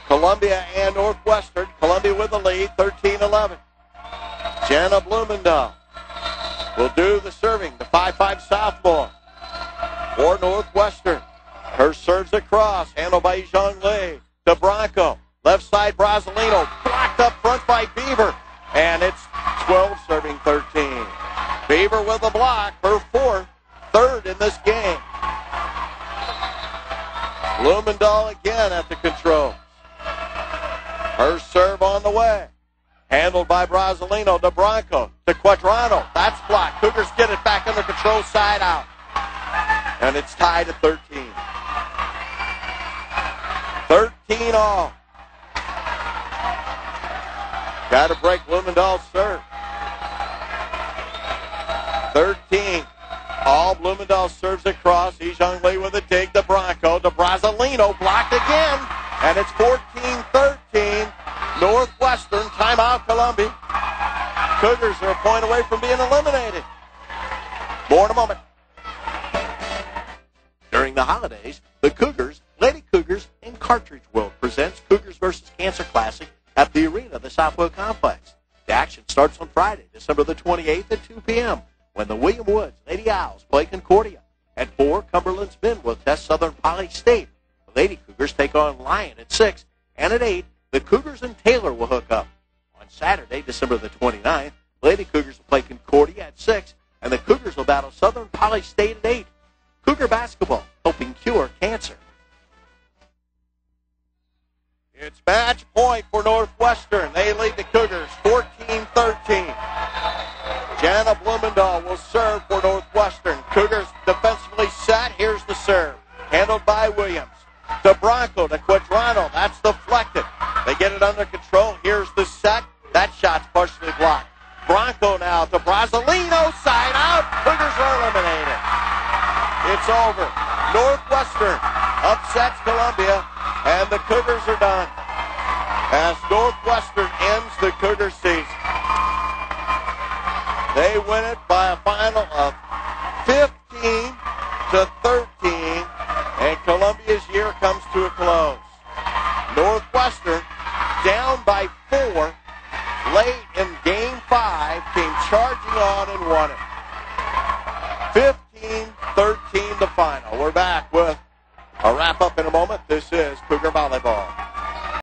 Columbia and Northwestern. Columbia with the lead, 13-11. Jana Blumendahl will do the serving, the 5'5 sophomore for Northwestern. Her serves across, handled by Ejong Lee to Bronco. Left side, Brasilino, blocked up front by Beaver, and it's 12 serving 13. Beaver with a block, her 4th, 3rd in this game. Blumendahl again at the controls. Her serve on the way. Handled by Brasilino to Bronco to Quadrano. That's blocked. Cougars get it back under control, side out. And it's tied at 13. 13 all. Got to break Blumendahl's serve. 13 all. Blumendahl serves across. Ejong Lee with a dig to Bronco. To Brasilino. Blocked again. And it's 14-13. Northwestern. Timeout, Columbia. Cougars are a point away from being eliminated. More in a moment. During the holidays, the Cougars, Lady Cougars, and Cartridge World presents Cougars vs. Cancer Classic at the arena of the Southwell Complex. The action starts on Friday, December the 28th at 2 p.m. when the William Woods Lady Owls play Concordia. At 4, Cumberland's men will test Southern Poly State. The Lady Cougars take on Lyon at 6, and at 8, the Cougars and Taylor will hook up. On Saturday, December the 29th, Lady Cougars will play Concordia at 6, and the Cougars will battle Southern Poly State at 8. Cougar basketball, helping cure cancer. It's match point for Northwestern. They lead the Cougars 14-13. Jana Blumendahl will serve for Northwestern. Cougars defensively set. Here's the serve. Handled by Williams. to Bronco, to Quadrano. That's deflected. They get it under control. Here's the set. That shot's partially blocked. Bronco now to Brasilino. Side out. Cougars are eliminated. It's over. Northwestern upsets Columbia, and the Cougars are done. As Northwestern ends the Cougar season. They win it by a final of 15-13, and Columbia's year comes to a close. Northwestern, down by 4, late in Game 5, came charging on and won it. 15-13 the final. We're back with a wrap-up in a moment. This is Cougar Volleyball.